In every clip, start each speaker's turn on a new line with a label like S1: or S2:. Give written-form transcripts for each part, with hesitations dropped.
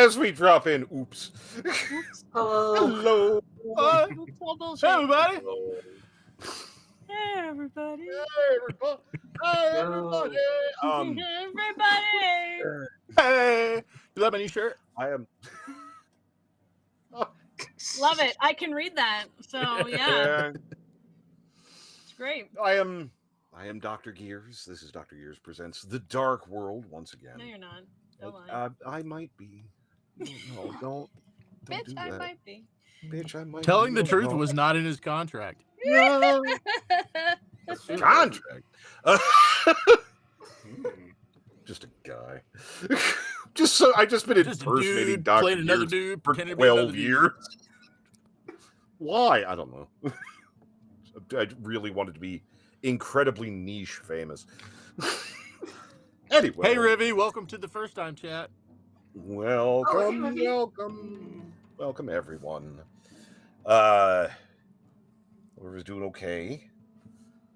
S1: as we drop in, oops.
S2: Hello.
S1: Hello.
S3: Hey, everybody.
S1: Hello.
S4: Hey, everybody.
S1: Hey, everybody. Hey, everybody.
S4: Everybody.
S3: Hey, you love my new shirt?
S1: I am.
S4: Love it. I can read that. So, yeah. It's great.
S1: I am Dr. Gears. This is Dr. Gears Presents The Dark World once again.
S4: No, you're not. Don't lie.
S1: I might be. No, don't
S4: Bitch,
S1: do
S4: I
S1: that.
S4: might be.
S1: Bitch, I might
S3: Telling
S1: be.
S3: the truth was not in his contract.
S1: No. Contract. Just a guy. I just been
S3: Just a
S1: impersonating
S3: dude
S1: Dr.
S3: playing another
S1: Gears
S3: dude,
S1: for
S3: pretending to be another
S1: 12
S3: dude.
S1: years. Why? I don't know. I really wanted to be incredibly niche famous. Anyway.
S3: Hey, Rivy, welcome to the first time chat.
S1: Welcome,
S2: Oh, hey,
S1: welcome everyone. Whoever's doing okay.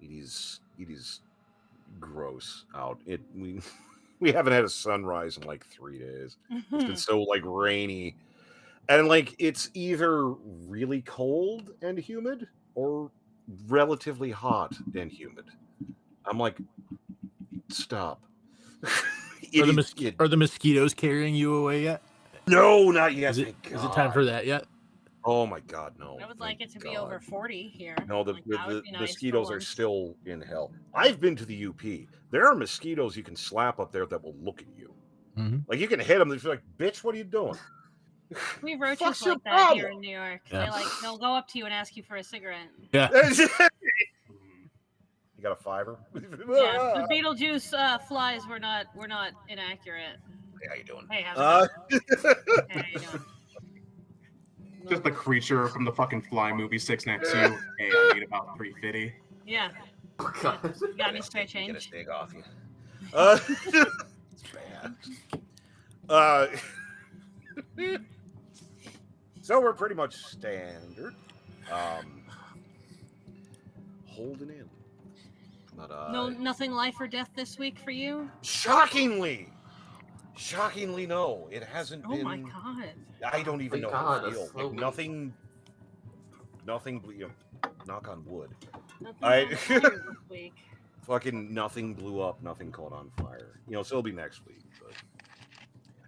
S1: It is gross out. We haven't had a sunrise in like 3 days. It's been so like rainy, and like it's either really cold and humid or relatively hot and humid. I'm like, stop.
S3: Are the mosquitoes carrying you away yet?
S1: No, not yet.
S3: Is it time for that yet?
S1: Oh my God, no!
S4: I would like it to be over 40 here.
S1: No, the
S4: Like, that would be nice
S1: mosquitoes
S4: for
S1: are
S4: once.
S1: still in hell. I've been to the UP. There are mosquitoes you can slap up there that will look at you.
S3: Mm-hmm.
S1: Like you can hit them. They're like, "Bitch, what are you doing?"
S4: We have roaches
S1: Fuck's your
S4: like that here
S1: problem?
S4: in New York.
S3: Yeah.
S4: They'll go up to you and ask you for a cigarette.
S3: Yeah.
S1: You got a $5?
S4: Yeah, the Beetlejuice flies were not inaccurate.
S1: Hey, how you doing?
S4: Hey, how's it going? Hey, how you doing?
S2: Just the creature from the fucking Fly movie sits next to you. Hey, I need about 350.
S4: Yeah.
S5: Oh, God.
S4: You got any spare
S1: Get a
S4: change?
S1: steak off you. It's bad. So we're pretty much standard. Holding in. But,
S4: Nothing life or death this week for you?
S1: Shockingly, no. It hasn't
S4: Oh
S1: been.
S4: my God.
S1: I don't even
S5: Thank
S1: know how to
S5: God,
S1: feel.
S5: that's
S1: Like
S5: so
S1: nothing. Knock on wood.
S4: Nothing
S1: I-
S4: on fire this week.
S1: Fucking nothing blew up. Nothing caught on fire. So it'll be next week. But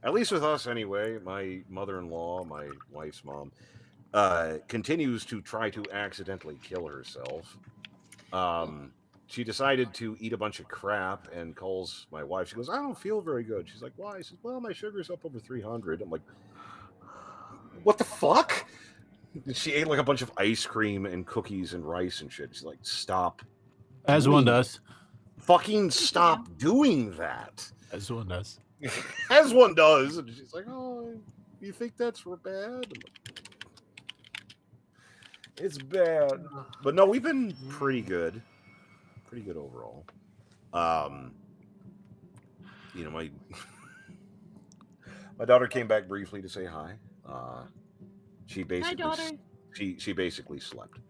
S1: at least with us, anyway. My mother-in-law, my wife's mom, continues to try to accidentally kill herself. She decided to eat a bunch of crap and calls my wife. She goes, "I don't feel very good." She's like, "Why?" I said, "Well, my sugar's up over 300." I'm like, "What the fuck?" She ate like a bunch of ice cream and cookies and rice and shit. She's like, "Stop."
S3: As one does.
S1: Fucking stop doing that.
S3: As one does.
S1: As one does. And she's like, "Oh, you think that's bad?" It's bad. But no, we've been pretty good. Pretty good overall. My my daughter came back briefly to say hi. She basically
S4: Hi, daughter.
S1: she basically slept.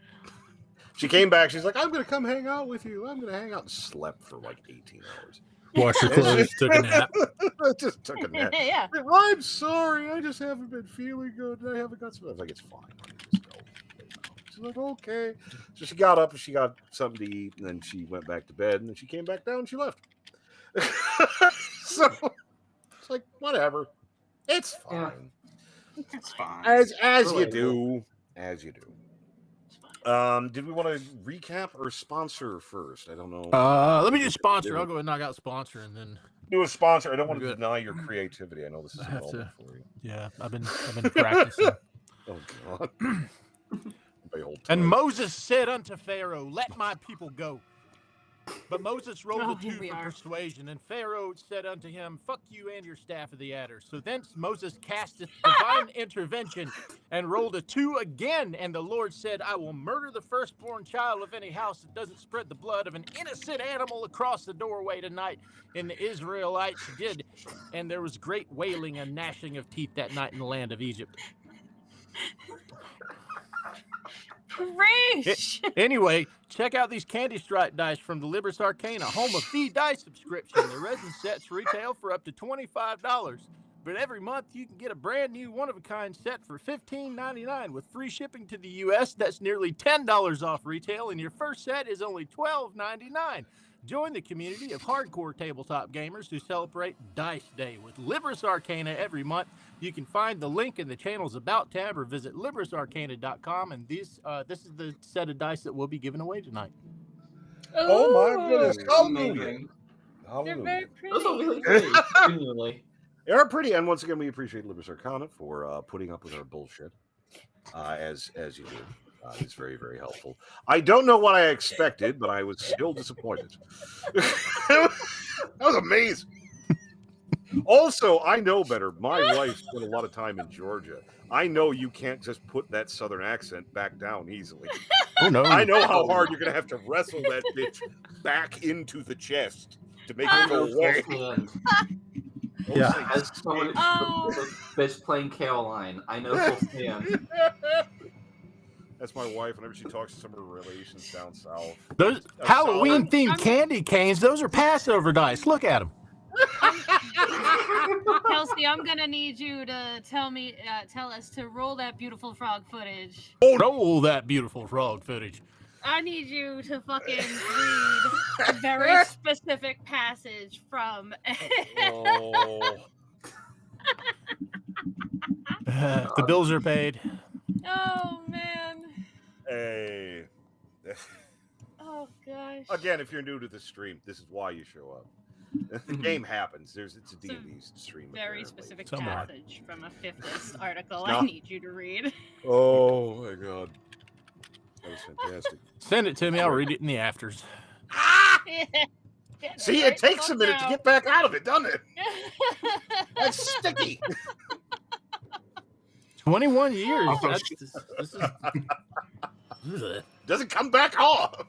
S1: She came back. She's like, "I'm gonna come hang out with you. I'm gonna hang out." And slept for like 18 hours.
S3: Washed her clothes, took a nap.
S1: Just took a nap.
S4: Yeah.
S1: I'm sorry. I just haven't been feeling good. I haven't got some. I was like, "It's fine. Just go." She's like, "Okay." So she got up and she got something to eat, and then she went back to bed, and then she came back down and she left. So it's like, whatever. It's fine.
S2: It's fine.
S1: As you
S5: Relatable.
S1: do. As you do. Did we want to recap or sponsor first? I don't know.
S3: Let me do sponsor. I'll go and knock out sponsor and then.
S1: Do a sponsor. I don't want to
S3: Good.
S1: deny your creativity. I know this is
S3: I have
S1: involved
S3: to-
S1: for you.
S3: Yeah, I've been practicing.
S1: Oh God.
S3: And Moses said unto Pharaoh, "Let my people go." But Moses rolled a 2
S4: here we
S3: for
S4: are.
S3: persuasion, and Pharaoh said unto him, "Fuck you and your staff of the adder." So thence Moses casteth divine intervention and rolled a 2 again. And the Lord said, "I will murder the firstborn child of any house that doesn't spread the blood of an innocent animal across the doorway tonight." And the Israelites did. And there was great wailing and gnashing of teeth that night in the land of Egypt.
S4: Reach!
S3: Anyway, check out these candy stripe dice from the Libris Arcana, home of the dice subscription. The resin sets retail for up to $25. But every month you can get a brand new one-of-a-kind set for $15.99 with free shipping to the U.S. That's nearly $10 off retail, and your first set is only $12.99. Join the community of hardcore tabletop gamers who celebrate Dice Day with Libris Arcana every month. You can find the link in the channel's About tab or visit LibrisArcana.com, and this is the set of dice that we'll be giving away tonight.
S1: Oh my goodness! Hallelujah!
S5: Amazing.
S4: They're very
S1: Hallelujah!
S4: pretty.
S5: Those are really pretty. Genuinely.
S1: They are pretty, and once again, we appreciate Libris Arcana for putting up with our bullshit, as you do. It's very, very helpful. I don't know what I expected, but I was still disappointed. That was amazing. Also, I know better. My wife spent a lot of time in Georgia. I know you can't just put that southern accent back down easily.
S3: Oh no!
S1: I know how hard you're going to have to wrestle that bitch back into the chest to make it go away.
S3: Yeah.
S5: As someone the bitch playing Caroline, I know full stand.
S1: That's my wife. Whenever she talks to some of her relations down south.
S3: Those Halloween-themed candy canes, those are Passover dice. Look at them.
S4: Kelsey, I'm gonna need you to tell us to roll that beautiful frog footage.
S3: Roll that beautiful frog footage.
S4: I need you to fucking read a very specific passage from.
S1: Oh.
S3: The bills are paid.
S4: Oh man.
S1: Hey.
S4: Oh gosh.
S1: Again, if you're new to the stream, this is why you show up. The game happens. It's a D&D stream.
S4: Very
S1: apparently.
S4: specific
S3: Somewhat.
S4: passage from a Fifth article.
S1: No.
S4: I need you to read.
S1: Oh my god. That was fantastic.
S3: Send it to me. I'll read it in the afters.
S1: See, it takes a minute to get back out of it, doesn't it? That's sticky.
S3: 21 years.
S2: Also,
S3: This is...
S1: Doesn't come back off.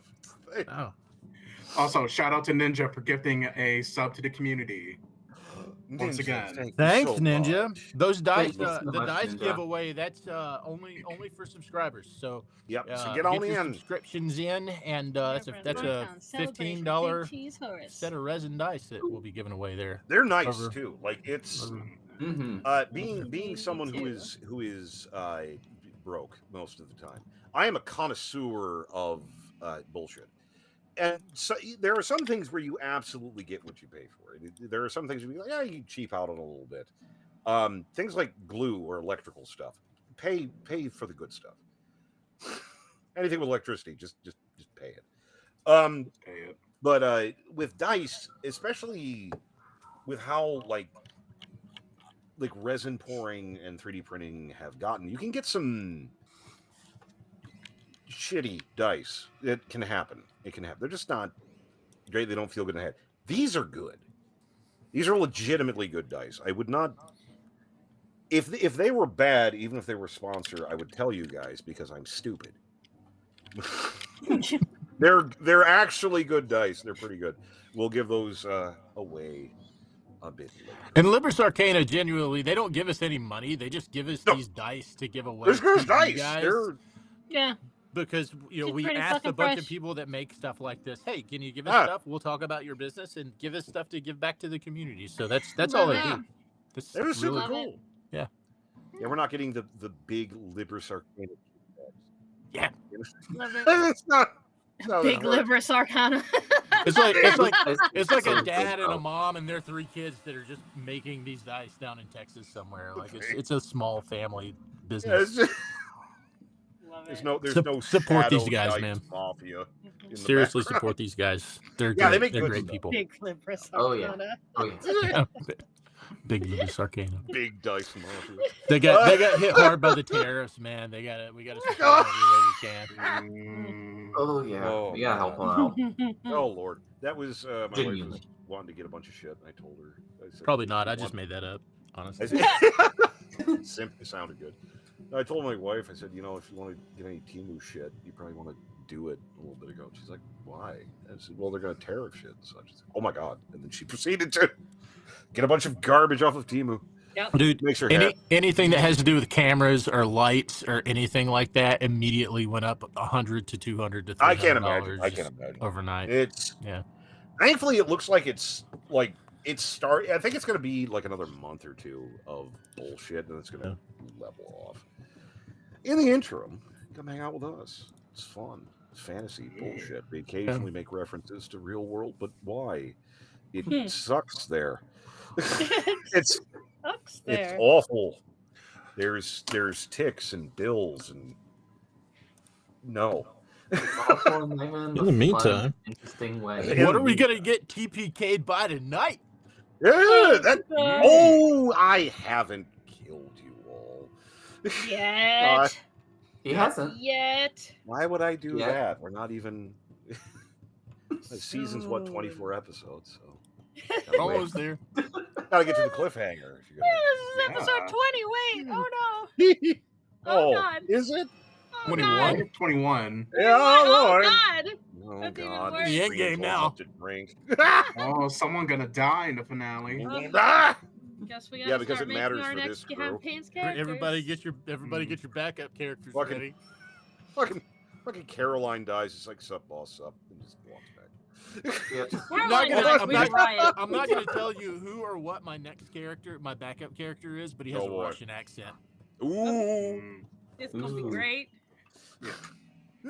S3: Oh.
S2: Also, shout out to Ninja for gifting a sub to the community. Once again.
S1: thank you
S3: Thanks,
S1: so
S3: Ninja.
S1: much.
S3: Those dice,
S5: Thank you so
S3: the
S5: much,
S3: dice
S5: Ninja.
S3: giveaway, that's only for subscribers. So
S1: Yep. So get on
S3: your
S1: in.
S3: subscriptions in, and that's a $15 set of resin dice that we'll be giving away there.
S1: They're nice
S3: Over.
S1: too. Like it's
S5: Mm-hmm.
S1: being someone who is broke most of the time. I am a connoisseur of bullshit. And so there are some things where you absolutely get what you pay for. There are some things where you're like, yeah, you cheap out on a little bit. Things like glue or electrical stuff, pay for the good stuff. Anything with electricity, just pay it. But with dice, especially with how like resin pouring and 3D printing have gotten, you can get some shitty dice. It can happen. It can happen. They're just not great. They don't feel good in the head. These are good. These are legitimately good dice. I would not, if they were bad, even if they were sponsor, I would tell you guys because I'm stupid. They're actually good dice. They're pretty good. We'll give those away a bit later.
S3: And Libris Arcana, genuinely, they don't give us any money. They just give us these dice to give away.
S1: There's good
S3: to
S1: dice.
S3: you guys.
S4: Yeah.
S3: Because
S4: She's
S3: we
S4: pretty
S3: asked a
S4: fucking
S3: bunch
S4: fresh.
S3: of people that make stuff like this. Hey, can you give us stuff? We'll talk about your business and give us stuff to give back to the community. So that's all they do. That's
S1: They were super
S4: Love
S1: cool.
S3: Yeah.
S1: Yeah, we're not getting the big Libris Arcana.
S3: Yeah.
S4: Love it.
S1: It's not. No,
S4: Big
S1: that's right.
S4: Libris Arcana.
S3: It's like a
S5: Sounds
S3: dad
S5: good,
S3: and a
S5: though.
S3: mom and their 3 kids that are just making these dice down in Texas somewhere. Like it's a small family
S1: Yeah,
S3: business.
S1: it's just,
S4: Love
S1: there's
S4: it.
S1: no
S3: Support these
S1: shadow
S3: guys,
S1: dice
S3: man.
S1: mafia. in the
S3: Seriously,
S1: background.
S3: support these guys. They're
S1: Yeah, they
S3: great.
S1: make
S3: They're
S1: good
S3: great
S1: stuff.
S3: people.
S4: Big Libris
S5: Oh, yeah.
S4: Arcana.
S5: Oh, yeah.
S3: Big Libris Arcana.
S1: Big dice mafia.
S3: They got hit hard by the tariffs, man. We gotta support them every way we can.
S5: Oh, yeah.
S1: Oh,
S5: We gotta help them out.
S1: Oh Lord, that was my wife was
S5: Genuinely.
S1: wanting to get a bunch of shit. And I told her. I said,
S3: Probably not. I just made that up,
S1: I
S3: honestly.
S1: said, simply sounded good. I told my wife, I said, if you want to get any Temu shit, you probably want to do it a little bit ago. She's like, why? I said, well, they're going to tariff shit and such. She's like, oh my God. And then she proceeded to get a bunch of garbage off of Temu.
S3: Dude,
S1: Makes her happy.
S3: anything that has to do with cameras or lights or anything like that immediately went up $100 to $200 to $300.
S1: I can't imagine.
S3: overnight.
S1: It's thankfully it looks like it's like I think it's going to be like another month or two of bullshit, and it's going to level off. In the interim, come hang out with us. It's fun. It's fantasy bullshit. We occasionally make references to real world, but why? It sucks there. It's
S4: Sucks there.
S1: It's awful. There's ticks and bills and no.
S6: In the meantime,
S5: interesting way.
S3: What are we gonna get TPK'd by tonight?
S1: Yeah, I haven't killed you all.
S4: Yet.
S5: He hasn't.
S4: Yet.
S1: Why would I do
S5: Yeah.
S1: that? We're not even. The season's what, 24 episodes, so
S3: Almost there.
S1: gotta get to the cliffhanger if you're
S4: This is
S1: gonna.
S4: episode 20. Wait. Oh no.
S1: Oh,
S4: God.
S1: is it?
S4: Oh,
S3: 21?
S4: God.
S2: 21.
S1: Yeah,
S4: Oh
S1: Lord.
S4: God.
S1: Oh
S4: That's even
S1: God.
S4: worse.
S3: The end game now.
S1: To drink.
S2: Oh, someone gonna die in the finale.
S1: Ah!
S4: Guess we gotta
S1: Yeah, because
S4: start
S1: it
S4: making
S1: matters
S4: our
S1: for
S4: next
S1: this group.
S4: campaign's characters.
S3: Everybody get your backup characters
S1: Fucking-
S3: ready.
S1: Fucking Caroline dies. It's like sup, boss, sup, and just walks back.
S5: Yeah.
S3: I'm not
S4: Caroline
S3: gonna,
S4: dies,
S3: I'm
S4: we
S3: not,
S4: riot.
S3: I'm not gonna tell you who or what my next character, my backup character is, but he has
S1: Oh,
S3: a
S1: boy.
S3: Russian accent.
S1: Ooh.
S2: Mm.
S4: It's gonna be
S5: Ooh.
S4: great.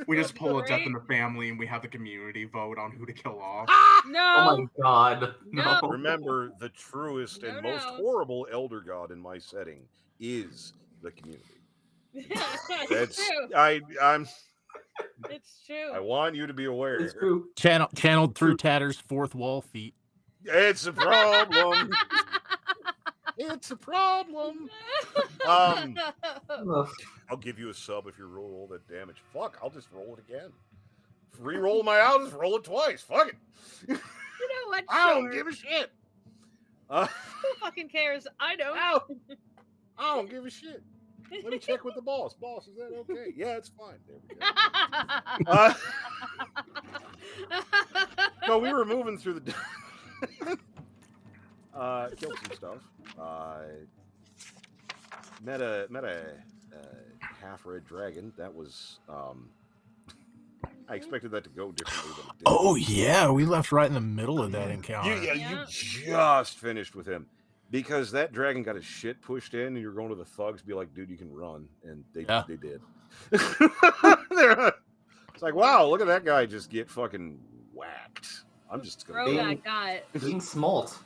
S2: We just pull a death
S4: Great.
S2: in the family and we have the community vote on who to kill off.
S4: No.
S5: Oh my god.
S4: No.
S5: No.
S1: Remember, the truest and
S4: No,
S1: most
S4: no.
S1: horrible elder god in my setting is the community.
S4: It's
S1: That's
S4: true.
S1: I'm.
S4: It's true.
S1: I want you to be aware.
S5: It's true.
S3: Channeled through Tatter's fourth wall feet.
S1: It's a problem. It's a problem.
S5: Ugh.
S1: I'll give you a sub if you roll all that damage. Fuck, I'll just roll it again. Re-roll my out, just roll it twice. Fuck it.
S4: You know what?
S1: I don't
S4: Sure.
S1: give a shit.
S4: Who fucking cares? I don't.
S1: I don't give a shit. Let me check with the boss. Boss, is that okay? Yeah, it's fine. There we go. No, we were moving through the. Killed some stuff. Met a half red dragon. That was. I expected that to go differently than it did.
S3: Oh yeah, we left right in the middle of that encounter.
S1: You
S4: Yeah.
S1: just finished with him because that dragon got his shit pushed in, and you're going to the thugs, be like, "Dude, you can run," and they did. It's like, wow, look at that guy just get fucking whacked. I'm just gonna.
S4: Bro got.
S5: Being smalt.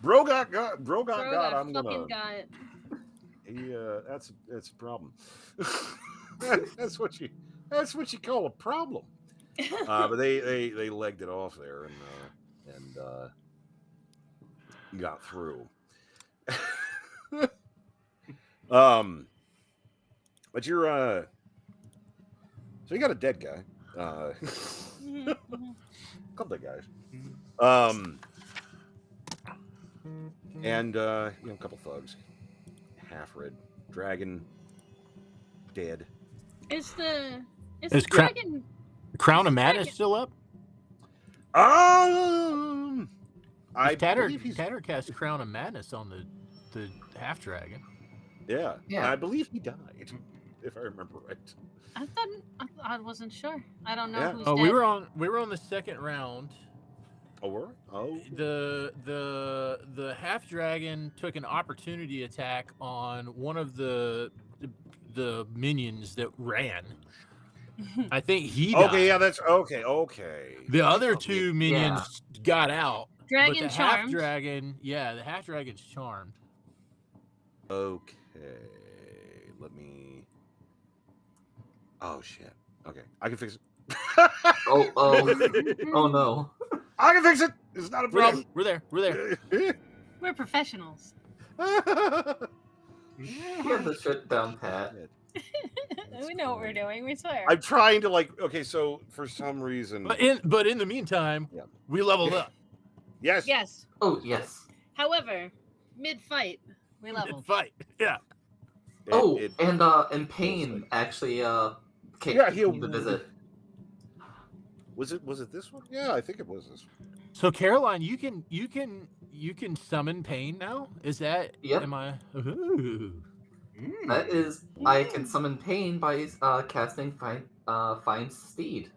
S1: Bro got. I'm
S4: Bro got
S1: gonna.
S4: fucking got.
S1: He that's a problem. That's what you call a problem. But they legged it off there and got through. But you're so you got a dead guy. Couple dead guys. And a couple thugs. Half red dragon dead.
S4: Is the
S3: Is Cra-
S4: dragon?
S3: Crown of Madness still up?
S1: I
S3: Tatter
S1: believe he's
S3: cast Crown of Madness on the half dragon.
S1: yeah.
S5: Yeah.
S1: I believe he died, if I remember right.
S4: I thought I wasn't sure. I don't know
S1: Yeah.
S4: who's
S3: Oh,
S4: dead.
S3: we were on the second round.
S1: Oh, were? Oh,
S3: The half dragon took an opportunity attack on one of the minions that ran. I think he died.
S1: okay. Yeah, that's okay. Okay.
S3: The other two minions got out.
S4: Dragon
S3: but the
S4: charmed.
S3: half dragon, the half dragon's charmed.
S1: Okay. Let me. Oh shit. Okay, I can fix it.
S5: Oh no.
S1: I can fix it. It's not a problem.
S3: We're there.
S4: We're professionals.
S5: Get the shit down, Pat.
S4: We know what we're doing. We swear.
S1: I'm trying to okay. So for some reason,
S3: But in the meantime,
S1: Yeah.
S3: we leveled up.
S1: yes.
S4: Yes.
S5: Oh yes.
S4: However, mid-fight, we level.
S3: Fight. Yeah.
S5: And Pain actually came
S1: Yeah, he-
S5: to visit.
S1: Was it this one? Yeah, I think it was this one.
S3: So Caroline, you can summon pain now. Is that?
S5: Yep.
S3: Am I? Ooh.
S5: That is, I can summon Pain by casting Find Steed.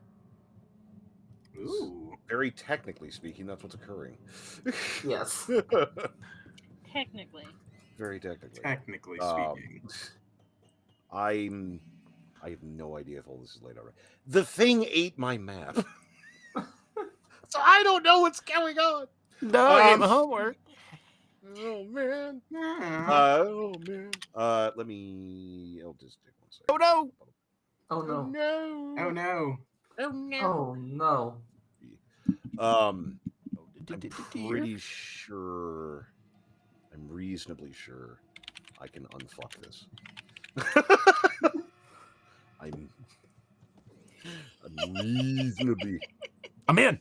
S2: Ooh.
S1: very technically speaking, that's what's occurring.
S5: Yes.
S4: Technically.
S1: Very technically.
S2: Technically speaking.
S1: I have no idea if all this is laid out right. The thing ate my map. So I don't know what's going on.
S3: No, I ate my homework.
S1: Oh man.
S2: Yeah.
S1: Oh man. Let me. I'll just take 1 second.
S3: Oh no.
S5: Oh no.
S1: No.
S2: Oh no.
S1: Oh no.
S5: Oh no.
S1: I'm pretty sure. I'm reasonably sure I can unfuck this. I'm reasonably.
S3: I'm in.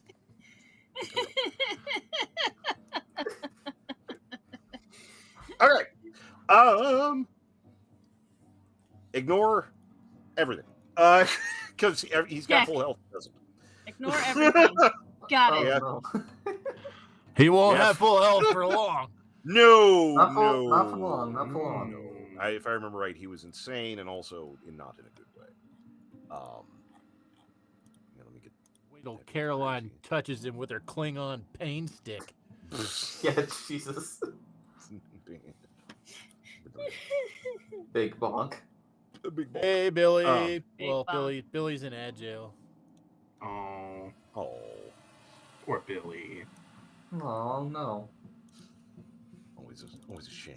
S1: Okay. Ignore everything. Because he's got
S4: Check.
S1: full health. Doesn't.
S4: Ignore everything. Got
S5: Oh
S4: it.
S1: Yeah.
S5: no.
S3: He won't
S1: Yeah.
S3: have full health for long.
S1: No,
S5: Not for-
S1: no,
S5: not for long, not for long.
S1: No. If I remember right, he was insane and also not in a good way. Yeah, let me get.
S3: Wait till Caroline touches him with her Klingon pain stick.
S5: Yeah, Jesus. Big bonk.
S1: A big ball.
S3: Hey, Billy.
S4: Big
S3: Well,
S4: bump.
S3: Billy's in ad jail.
S2: Oh,
S1: Oh,
S2: poor Billy.
S5: Oh no.
S1: always a shame.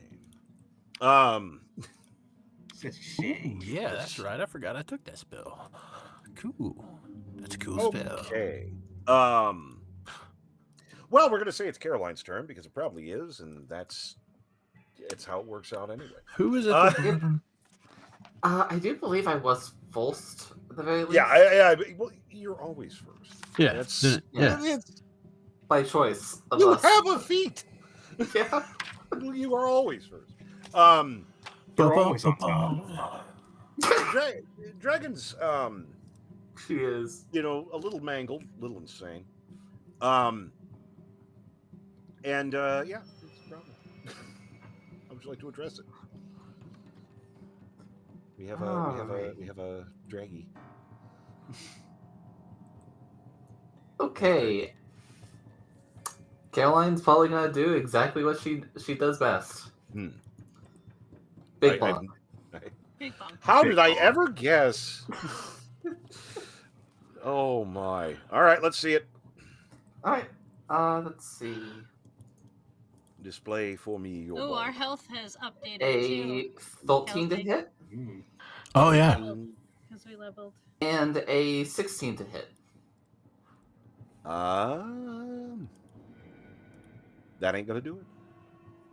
S2: Such a shame.
S3: Yeah, that's right. I forgot I took that spell. Cool. That's a cool spell.
S1: Okay. Well, we're gonna say it's Caroline's turn because it probably is, and it's how it works out anyway.
S3: Who is it?
S5: I do believe I was first at the very least.
S1: Yeah. Well, you're always first.
S3: Yeah.
S1: That's,
S3: Yeah.
S5: By choice of
S1: You
S5: us.
S1: have a feat.
S5: Yeah.
S1: You are always first.
S2: You're always on top.
S1: Dragon's
S5: She is.
S1: a little mangled, a little insane. And yeah, it's a problem. How would you like to address it? We have a draggy.
S5: Okay. Caroline's probably gonna do exactly what she does best. Big bonk.
S4: Big bump.
S1: How
S2: Big
S1: did I
S2: bonk.
S1: ever guess? Oh my! All right, let's see it.
S5: All right. Let's see.
S1: Display for me your.
S4: Oh,
S1: ball.
S4: our health has updated
S5: A
S4: too.
S5: 13 to
S4: Healthy.
S5: hit
S3: Oh, yeah.
S4: Because we leveled.
S5: and a 16 to hit.
S1: That ain't gonna do it.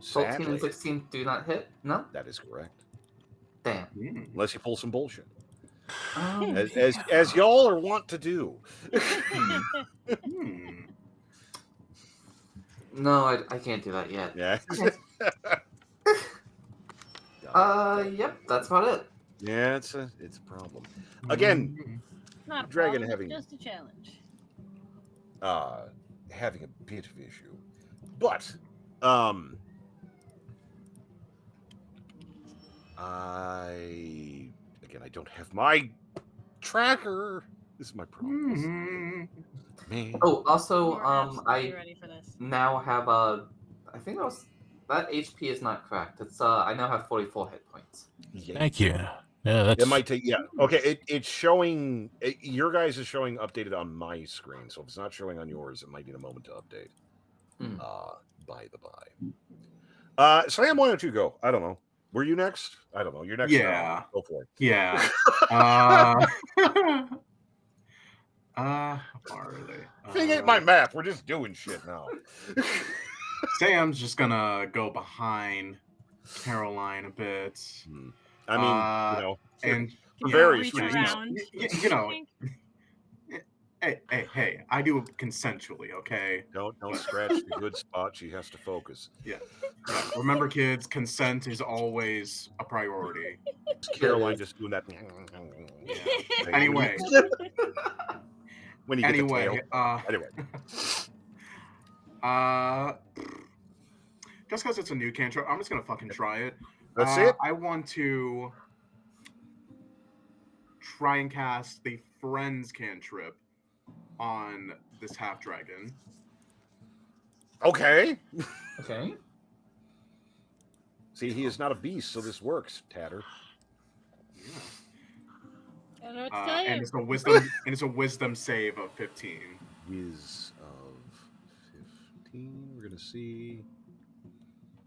S5: 14
S1: Sadly,
S5: and 16 do not hit. No.
S1: that is correct.
S5: Damn.
S1: Unless you pull some bullshit,
S5: Oh,
S1: as y'all are wont to do.
S5: No, I can't do that yet.
S1: Yeah.
S5: Yep, that's about it.
S1: Yeah, it's a problem. Again,
S4: Not a
S1: Dragon
S4: problem,
S1: having-
S4: just a challenge.
S1: Having a bit of issue, but I don't have my tracker. This is my problem. Man.
S5: Oh, also,
S4: You're absolutely
S5: I
S4: ready for this.
S5: now have I think that HP is not correct. It's I now have 44 hit points.
S1: Yeah.
S3: Thank you. Yeah, that's.
S1: It might take. Yeah. Okay. It's showing. Your guys is showing updated on my screen, so if it's not showing on yours, it might need a moment to update. By the by. Sam, why don't you go? I don't know. Were you next? I don't know. You're next.
S2: Yeah.
S1: Go for it.
S2: Yeah. How far are they?
S1: Thing ain't my map. We're just doing shit now.
S2: Sam's just gonna go behind Caroline a bit.
S1: I mean,
S2: And
S1: for
S2: yeah,
S1: various
S4: Reach
S1: reasons.
S4: around.
S2: you know, hey, I do it consensually, okay?
S1: Don't scratch the good spot. She has to focus.
S2: Yeah. Remember, kids, consent is always a priority.
S1: It's Caroline just doing that.
S2: Yeah. Anyway,
S1: when you get the tail.
S2: anyway, just because it's a new cantrip, I'm just gonna fucking try it.
S1: That's it.
S2: I want to try and cast the Friends cantrip on this half dragon.
S1: Okay.
S5: Okay.
S1: See, he is not a beast, so this works, Tatter.
S2: Yeah.
S4: I don't know what to tell
S2: And
S4: you.
S2: it's a wisdom save of 15.
S1: Whiz of 15. We're gonna see.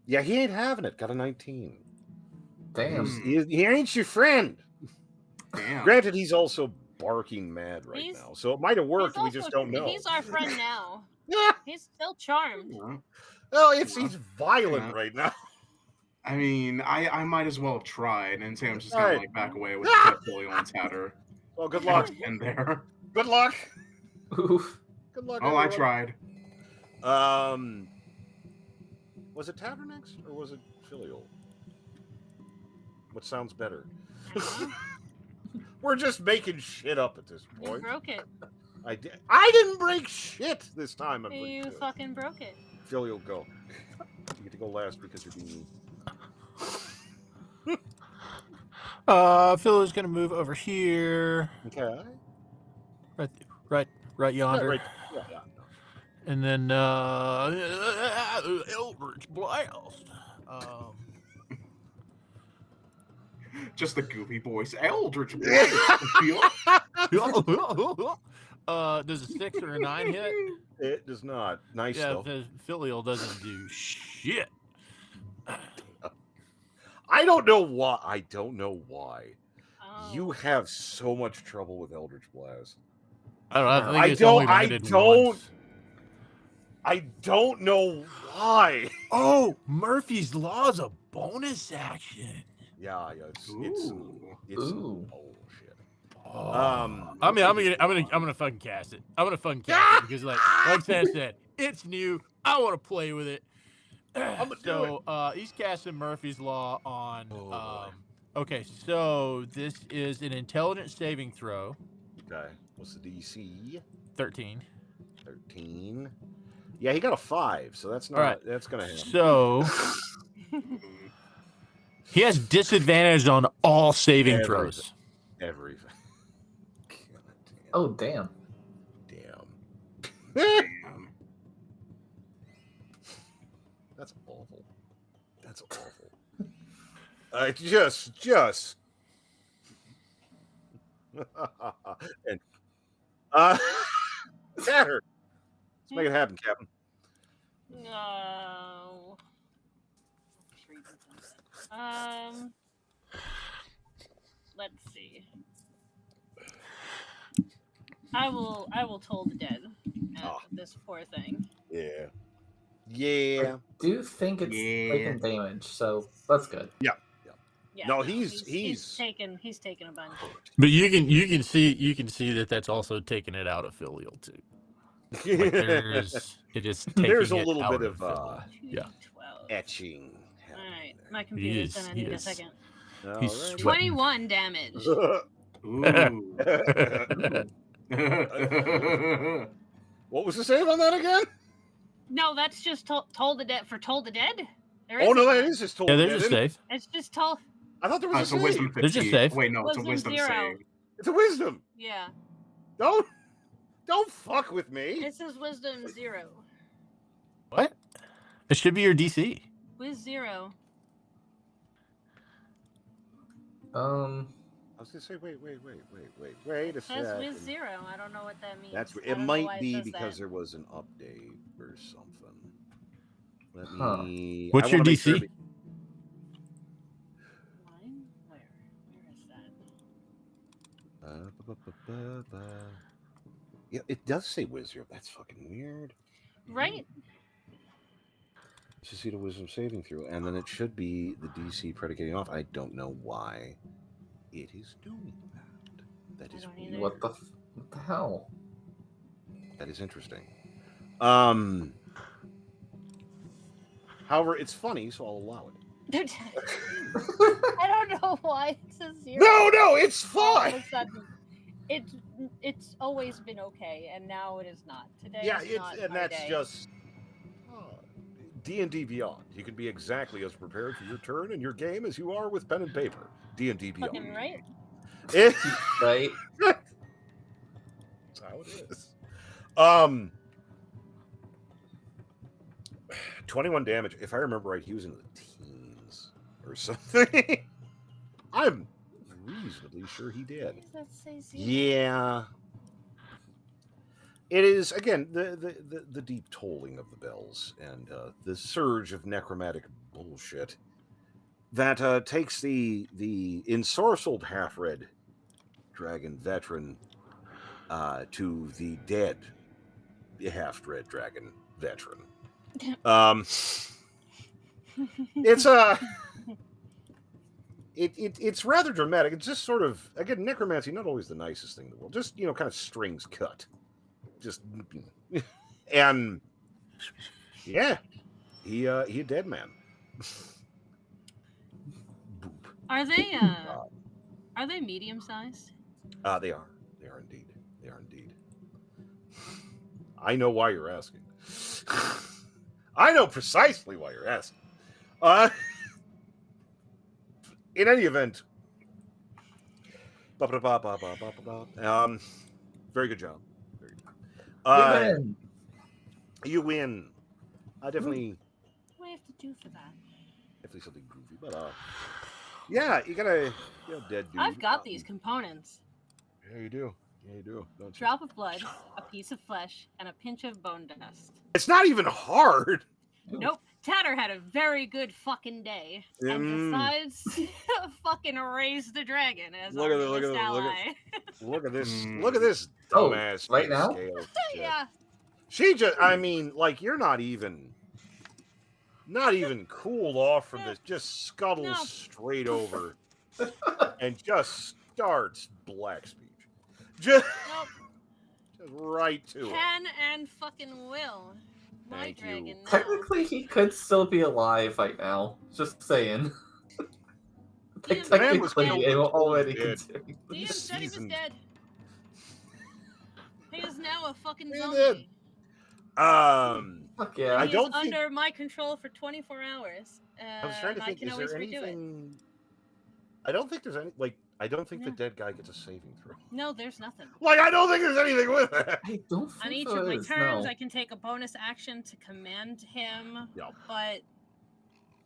S1: Yeah, he ain't having it. Got a 19.
S5: Damn.
S1: He ain't your friend.
S2: Damn.
S1: Granted, he's also barking mad right
S4: He's-
S1: now, so it might have worked. We
S4: also-
S1: just don't know.
S4: He's our friend now.
S1: Yeah.
S4: He's still charmed.
S2: Yeah.
S1: Well, he's violent
S2: Yeah.
S1: right now.
S2: I mean, I might as well have tried, and Sam's just
S1: All
S2: gonna
S1: right.
S2: like back away with
S1: Ah!
S2: Billy on Tatter.
S1: Well, good luck.
S2: In there.
S1: Good luck.
S5: Oof.
S1: Good luck.
S2: Oh, I
S1: everyone.
S2: tried.
S1: Was it Tatter next, or was it Filial? What sounds better? We're just making shit up at this
S4: You
S1: point.
S4: broke it.
S1: I didn't break shit this time. I'm pretty
S4: You
S1: sure.
S4: fucking broke it.
S1: Filial, go. You get to go last because you're being mean.
S3: Phil is going to move over here,
S1: Okay.
S3: right yonder,
S1: Right. Yeah.
S3: and then Eldritch Blast.
S2: Just the goofy voice. Eldritch.
S3: Does a 6 or a 9 hit?
S1: It does not. Nice
S3: Yeah,
S1: though.
S3: the Filial doesn't do shit.
S1: I don't know why.
S4: Oh.
S1: You have so much trouble with Eldritch Blast.
S3: I don't know. I think
S1: I
S3: it's
S1: don't-
S3: only
S1: I
S3: limited
S1: don't-
S3: once.
S1: I don't know why.
S3: Oh, Murphy's Law's a bonus action.
S1: Yeah, it's
S5: Ooh.
S1: bullshit.
S3: I'm gonna fucking cast it. I'm gonna fucking cast it because like Sam said, it's new. I want to play with it.
S1: gonna
S3: So he's casting Murphy's Law on.
S1: Oh,
S3: Okay, so this is an intelligence saving throw.
S1: Okay. What's the DC?
S3: 13.
S1: 13. Yeah, he got a 5, so that's not.
S3: All right.
S1: That's gonna happen.
S3: So he has disadvantage on all saving
S1: Everything.
S3: throws.
S1: Everything.
S5: Oh, damn.
S1: Damn.
S2: Damn.
S1: That's awful. That's awful. Just. And Tatter. Let's make it happen, Captain.
S4: No. Let's see. I will toll the dead at
S1: Oh.
S4: this poor thing.
S1: Yeah. Yeah.
S5: Do think it's taking damage, so that's good.
S4: Yeah.
S1: No, he's
S4: taken a bunch.
S3: But you can see that that's also taking it out of Filial too. Like it is taking
S1: There's a
S3: it
S1: little
S3: out
S1: bit of
S3: Filial. Yeah.
S4: 12.
S1: etching.
S4: All right, my computer's gonna need a second.
S3: He's
S1: Alright.
S4: 21 damage.
S2: Ooh.
S1: What was the save on that again?
S4: No, that's just toll the dead for toll the dead. There
S1: Oh no,
S4: isn't
S1: that
S4: one.
S1: is just told.
S3: Yeah, there's a save.
S4: It's just toll.
S1: I thought there was
S2: It's
S1: a
S2: a
S1: save.
S2: wisdom 15.
S3: There's a save.
S2: Wait, no, it's a
S4: Wisdom
S2: wisdom
S4: 0.
S2: save.
S1: It's a wisdom.
S4: Yeah,
S1: Don't fuck with me.
S4: it says wisdom 0.
S3: What? It should be your DC.
S4: Wiz 0.
S1: I was gonna say, wait a
S4: It says
S1: second.
S4: Wiz 0. I don't know what that means.
S1: That's
S4: I
S1: it.
S4: don't know
S1: Might
S4: why
S1: be
S4: says
S1: because
S4: that.
S1: there was an update or something. Let
S5: Huh.
S1: me.
S3: What's
S1: I
S3: your
S1: wanna make
S3: DC?
S1: sure
S4: Mine? Where is that?
S1: Yeah, it does say Wizard. That's fucking weird.
S4: Right?
S1: To see the wisdom saving through, and then it should be the DC predicating off. I don't know why it is doing that. That
S4: I
S1: is
S4: don't
S1: weird.
S4: either.
S5: What the hell?
S1: That is interesting. However, it's funny, so I'll allow it.
S4: I don't know why it says 0.
S1: No, it's
S4: All of
S1: fine.
S4: a sudden, it's always been okay, and now it is not. Today
S1: Yeah,
S4: is not
S1: and
S4: my
S1: that's
S4: day.
S1: just D&D Beyond. You can be exactly as prepared for your turn and your game as you are with pen and paper. D&D Beyond.
S4: Fucking right.
S1: It-
S5: Right?
S1: That's how it is. 21 damage. If I remember right, he was in the teens or something. I'm reasonably sure he did.
S4: Does that say zero?
S1: Yeah. It is, again, the deep tolling of the bells and the surge of necromantic bullshit that takes the ensorcelled half-red dragon veteran to the dead half-red dragon veteran. It's it's rather dramatic. It's just sort of, again, necromancy, not always the nicest thing in the world. Just, kind of strings cut. Just, and yeah, he a dead man. Boop.
S4: Are they medium sized?
S1: They are indeed. They are indeed. I know why you're asking. I know precisely why you're asking. In any event, very good job. Very good. You win. Definitely.
S4: What do I have to do for that?
S1: Definitely something goofy, but yeah, you gotta, dead dude.
S4: I've got these components.
S1: Yeah, you do. Yeah, you do. Don't you?
S4: Drop of blood, a piece of flesh, and a pinch of bone dust.
S1: It's not even hard.
S4: Nope. Tatter had a very good fucking day and decides to fucking erase the dragon as our newest ally.
S1: Look at this. Look at this dumbass.
S5: Right now?
S4: Yeah.
S1: She just, I mean, like, you're not even cooled off from this. Just scuttles straight over and just starts black speech. Just right to it.
S4: Can and fucking will. My
S1: Thank you.
S4: dragon now.
S5: Technically, he could still be alive right now. Just saying.
S4: DM
S5: Technically, it will already
S1: dead.
S5: continue.
S4: DM said he was
S1: Seasoned.
S4: dead. He is now a fucking
S1: He
S4: zombie.
S1: did.
S5: Fuck yeah.
S1: I
S4: He
S1: don't
S4: is
S1: think-
S4: under my control for 24 hours.
S1: I was trying to
S4: and
S1: think,
S4: I can
S1: is
S4: always
S1: there
S4: redo it.
S1: anything? I don't think there's any, like, I don't think the
S4: No.
S1: dead guy gets a saving throw.
S4: No, there's nothing.
S1: Like, I don't think there's anything with that.
S5: I don't think
S4: On each
S5: there
S4: of my
S5: is,
S4: turns,
S5: no.
S4: I can take a bonus action to command him,
S1: Yep.
S4: but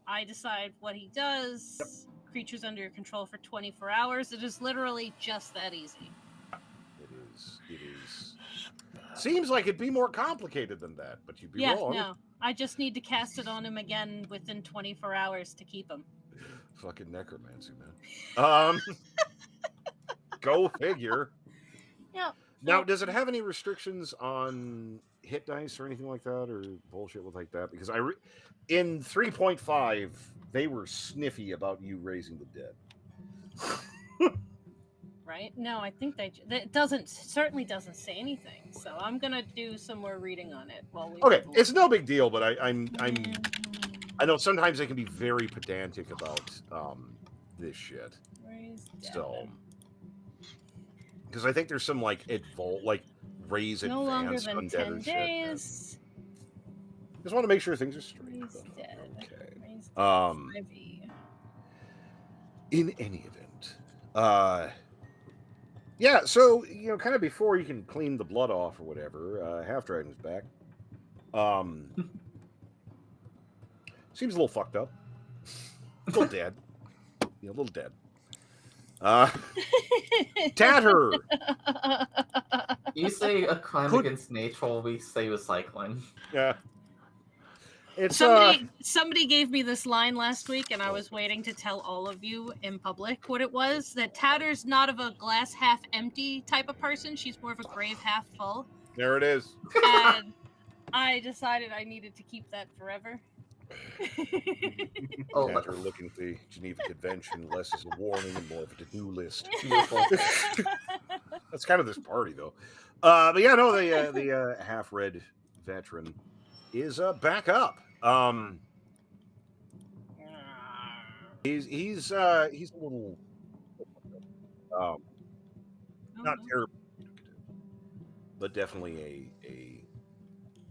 S4: I decide what he does. Creatures under your control for 24 hours. It is literally just that easy.
S1: It is. Seems like it'd be more complicated than that, but you'd be wrong.
S4: No. I just need to cast it on him again within 24 hours to keep him.
S1: Fucking necromancy, man. Go figure.
S4: Yeah.
S1: Now, does it have any restrictions on hit dice or anything like that, or bullshit like that? Because in 3.5, they were sniffy about you raising the dead.
S4: Right? No, I think it certainly doesn't say anything. So I'm gonna do some more reading on it while we.
S1: Okay,
S4: move
S1: it's
S4: along.
S1: no big deal, but I know sometimes they can be very pedantic about this shit.
S4: Raise dead.
S1: So, because I think there's some like raise
S4: No longer
S1: advanced
S4: than
S1: undead
S4: 10
S1: or shit.
S4: days.
S1: Just want to make sure things are straight.
S4: Raise
S1: but
S4: dead.
S1: Okay.
S4: Raise dead.
S1: Um,
S4: 5e.
S1: In any event, yeah. So kind of before you can clean the blood off or whatever, Half Dragon's back. Seems a little fucked up. A little dead. A little dead. Tatter.
S5: You say a crime against nature, we say recycling.
S1: Yeah. It's
S4: Somebody gave me this line last week, and I was waiting to tell all of you in public what it was. That Tatter's not of a glass half empty type of person. She's more of a grave half full.
S1: There it is.
S4: And I decided I needed to keep that forever.
S5: Oh,
S1: Tatter looking at the Geneva Convention, less as a warning and more of a to-do list.
S5: beautiful.
S1: That's kind of this party, though. But yeah, no, the half-red veteran is back up. He's a little not terrible, but definitely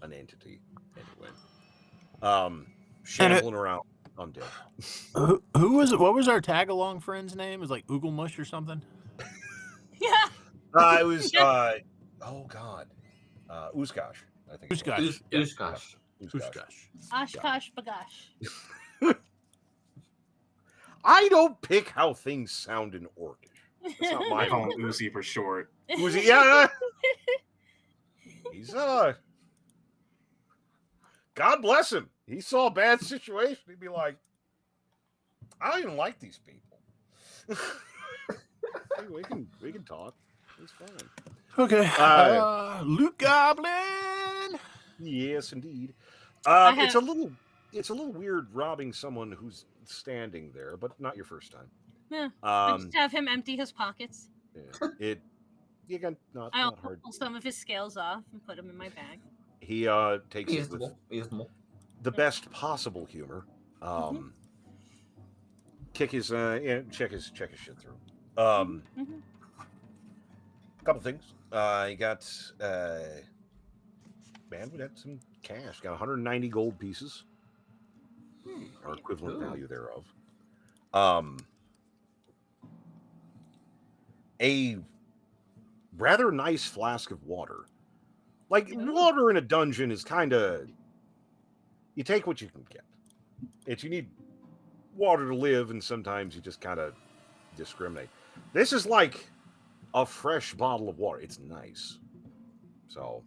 S1: an entity anyway. Shambling around undead.
S3: Who was it? What was our tag along friend's name? It was like Oogle Mush or something.
S4: Yeah.
S1: It was oh god. Oshkosh, I think.
S3: Oshkosh.
S5: Oshkosh.
S3: Oshkosh.
S4: Oshkosh bagosh.
S1: I don't pick how things sound in Orcish. That's not
S2: I
S1: my
S2: call him Uzi for short.
S1: Uzi, yeah. He's God bless him. He saw a bad situation. He'd be like, I don't even like these people. we can talk. It's fine.
S3: Okay. Luke Goblin.
S1: Yes, indeed.
S4: have-
S1: It's a little weird robbing someone who's standing there, but not your first time.
S4: Yeah. I just have him empty his pockets.
S1: Yeah, again, not
S4: I'll
S1: hard.
S4: pull some of his scales off and put them in my bag.
S1: He takes it with
S5: Reasonable.
S1: the best possible humor. Check his shit through. Couple things. He got man, we got some cash. Got 190 gold pieces, or equivalent value thereof. A rather nice flask of water. Like water in a dungeon is kind of, you take what you can get. You need water to live, and sometimes you just kind of discriminate. This is like a fresh bottle of water. It's nice. So,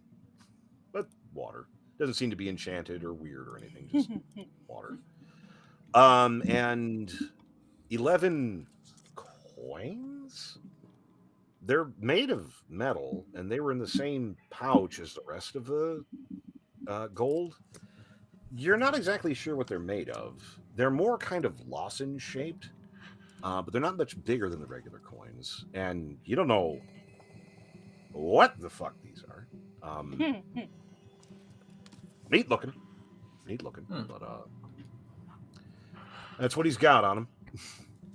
S1: but water doesn't seem to be enchanted or weird or anything. Just water. And 11 coins. They're made of metal, and they were in the same pouch as the rest of the gold. You're not exactly sure what they're made of. They're more kind of lozenge shaped, but they're not much bigger than the regular coins, and you don't know what the fuck these are. Neat looking, but that's what he's got on him.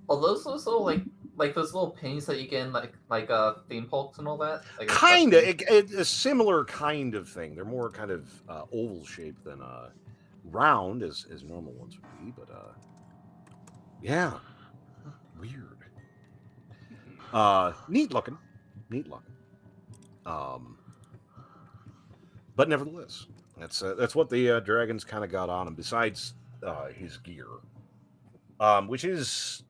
S5: Are those also like those little pennies that you get in like theme parks and all that? Like
S1: A similar kind of thing. They're more kind of oval shaped than round as normal ones would be, but yeah, weird. Neat looking. But nevertheless, that's what the dragons kind of got on him. Besides his gear, which is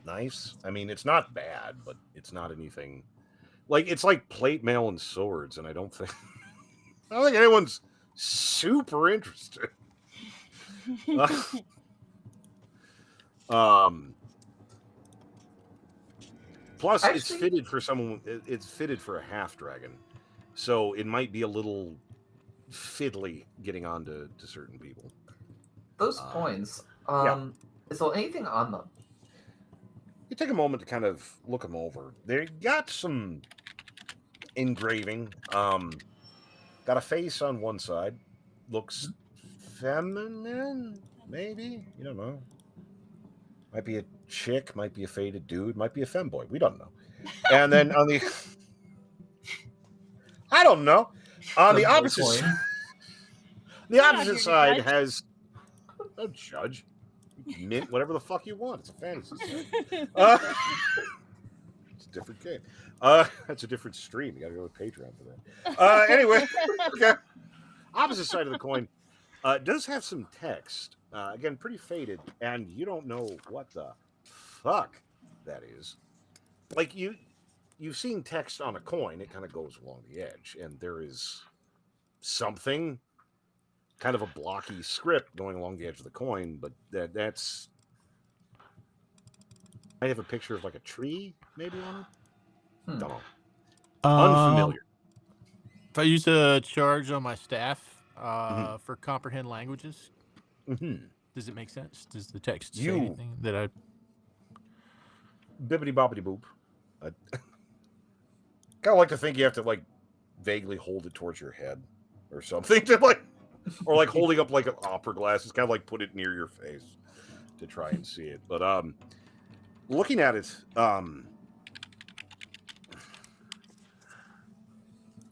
S1: nice. I mean, it's not bad, but it's not anything like, it's like plate mail and swords, and I don't think anyone's super interested. Plus,
S5: Actually,
S1: it's fitted for someone. It's fitted for a half dragon, so it might be a little fiddly getting on to certain people.
S5: Those coins. Is there anything on them?
S1: You take a moment to kind of look them over. They got some engraving. Got a face on one side. Looks feminine, maybe? You don't know. Might be a chick, might be a faded dude, might be a femboy. We don't know. And then on the... I don't know. On the opposite side... The opposite side has... Don't judge. Mint whatever the fuck you want. It's a fantasy set. It's a different game. That's a different stream. You gotta go with Patreon for that. Anyway, okay. Opposite side of the coin does have some text. Again, pretty faded, and you don't know what the fuck that is. Like, you've seen text on a coin. It kind of goes along the edge, and there is something, kind of a blocky script going along the edge of the coin, but that's... I have a picture of like a tree, maybe on it. Don't know. Unfamiliar.
S3: If I use a charge on my staff for comprehend languages, does it make sense? Does the text say anything that I...
S1: Bibbity boppity boop. I kind of like to think you have to like vaguely hold it towards your head or something to like, or like holding up like an opera glass. It's kind of like put it near your face to try and see it. But looking at it,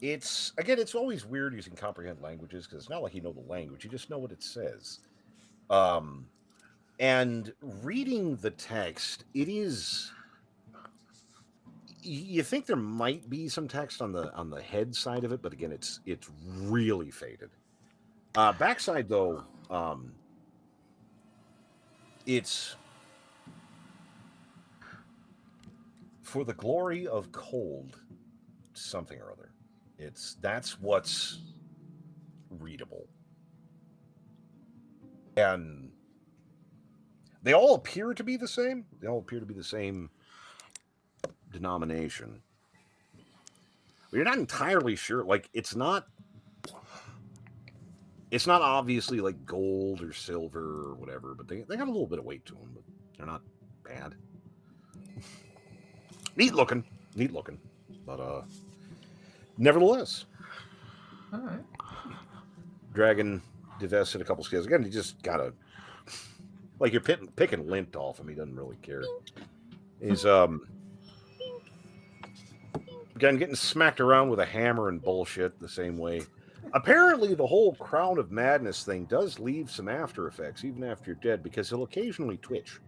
S1: it's always weird using comprehend languages because it's not like you know the language, you just know what it says. And reading the text, it is, you think there might be some text on the head side of it, but again, it's really faded. Backside though, it's for the glory of cold, something or other. That's what's readable, and they all appear to be the same. They all appear to be the same denomination. But you're not entirely sure. Like it's not obviously like gold or silver or whatever, but they got a little bit of weight to them, but they're not bad. Neat looking, but nevertheless,
S5: All right.
S1: Dragon divested a couple skills. Again, he just gotta like you're picking lint off him. He doesn't really care. He's again getting smacked around with a hammer and bullshit the same way. Apparently, the whole Crown of Madness thing does leave some after effects even after you're dead, because he'll occasionally twitch.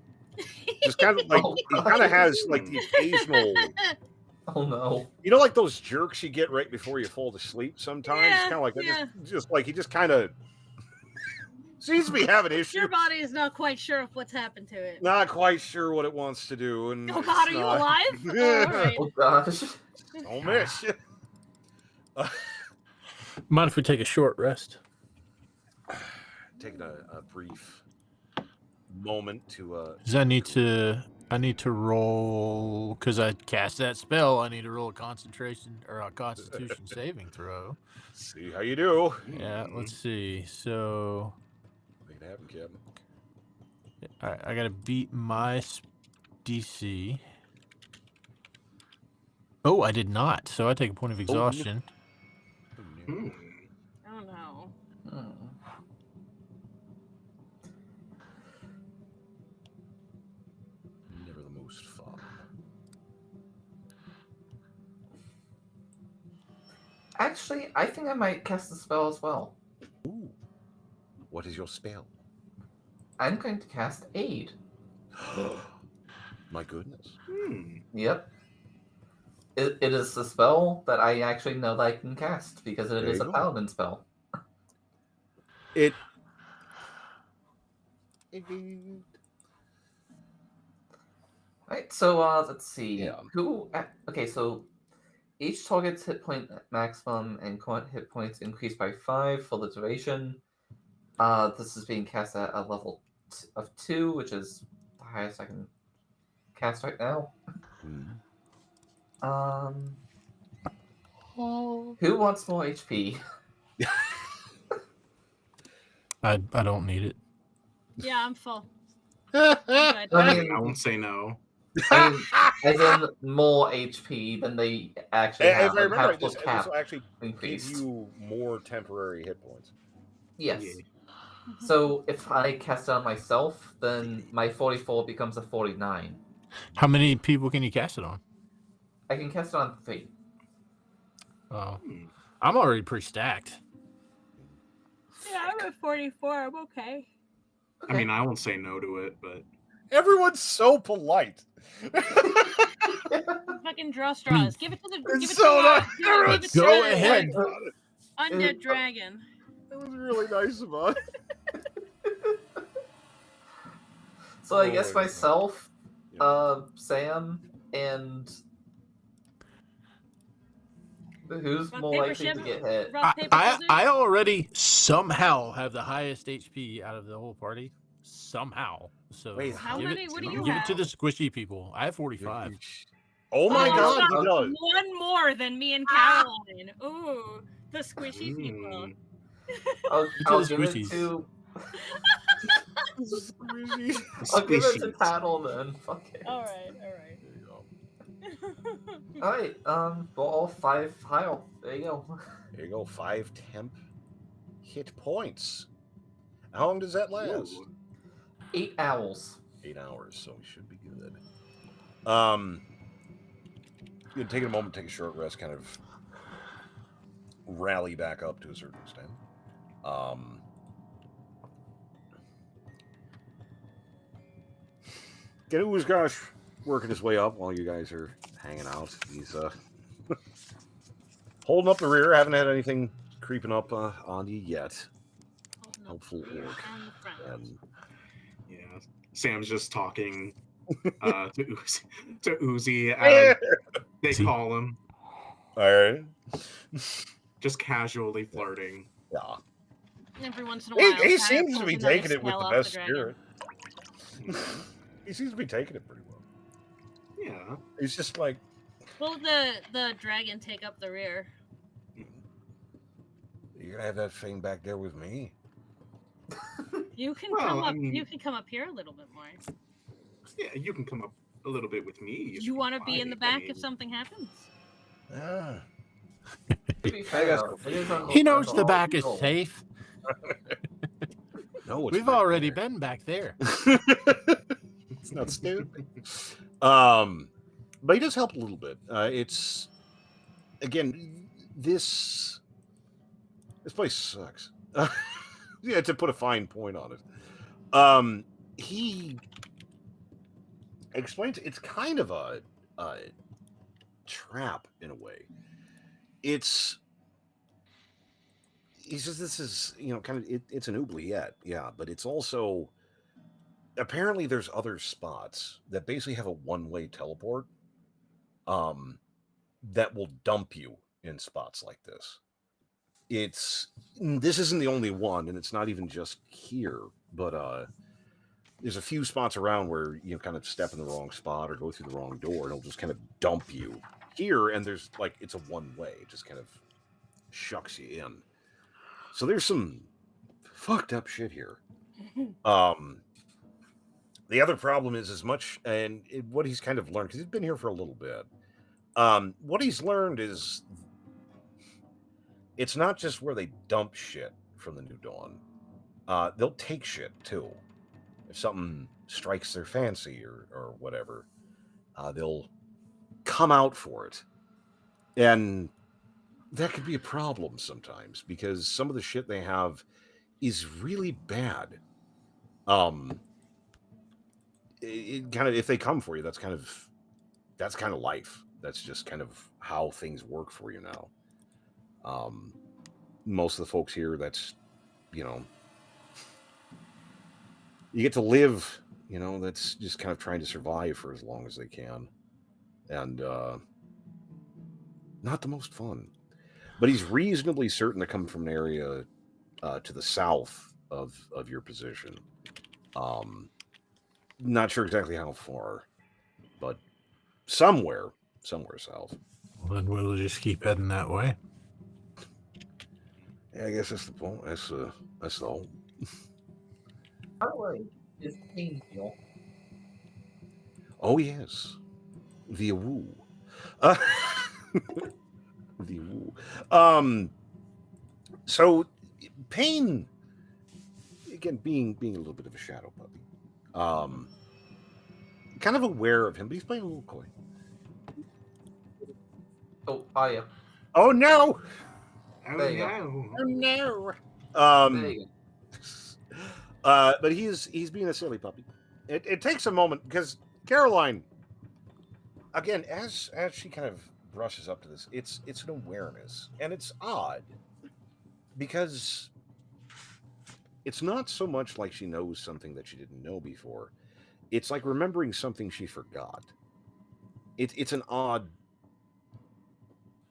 S1: Just kind of like he kind of has like the occasional.
S5: Oh no!
S1: You know, like those jerks you get right before you fall asleep. Sometimes it's kind of like that. Just like he just kind of seems to be having issues.
S4: Your body is not quite sure of what's happened to it.
S1: Not quite sure what it wants to do. And
S4: Oh God, are you alive? Oh, all right.
S5: Oh gosh!
S1: Don't miss you.
S6: Mind if we take a short rest?
S1: Taking a brief moment to.
S3: Because I need to roll, because I cast that spell. I need to roll a concentration or a Constitution saving throw.
S1: See how you do.
S3: Yeah, let's see. So,
S1: Make it happen, Captain.
S3: all right, I gotta beat my DC. Oh, I did not. So I take a point of exhaustion.
S2: Hmm.
S4: Oh no.
S1: Never the most fun.
S5: Actually, I think I might cast the spell as well.
S1: Ooh. What is your spell?
S5: I'm going to cast Aid.
S1: My goodness.
S5: Yep. It is the spell that I actually know that I can cast because it
S1: There
S5: is
S1: you
S5: a
S1: go.
S5: paladin spell.
S1: It.
S5: Right, so let's see.
S1: Yeah.
S5: Okay, so each target's hit point maximum and current hit points increase by 5 for the duration. This is being cast at a level of 2, which is the highest I can cast right now. Who wants more HP?
S3: I don't need it.
S4: Yeah, I'm full.
S5: I
S2: I
S5: mean,
S2: won't say no.
S5: I mean, as in more HP than they actually
S1: If
S5: have.
S1: I remember,
S5: have
S1: right, this
S5: cap
S1: will actually
S5: increased.
S1: give you more temporary hit points.
S5: Yes.
S2: Yeah.
S5: So if I cast it on myself, then my 44 becomes a 49.
S3: How many people can you cast it on?
S5: I can cast it on 3.
S3: Oh, I'm already pretty stacked.
S4: Yeah, I'm at 44. I'm okay.
S2: I mean, I won't say no to it, but
S1: Everyone's so polite.
S4: Fucking draw straws. Give it to the. Give it
S1: It's so nice.
S4: give it to
S3: Go
S4: the
S3: ahead.
S4: Undead dragon.
S1: It was really nice about it.
S5: So I guess
S1: Oh,
S5: myself,
S1: yeah.
S5: Sam, and who's
S4: Rock,
S5: more
S4: paper,
S5: likely to
S4: scissors.
S5: get hit?
S4: Rock, paper,
S3: I
S4: scissors.
S3: already somehow have the highest HP out of the whole party. Somehow. So
S1: Wait,
S4: How
S3: give
S4: many?
S3: it,
S4: What do you
S3: give
S4: have?
S3: it to the squishy people. I have 45.
S1: Oh my
S4: Oh,
S1: God,
S4: I've
S1: he
S4: got
S1: does.
S4: one more than me and Caroline. Ooh, the squishy people.
S5: I'll
S3: the
S5: give it
S3: squishies.
S5: to.
S2: the
S5: I'll give it to
S2: squishies.
S5: Tattle then. Fuck it.
S4: All right, all right.
S1: There you go.
S5: All right. Well, all 5 high. There you go.
S1: There you go. 5 temp hit points. How long does that last?
S2: Ooh.
S5: 8 owls.
S1: 8 hours, so we should be good. You can take a moment, take a short rest, kind of rally back up to a certain extent. Get who's gosh working his way up while you guys are hanging out. He's holding up the rear. Haven't had anything creeping up on you yet.
S4: Holding up
S1: Helpful
S4: the rear
S1: orc.
S4: and the front.
S1: And
S2: Yeah, Sam's just talking to Uzi. They
S6: See.
S2: call him,
S1: all right.
S2: just casually flirting.
S1: Yeah.
S4: Every once in a while,
S1: He
S4: Tyler
S1: seems to
S4: pulls
S1: be
S4: another
S1: taking it with
S4: scale
S1: the
S4: off
S1: best
S4: dragon.
S1: spirit. He seems to be taking it pretty well.
S2: Yeah.
S1: He's just like,
S4: Will the dragon take up the rear?
S1: you're gonna have that thing back there with me.
S4: You can
S2: Well,
S4: come
S2: I
S4: up.
S2: mean-
S4: You can come up here a little bit more.
S2: Yeah, you can come up a little bit with me. if
S4: You want to be in the
S2: like. I
S4: back
S2: mean,
S4: if something happens?
S1: Ah.
S5: To be fair,
S1: guess-
S5: though, it is under-
S3: He knows
S5: under
S3: the back is
S5: control.
S3: safe.
S1: No, it's
S3: We've
S1: back
S3: already
S1: there.
S3: been back there.
S1: It's not stupid. But he does help a little bit. It's again, this place sucks. Yeah, to put a fine point on it. He explains it's kind of a trap in a way. He says this is, kind of it's an oubliette, yeah, but it's also apparently there's other spots that basically have a one-way teleport that will dump you in spots like this. This isn't the only one, and it's not even just here, but there's a few spots around where you kind of step in the wrong spot or go through the wrong door, and it'll just kind of dump you here. And there's it's a one-way, it just kind of shucks you in. So there's some fucked up shit here. The other problem is what he's kind of learned, because he's been here for a little bit. What he's learned is it's not just where they dump shit from the New Dawn. They'll take shit too. If something strikes their fancy or whatever, they'll come out for it. And that could be a problem sometimes, because some of the shit they have is really bad. If they come for you, that's kind of life. That's just kind of how things work for you now. Most of the folks here, that's you get to live, that's just kind of trying to survive for as long as they can, and not the most fun. But he's reasonably certain to come from an area to the south of your position. Not sure exactly how far, but somewhere south.
S6: Well, then we'll just keep heading that way.
S1: Yeah, I guess that's the point. That's the whole.
S5: By the way, is Pain real?
S1: Oh yes, the woo. The woo. So Pain, again, being a little bit of a shadow puppy, kind of aware of him, but he's playing a little coy.
S5: Oh, are you?
S1: Oh no!
S2: Oh
S5: There you
S2: no.
S1: Oh no!
S5: There you
S1: But he's being a silly puppy. It takes a moment, because Caroline, again, as she kind of brushes up to this, it's an awareness, and it's odd because it's not so much like she knows something that she didn't know before. It's like remembering something she forgot. It's an odd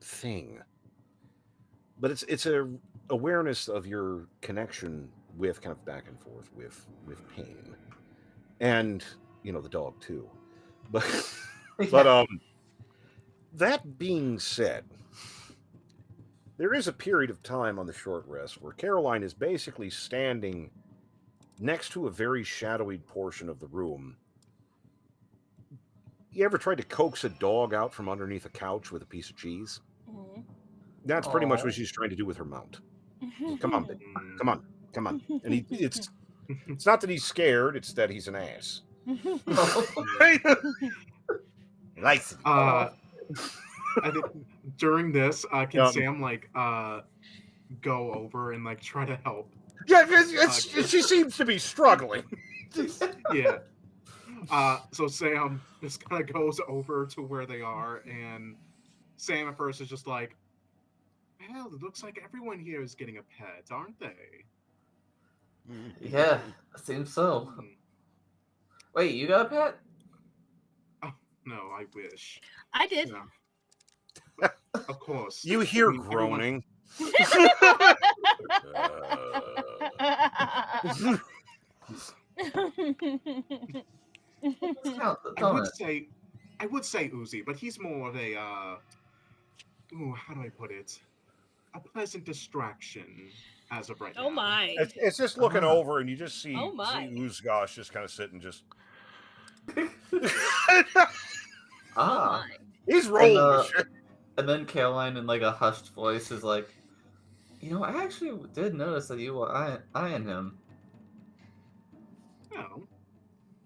S1: thing, but it's a awareness of your connection with kind of back and forth with Pain, and the dog too. But
S5: go.
S1: that being said, there is a period of time on the short rest where Caroline is basically standing next to a very shadowy portion of the room. You ever tried to coax a dog out from underneath a couch with a piece of cheese?
S4: Mhm.
S1: That's pretty much
S5: Aw.
S1: what she's trying to do with her mount. Come on, baby.
S2: Mm.
S1: Come on. And it's not that he's scared, it's that he's an ass. Nice.
S2: I think during this, can
S1: Um,
S2: Sam go over and try to help?
S1: Yeah, she seems to be struggling.
S2: Yeah. So Sam just kind of goes over to where they are, and Sam at first is just like, "Hell, it looks like everyone here is getting a pet, aren't they?"
S5: Yeah, seems so.
S2: Hmm.
S5: Wait, you got a pet?
S2: Oh, no, I wish.
S4: I did.
S2: Yeah, of course.
S1: You hear
S2: I mean, everyone-
S1: groaning.
S5: Count,
S2: I
S5: don't
S2: would
S5: it?
S2: say, I would say Uzi, but he's more of a, ooh, how do I put it? A pleasant distraction as of right now.
S4: Oh my.
S1: It's just looking
S5: Ah.
S1: over, and you just see,
S4: Oh my.
S1: Uzgosh just kind of sitting, just.
S4: Oh
S5: Ah.
S4: my.
S1: He's rolling
S5: And,
S1: the shit.
S5: And then Caroline, in like a hushed voice, is like, "You know, I actually did notice that you were eyeing him."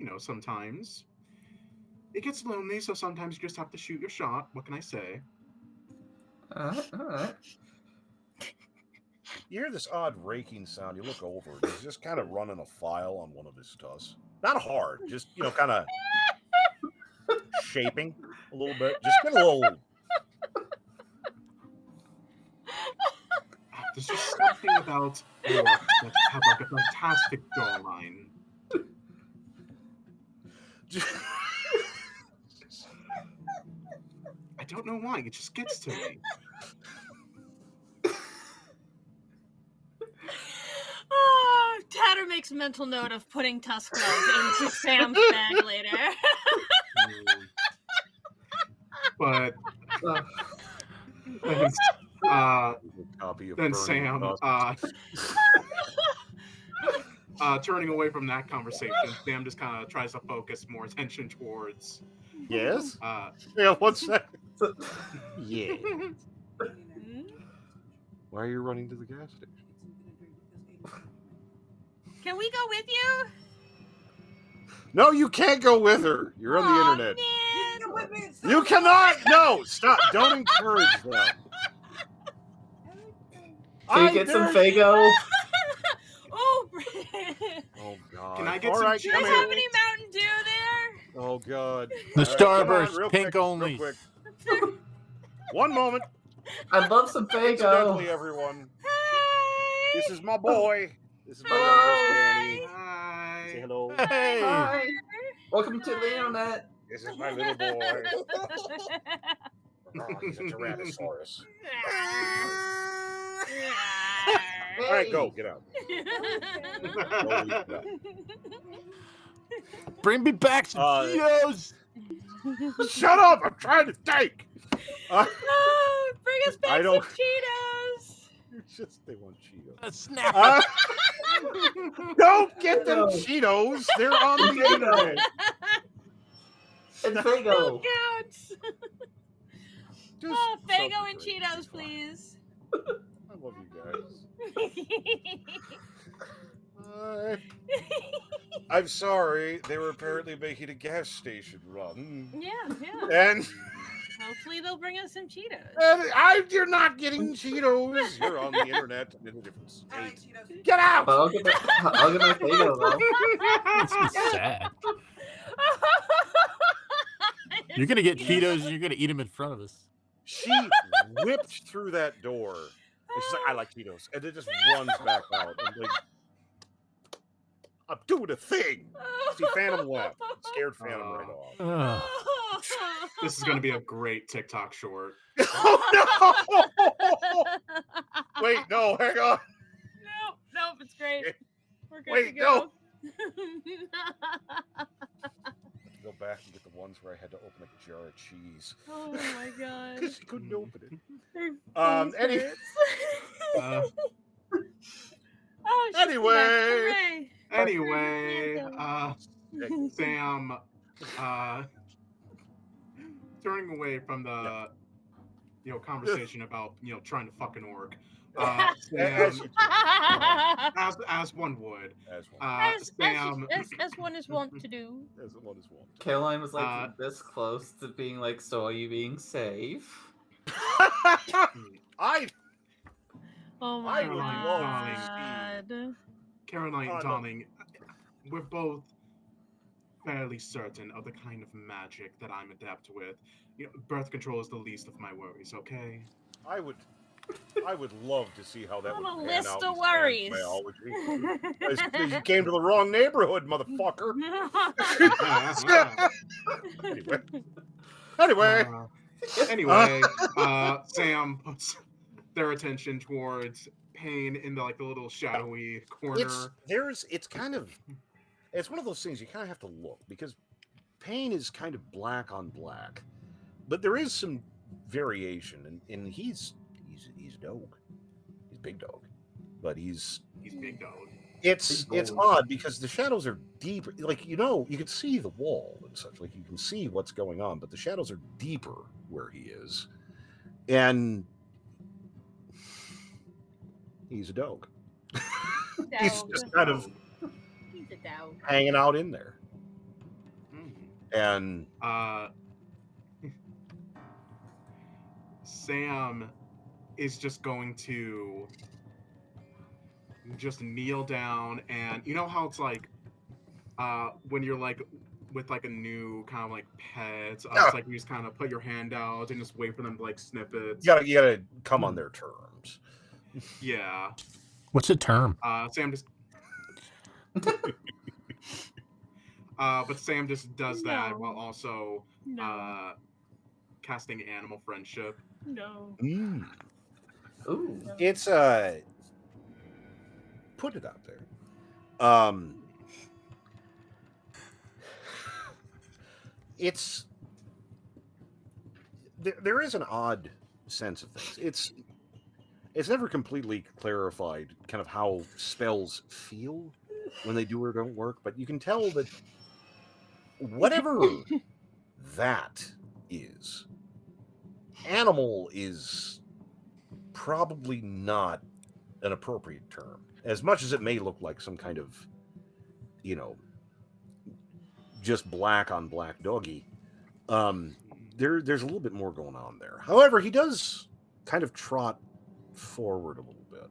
S2: Well, sometimes it gets lonely, so sometimes you just have to shoot your shot. What can I say?
S5: All right.
S1: You hear this odd raking sound. You look over, and he's just kind of running a file on one of his tusks. Not hard, just kind of shaping a little bit. Just get a little.
S2: There's just something about orcs that have like a fantastic jawline. I don't know why. It just gets to me.
S4: Oh, Tatter makes a mental note of putting tusk love into Sam's bag later.
S2: But then,
S1: Copy of
S2: then
S1: Burning
S2: Sam,
S1: Tusk.
S2: turning away from that conversation, Sam just kind of tries to focus more attention towards.
S1: Yes.
S2: Uh,
S1: Yeah. What's that? Yeah.
S4: Hmm?
S1: Why are you running to the gas station?
S4: Can we go with you?
S1: No, you can't go with her. You're on the
S4: Aw,
S1: internet.
S4: man.
S1: You cannot. No, stop. Don't encourage them.
S5: Can you get some Fago?
S4: Oh,
S1: Oh God.
S2: Can I get
S1: All
S2: some
S1: right,
S4: do you
S1: come
S4: guys
S1: here.
S4: have any Mountain Dew there?
S1: Oh God.
S3: The
S1: All right, come on,
S3: Starburst
S1: real
S3: pink
S1: quick,
S3: only.
S1: Real quick. One moment.
S5: I'd love some
S1: Incidentally,
S5: Fago.
S1: everyone,
S4: Hi.
S1: this is my boy. This is my
S5: Hello.
S1: youngest Danny.
S2: Hi.
S1: Say hello.
S3: Hey.
S5: Hi. Welcome to the internet.
S1: This is my little boy. Oh, he's a Tyrannosaurus. All right, go. Get out. Go, get out.
S3: Bring me back some Cheetos.
S1: Shut up! I'm trying to think.
S4: Oh, bring us back
S1: I
S4: some
S1: don't-
S4: Cheetos.
S1: It's just they want Cheetos.
S3: A snap.
S1: Don't get them
S5: No.
S1: Cheetos. They're on the internet.
S5: And
S4: No
S5: Fago.
S4: counts.
S1: Just
S4: Oh, Fago
S1: something
S4: and
S1: great.
S4: Cheetos,
S1: It's fine.
S4: please.
S1: I love you guys. I'm sorry. They were apparently making a gas station run.
S4: yeah.
S1: And
S4: Hopefully they'll bring us some Cheetos.
S1: you're not getting Cheetos. You're on the internet in a different state. Get out!
S5: But I'll get my Fago though.
S3: This is sad. You're gonna get Cheetos and you're gonna eat them in front of us.
S1: She whipped through that door. And she's like, I like Cheetos. And it just runs back out. I'm like, I'm doing a thing. See, Phantom left. Scared Phantom right off.
S3: Ugh.
S2: This is going to be a great TikTok short.
S1: Oh, no! Wait, no, hang on.
S4: No, it's great. We're good
S1: Wait,
S4: to go.
S1: Go back and get the ones where I had to open a jar of cheese.
S4: Oh my god.
S1: Because she couldn't open it.
S4: Face
S1: Any-
S4: hurts.
S2: Uh,
S4: Oh, she's back.
S1: Anyway.
S4: Hooray.
S2: anyway, Sam, turning away from the, conversation about, trying to fuck an orc. Sam, as one would.
S1: As one.
S2: Sam,
S4: as one is wont to do.
S1: As one is one.
S5: Caroline was like this close to being like, "So are you being safe?"
S4: Oh my
S1: I would love
S4: god.
S2: Caroline,
S1: Oh, no.
S2: darling, we're both fairly certain of the kind of magic that I'm adept with. Birth control is the least of my worries, okay?
S1: I would love to see how that
S4: On
S1: would
S4: a
S1: pan
S4: list
S1: out
S4: of
S1: in Sam's
S4: worries.
S1: biology. You came to the wrong neighborhood, motherfucker. Anyway.
S2: Anyway, Sam puts their attention towards Pain in the little shadowy corner.
S1: It's one of those things you kind of have to look, because Pain is kind of black on black, but there is some variation, and he's a dog. He's a big dog, but he's
S2: big dog.
S1: It's
S5: Big dog.
S1: odd because the shadows are deeper. Like, you can see the wall and such. Like, you can see what's going on, but the shadows are deeper where he is, and he's a dog. He's just kind of
S4: He's a dog.
S1: hanging out in there. And
S2: Sam is just going to just kneel down, and you know how it's like when you're with a new kind of pet, it's like you just kind of put your hand out and just wait for them to sniff it.
S1: you gotta come on their terms.
S2: Yeah.
S6: What's a term?
S2: Sam just but Sam just does that while also casting animal friendship.
S4: No.
S5: Ooh.
S1: It's put it out there. It's there is an odd sense of things. It's never completely clarified kind of how spells feel when they do or don't work, but you can tell that whatever that is, animal is probably not an appropriate term, as much as it may look like some kind of, just black on black doggy. There's a little bit more going on there. However, he does kind of trot forward a little bit.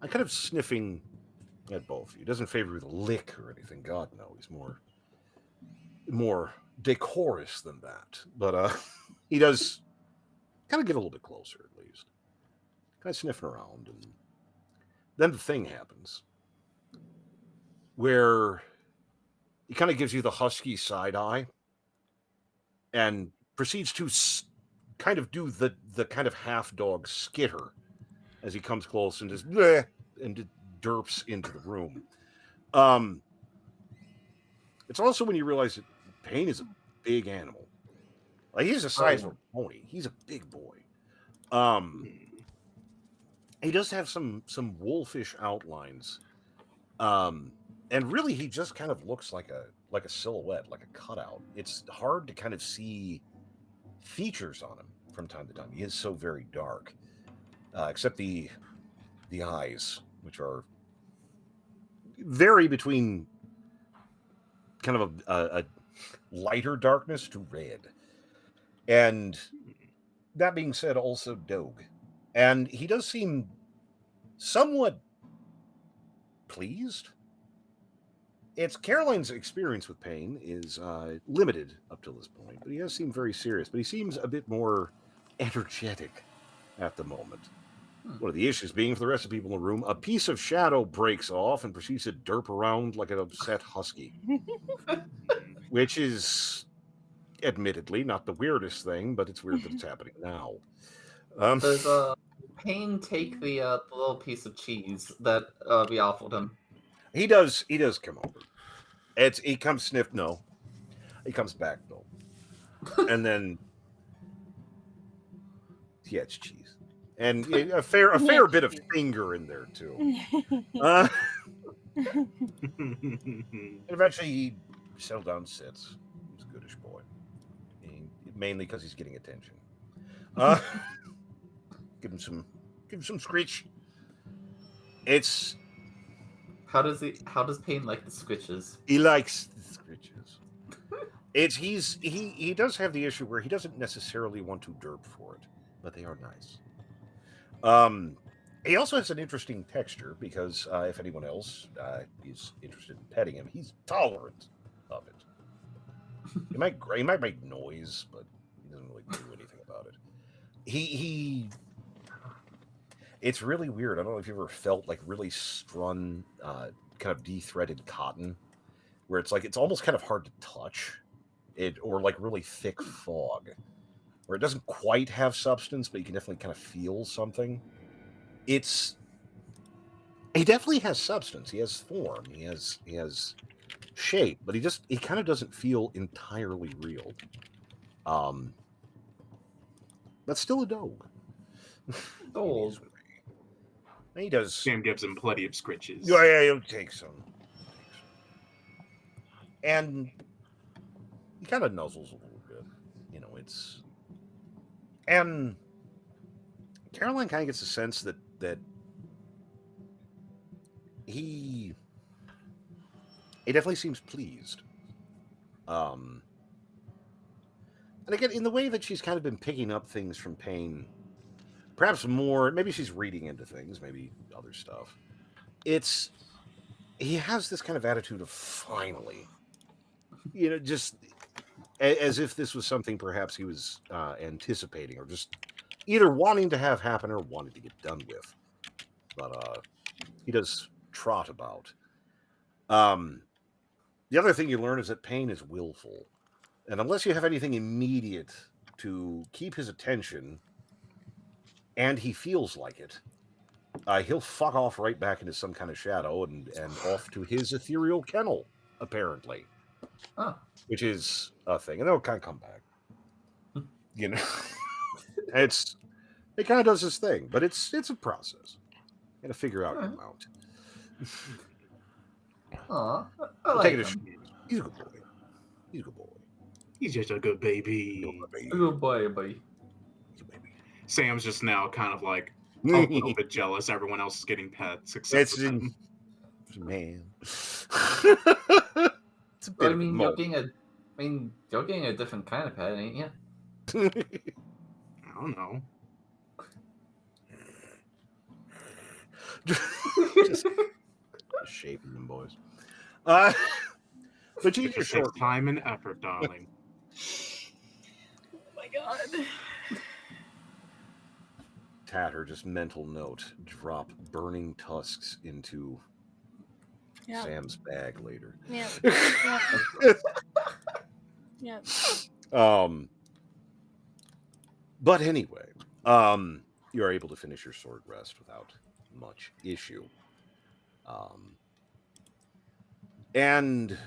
S1: I'm kind of sniffing at both of you. He doesn't favor you with a lick or anything. God, no. He's more decorous than that. But he does kind of get a little bit closer, at least. Kind of sniffing around. And then the thing happens where he kind of gives you the husky side eye and proceeds to kind of do the kind of half dog skitter as he comes close and just bleh, and just derps into the room. It's also when you realize that Pain is a big animal. Like, he's the size of a pony. He's a big boy. He does have some wolfish outlines. And really, he just kind of looks like a silhouette, like a cutout. It's hard to kind of see features on him from time to time. He is so very dark, except the eyes, which are vary between kind of a lighter darkness to red. And that being said, also dog. And he does seem somewhat pleased. It's Caroline's experience with Pain is limited up to this point, but he does seem very serious. But he seems a bit more energetic at the moment. One of the issues being, for the rest of the people in the room, a piece of shadow breaks off and proceeds to derp around like an upset husky, which is admittedly not the weirdest thing, but it's weird that it's happening now.
S5: Does Pain take the little piece of cheese that we offered him?
S1: He does come over. He comes sniff. No, he comes back though, and then yeah, it's cheese, and a fair bit of finger in there too. And eventually, he settles down, and sits. He's a goodish boy, mainly because he's getting attention. Give him some screech. It's.
S5: How does Pain like the scritches?
S1: He likes the scritches. He does have the issue where he doesn't necessarily want to derp for it, but they are nice. He also has an interesting texture because if anyone else is interested in petting him, he's tolerant of it. He might make noise, but he doesn't really do anything about it. He it's really weird. I don't know if you ever felt like really strung, kind of de-threaded cotton, where it's like it's almost kind of hard to touch it, or like really thick fog, where it doesn't quite have substance, but you can definitely kind of feel something. He definitely has substance. He has form. He has shape, but he kind of doesn't feel entirely real. But still a dog.
S5: Old.
S1: He does.
S2: Sam gives him plenty of scritches.
S1: Yeah, he'll take some. And he kind of nuzzles a little bit. It's. And Caroline kind of gets the sense that he definitely seems pleased. And again, in the way that she's kind of been picking up things from Payne, perhaps more, maybe she's reading into things, maybe other stuff. He has this kind of attitude of finally, just as if this was something perhaps he was anticipating, or just either wanting to have happen or wanting to get done with. But he does trot about. The other thing you learn is that Payne is willful. And unless you have anything immediate to keep his attention, and he feels like it, he'll fuck off right back into some kind of shadow and off to his ethereal kennel, apparently.
S5: Oh.
S1: Which is a thing. And they'll kind of come back. It kind of does this thing, but it's a process. You got to figure out your mount.
S5: Aw, I like him.
S1: He's a good boy. He's a good boy.
S2: He's just a good baby.
S5: Good boy, buddy.
S2: Sam's just now kind of like a little bit jealous. Everyone else is getting pets except for him.
S1: Man. It's a bit
S5: But, I
S1: of a
S5: mean,
S1: moment.
S5: you're getting a different kind of pet, ain't you?
S2: I don't know.
S1: Just shaping them boys. But you
S2: It
S1: just
S2: takes
S1: short.
S2: time and effort, darling.
S4: Oh my god.
S1: Tatter, just mental note, drop burning tusks into
S4: Yeah.
S1: Sam's bag later.
S4: Yeah. Yeah.
S1: But anyway, you are able to finish your sword rest without much issue. And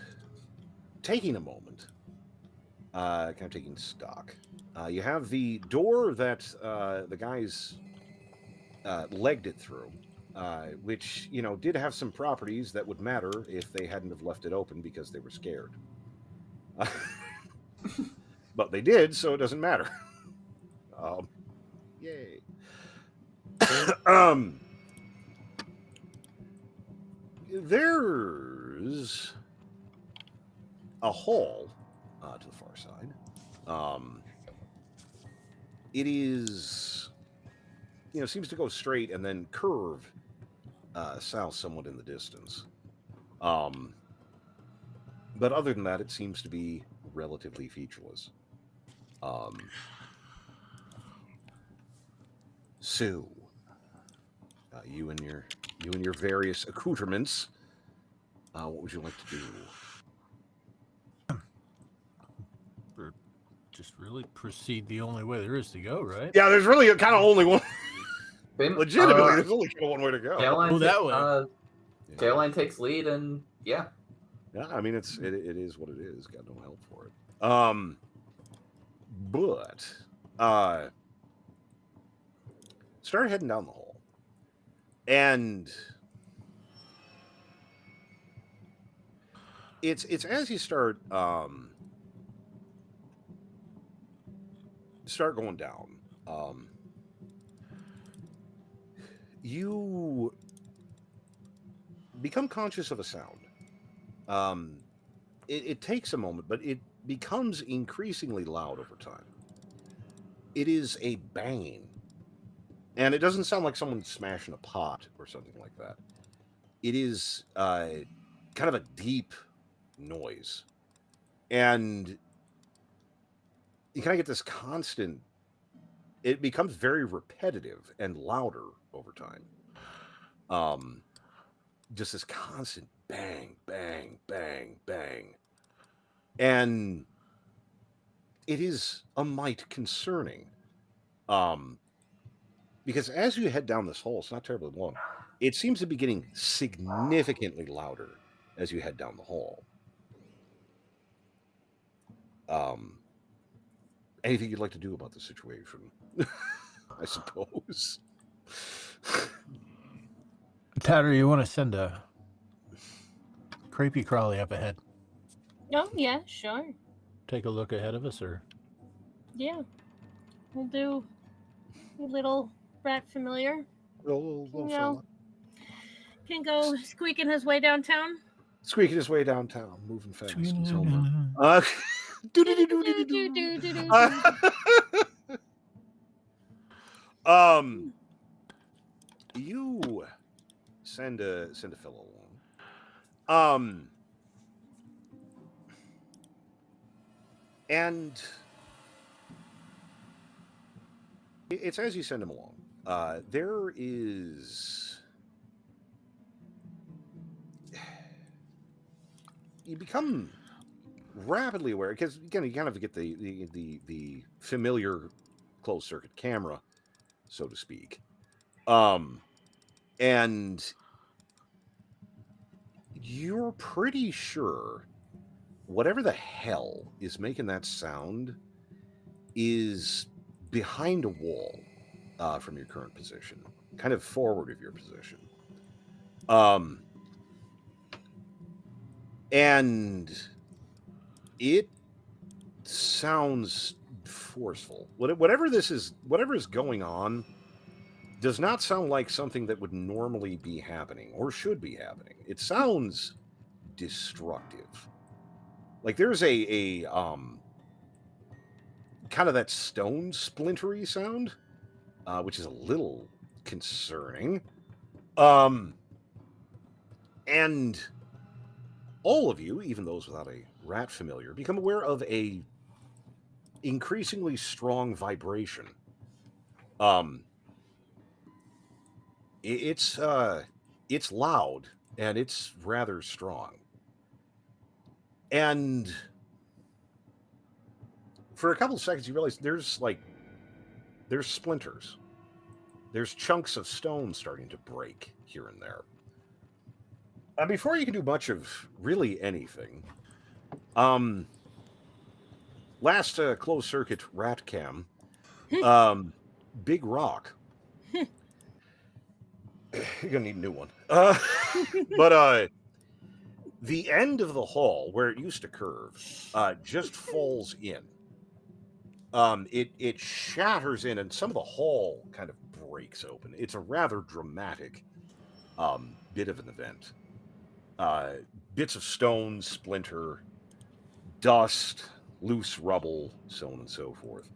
S1: taking a moment, kind of taking stock, you have the door that the guys legged it through, which, did have some properties that would matter if they hadn't have left it open because they were scared. But they did, so it doesn't matter. Yay. There's a hall to the far side. It is, seems to go straight and then curve south somewhat in the distance. But other than that, it seems to be relatively featureless. So, you and your various accoutrements, what would you like to do?
S3: Just really proceed the only way there is to go, right?
S1: Yeah, there's really kind of only one. Legitimately, there's only kind of one way to go.
S5: Caroline,
S3: Go that way.
S5: Caroline takes lead, and yeah.
S1: Yeah, I mean, it is what it is. Got no help for it. But start heading down the hall, and it's as you start going down, you become conscious of a sound. It takes a moment, but it becomes increasingly loud over time. It is a banging. And it doesn't sound like someone smashing a pot or something like that. It is kind of a deep noise. And you kind of get this constant. It becomes very repetitive and louder over time. Just this constant bang, bang, bang, bang, and it is a mite concerning. Because as you head down this hole, it's not terribly long. It seems to be getting significantly louder as you head down the hall. Anything you'd like to do about the situation? I suppose.
S6: Tatter, you want to send a creepy crawly up ahead?
S4: Oh, yeah, sure.
S6: Take a look ahead of us, or
S4: Yeah. We'll do a little rat familiar.
S1: Little
S4: You know,
S1: fella.
S4: can go squeaking his way downtown.
S1: Squeaking his way downtown, moving fast. He's home. You send a fellow along. And it's as you send him along. There is. You become rapidly aware because again you kind of get the familiar closed circuit camera, so to speak, and you're pretty sure whatever the hell is making that sound is behind a wall from your current position, kind of forward of your position. And it sounds forceful. Whatever this is, whatever is going on, does not sound like something that would normally be happening or should be happening. It sounds destructive. Like there's a kind of that stone splintery sound, which is a little concerning. And all of you, even those without a rat familiar, become aware of a increasingly strong vibration. It's loud and it's rather strong. And for a couple of seconds, you realize there's splinters. There's chunks of stone starting to break here and there. And before you can do much of really anything, last closed circuit rat cam, big rock. You're gonna need a new one. But the end of the hall where it used to curve just falls in. It shatters in, and some of the hall kind of breaks open. It's a rather dramatic bit of an event. Bits of stone splinter, dust, loose rubble, so on and so forth.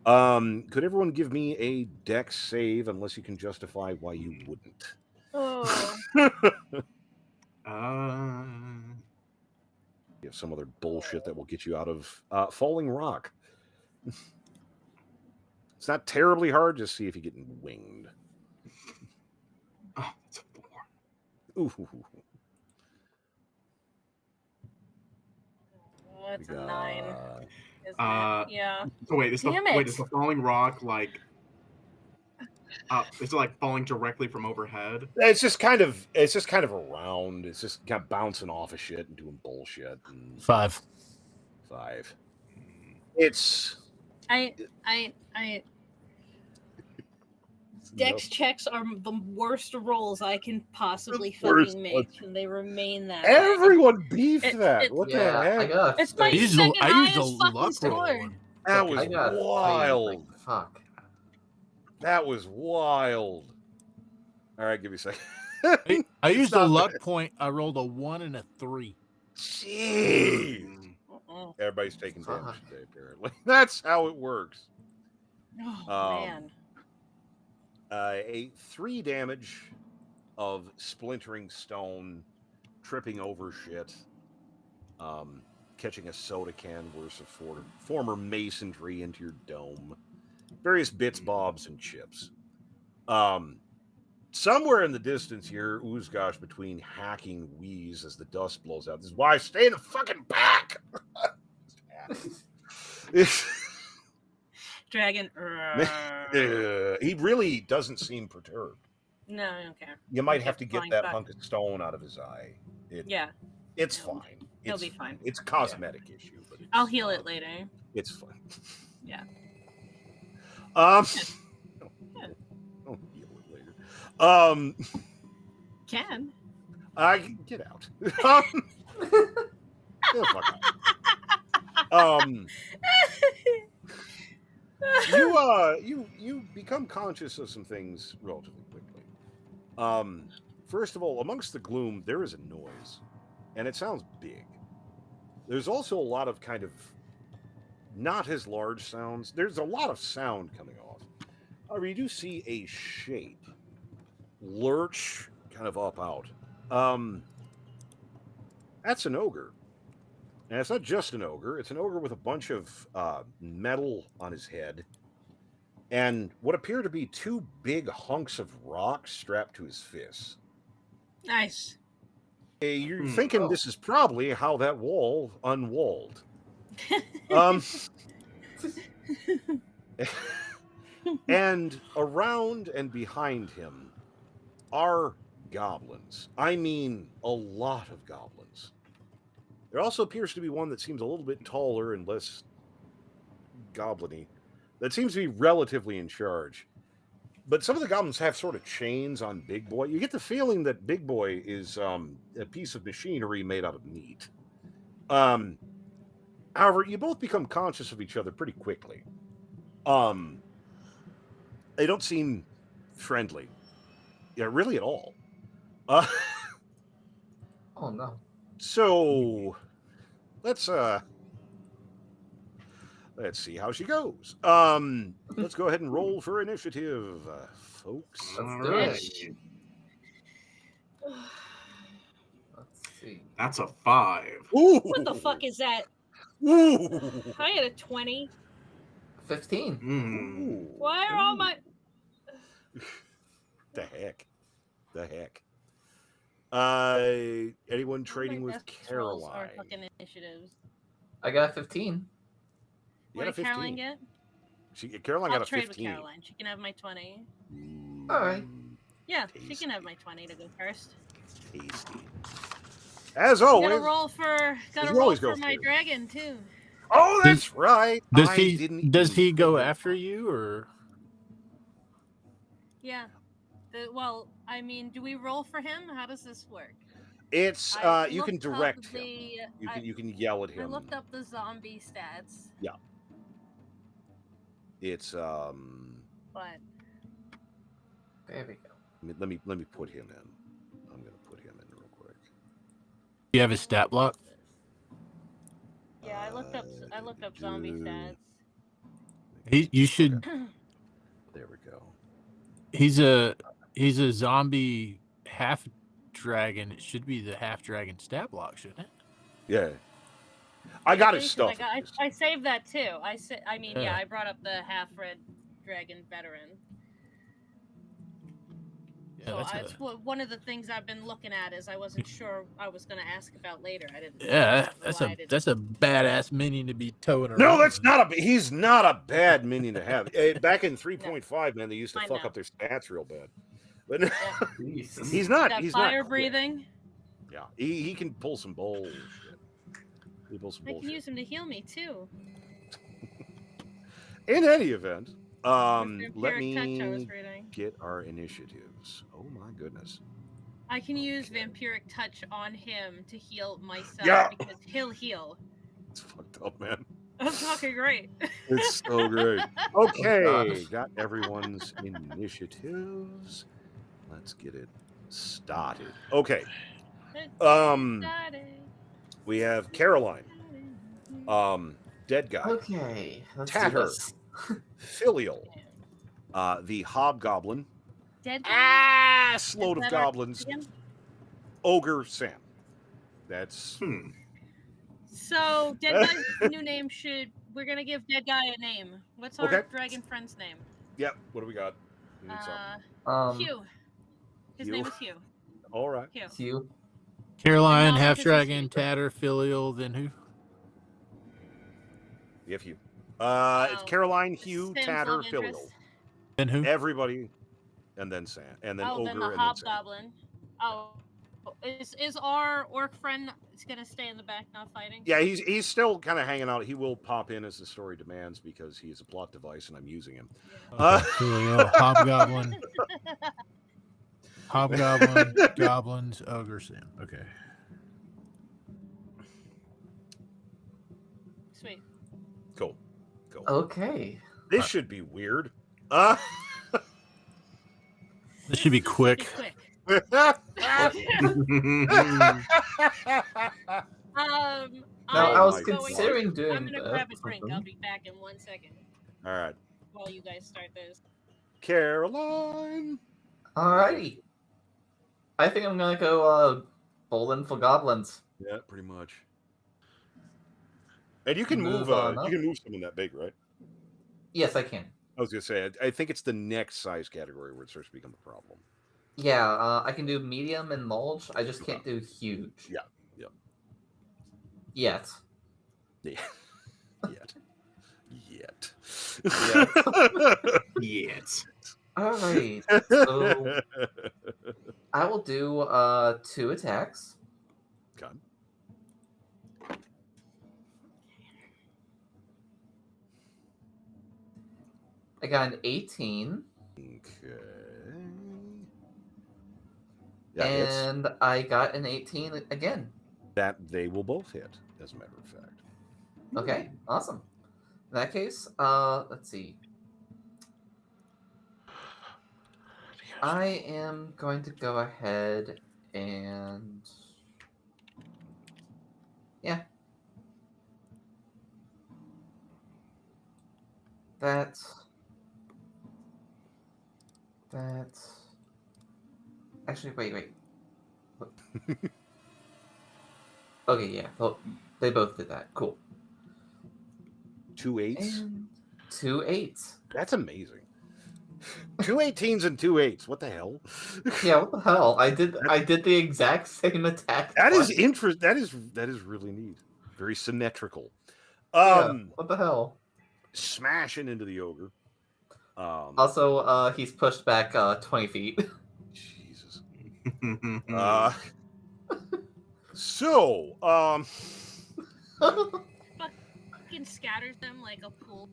S1: Could everyone give me a dex save, unless you can justify why you wouldn't?
S4: Oh.
S1: You have some other bullshit that will get you out of falling rock. It's not terribly hard. Just see if you're getting winged.
S2: Oh, it's a 4.
S1: Ooh.
S4: Oh, it's a 9. Isn't it? Yeah.
S2: So wait, is
S4: Damn
S2: the
S4: it.
S2: falling rock like? Is it like falling directly from overhead?
S1: It's just kind of around. It's just kind of bouncing off of shit and doing bullshit. And
S6: 5.
S1: 5. It's
S4: I Dex checks are the worst rolls I can possibly
S1: worst
S4: fucking make, and they remain that way.
S1: everyone beefed that.
S4: It-
S1: What the
S5: Yeah, I
S1: heck?
S5: got a
S4: It's my
S6: I used
S4: second
S6: a
S4: highest fucking
S6: luck roll.
S4: score.
S1: That was
S5: I got a 3,
S1: wild.
S5: like, fuck.
S1: That was wild. All right, give me a second.
S6: I used a
S1: not
S6: luck
S1: bad.
S6: point. I rolled a 1 and a 3.
S1: Jeez.
S4: Uh-uh.
S1: Everybody's taking damage
S5: Fuck.
S1: today, apparently. That's how it works.
S4: Oh, man.
S1: A 3 damage of splintering stone, tripping over shit, catching a soda can worth of former masonry into your dome. Various bits, bobs, and chips. Somewhere in the distance here, Oozgosh between hacking wheeze as the dust blows out. This is why I stay in the fucking back.
S4: Dragon.
S1: He really doesn't seem perturbed.
S4: No, I don't care.
S1: You might
S4: He'll
S1: have to get
S4: fine,
S1: that
S4: but-
S1: hunk of stone out of his eye.
S4: Yeah,
S1: It's fine.
S4: he'll
S1: It's
S4: be fine.
S1: It's a cosmetic issue, but
S4: I'll heal it later.
S1: It's fine.
S4: Yeah.
S1: Don't heal it later.
S4: Can.
S1: I get out. Get the fuck out. You become conscious of some things relatively quickly. First of all, amongst the gloom, there is a noise, and it sounds big. There's also a lot of kind of not as large sounds. There's a lot of sound coming off. However, you do see a shape lurch kind of up out. That's an ogre. And it's not just an ogre. It's an ogre with a bunch of metal on his head and what appear to be two big hunks of rock strapped to his fists.
S4: Nice.
S1: You're thinking this is probably how that wall unwalled. And around and behind him are goblins. I mean, a lot of goblins. There also appears to be one that seems a little bit taller and less goblin-y. That seems to be relatively in charge. But some of the goblins have sort of chains on Big Boy. You get the feeling that Big Boy is a piece of machinery made out of meat. However, you both become conscious of each other pretty quickly. They don't seem friendly. Yeah, really at all.
S5: Oh no.
S1: So let's see how she goes. Let's go ahead and roll for initiative, folks.
S5: Let's do it. Let's see.
S2: That's a 5.
S1: Ooh.
S4: What the fuck is that?
S1: Ooh.
S4: I had a 20.
S5: 15.
S1: Ooh.
S4: Why are all my...
S1: The heck? Anyone trading with
S4: rolls are
S1: Caroline?
S4: fucking initiatives.
S5: I got a 15.
S1: You
S4: What
S1: got a
S4: did Caroline
S1: 15.
S4: get?
S1: Caroline
S4: I'll
S1: got a
S4: trade
S1: 15.
S4: with Caroline. She can have my 20.
S5: All right.
S4: Yeah, she
S1: Tasty.
S4: can have my 20 to go first.
S1: Tasty. As always.
S4: Gotta roll for
S1: You always go
S4: my
S1: first.
S4: dragon too.
S1: Oh, that's right.
S6: Does
S1: I
S6: he
S1: didn't
S6: does he
S1: even
S6: go
S1: think of
S6: after you or?
S4: Yeah. Well, I mean, do we roll for him? How does this work?
S1: It's
S4: I
S1: you can
S4: looked up
S1: direct him.
S4: the-
S1: You can yell at
S4: I
S1: him.
S4: looked up the zombie stats,
S1: It's
S4: but
S5: There we go.
S1: let me put him in. I'm gonna put him in real quick.
S6: You have his stat block?
S4: yeah, I looked up zombie stats.
S6: You should.
S1: There we go.
S6: He's a zombie half dragon. It should be the half dragon stat block, shouldn't it?
S1: Yeah. I got his stuff.
S4: I saved that too.
S6: Yeah.
S4: I brought up the half red dragon veteran.
S6: Yeah,
S4: So
S6: that's
S4: one of the things I've been looking at is I wasn't sure I was going to ask about later. I didn't.
S6: that's a badass minion to be towing around.
S1: No, that's not he's not a bad minion to have. Back in 3.5, man, they used to
S4: I
S1: fuck
S4: know.
S1: up their stats real bad. But
S5: Jesus.
S1: he's not.
S4: That
S1: He's
S4: fire
S1: not quick.
S4: breathing.
S1: Yeah, he can pull some bullshit. He pulls some
S4: I can
S1: bullshit.
S4: use him to heal me too.
S1: In any event,
S4: With
S1: let
S4: vampiric touch I was
S1: me
S4: reading.
S1: get our initiatives. Oh my goodness.
S4: I can use
S1: Okay.
S4: vampiric touch on him to heal myself
S1: Yeah.
S4: because he'll heal.
S1: It's fucked up, man.
S4: That's fucking great.
S1: It's so great. Okay,
S5: gosh.
S1: got everyone's initiatives. Let's get it started. Okay, we have Caroline, Dead Guy,
S5: Okay. Let's
S1: Tatter.
S5: do this.
S1: Filial, the Hobgoblin,
S4: Dead
S1: load of
S4: Is that our-
S1: goblins,
S4: again?
S1: Ogre Sam. That's
S4: So Dead Guy's new name we're gonna give Dead Guy a name. What's our
S1: Okay.
S4: dragon friend's name?
S1: Yep. What do we got? We need something.
S4: Hugh. His
S1: Hugh.
S4: name is Hugh.
S1: All right.
S4: Hugh.
S5: Hugh.
S6: Caroline,
S4: not
S6: half
S4: because he's
S6: dragon,
S4: sweet.
S6: tatter, filial, then who?
S1: We have Hugh. It's
S4: Oh,
S1: Caroline, Hugh,
S4: Sam's
S1: Tatter,
S4: love
S1: Filial.
S4: interest.
S6: Then who?
S1: Everybody, and then Sam, and then
S4: Oh,
S1: Ogre,
S4: then the
S1: and then Sam.
S4: hobgoblin. Oh, is our orc friend gonna stay in the back, not fighting?
S1: Yeah, he's still kind of hanging out. He will pop in as the story demands because he is a plot device, and I'm using him.
S6: Okay, filial, hobgoblin. Hobgoblin, goblins, ogre, Sam. Okay.
S4: Sweet.
S1: Cool.
S5: Okay.
S1: This should be weird.
S6: This should be quick.
S4: Quick.
S5: Now,
S1: I was
S5: considering doing
S4: I'm gonna grab a drink. I'll be back in 1 second
S1: All right,
S4: while you guys start this.
S1: Caroline.
S5: Alrighty. I think I'm gonna go bowling for goblins.
S1: Yeah, pretty much. And you can
S5: Move
S1: move.
S5: on
S1: You
S5: up.
S1: can move something that big, right?
S5: Yes, I can.
S1: I was gonna say. I think it's the next size category where it starts to become a problem.
S5: Yeah, I can do medium and large. I just can't do huge.
S1: Yeah. Yeah.
S5: Yet.
S1: Yeah. Yet. Yet.
S2: Yes.
S5: Alright. So I will do 2 attacks.
S1: God.
S5: I got an 18.
S1: Okay. Yeah, hits.
S5: And I got an 18 again.
S1: That they will both hit, as a matter of fact.
S5: Okay, awesome. In that case, let's see. I am going to go ahead and yeah. That's actually wait. Okay, yeah. Well, they both did that. Cool.
S1: 2 8s.
S5: And 2 8s.
S1: That's amazing. 2 18s and 2 8s. What the hell?
S5: Yeah, what the hell? I did the exact same attack.
S1: That is
S5: twice.
S1: interest. That is really neat. Very symmetrical.
S5: Yeah, what the hell?
S1: Smashing into the ogre.
S5: Also, he's pushed back 20 feet.
S1: Jesus. So,
S4: Fucking scatters them like a pool.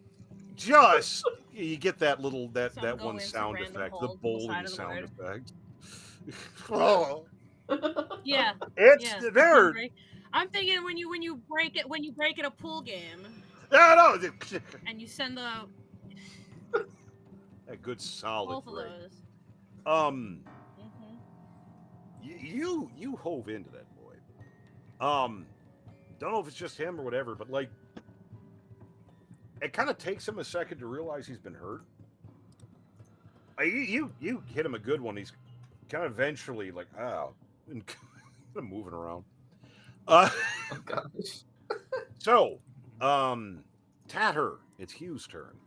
S1: just you get that little
S4: Some
S1: that
S4: go
S1: one
S4: into
S1: sound
S4: random
S1: effect, the
S4: hole to the
S1: bowling
S4: side of the
S1: sound
S4: board.
S1: effect. Oh,
S4: Yeah.
S1: it's
S4: Yeah.
S1: there.
S4: I'm thinking when you break it a pool game
S1: No,
S4: and you send the
S1: a good solid
S4: both of
S1: break.
S4: those. Mhm.
S1: You hove into that boy. Don't know if it's just him or whatever, but like, it kind of takes him a second to realize he's been hurt. You hit him a good one. He's kind of eventually like, and kind of moving around.
S5: Oh gosh.
S1: So, Tatter, it's Hugh's turn.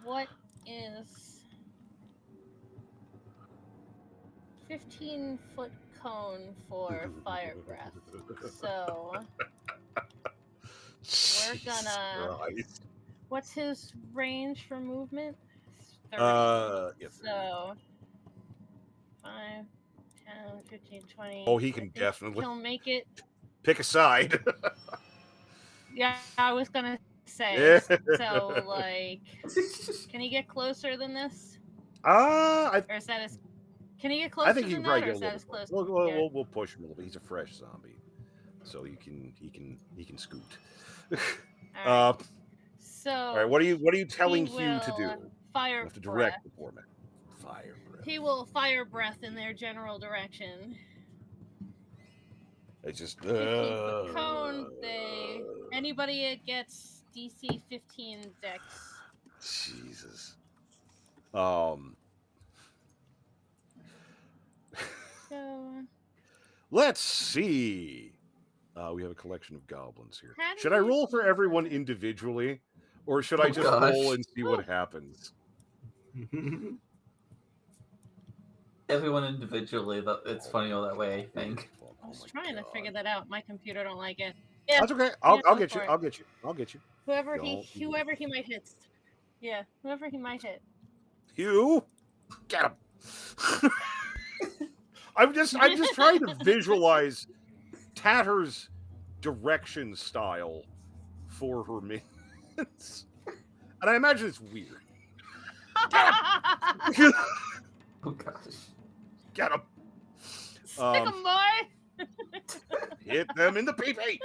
S4: What is 15-foot cone for fire breath? So we're gonna.
S1: Jesus
S4: What's his range for movement? 30.
S1: Yeah, 30.
S4: So 5, 10, 15, 20.
S1: Oh, he
S4: I
S1: can
S4: think
S1: definitely
S4: He'll make it.
S1: pick a side.
S4: Yeah, I was gonna say.
S1: Yeah.
S4: So, like, can he get closer than this?
S1: I
S4: Or is that as? Can he get closer
S1: think he
S4: than
S1: can probably
S4: that, or
S1: get a
S4: is that
S1: little
S4: as
S1: bit more.
S4: close?
S1: We'll push him a little bit. He's a fresh zombie, so he can scoot.
S4: All right. So.
S1: All right. What are you telling
S4: he
S1: Hugh to do?
S4: will Fire
S1: You have to
S4: breath.
S1: direct the poor man. Fire breath.
S4: He will fire breath in their general direction.
S1: It's just
S4: 15-foot cone. Anybody that gets DC 15 dex.
S1: Jesus.
S4: So,
S1: Let's see. We have a collection of goblins here.
S4: How do
S1: Should I
S4: you
S1: roll for
S4: keep
S1: everyone
S4: that?
S1: individually, or should I
S5: Oh,
S1: just
S5: gosh.
S1: roll and see
S4: Ooh.
S1: what happens?
S5: Everyone individually, that it's funnier that way, I think.
S4: I was
S1: my
S4: trying to
S1: God.
S4: figure that out. My computer don't like it. Yeah,
S1: That's okay.
S4: yeah,
S1: I'll
S4: go
S1: get you.
S4: for it.
S1: I'll get you. I'll get you.
S4: whoever
S1: Don't
S4: he might hit. Yeah, whoever he might hit.
S1: You get him. I'm just trying to visualize Tatter's direction style for her minions, and I imagine it's weird.
S5: Oh gosh.
S1: Get him.
S4: Stick 'em, boy.
S1: Hit them in the pee-pee.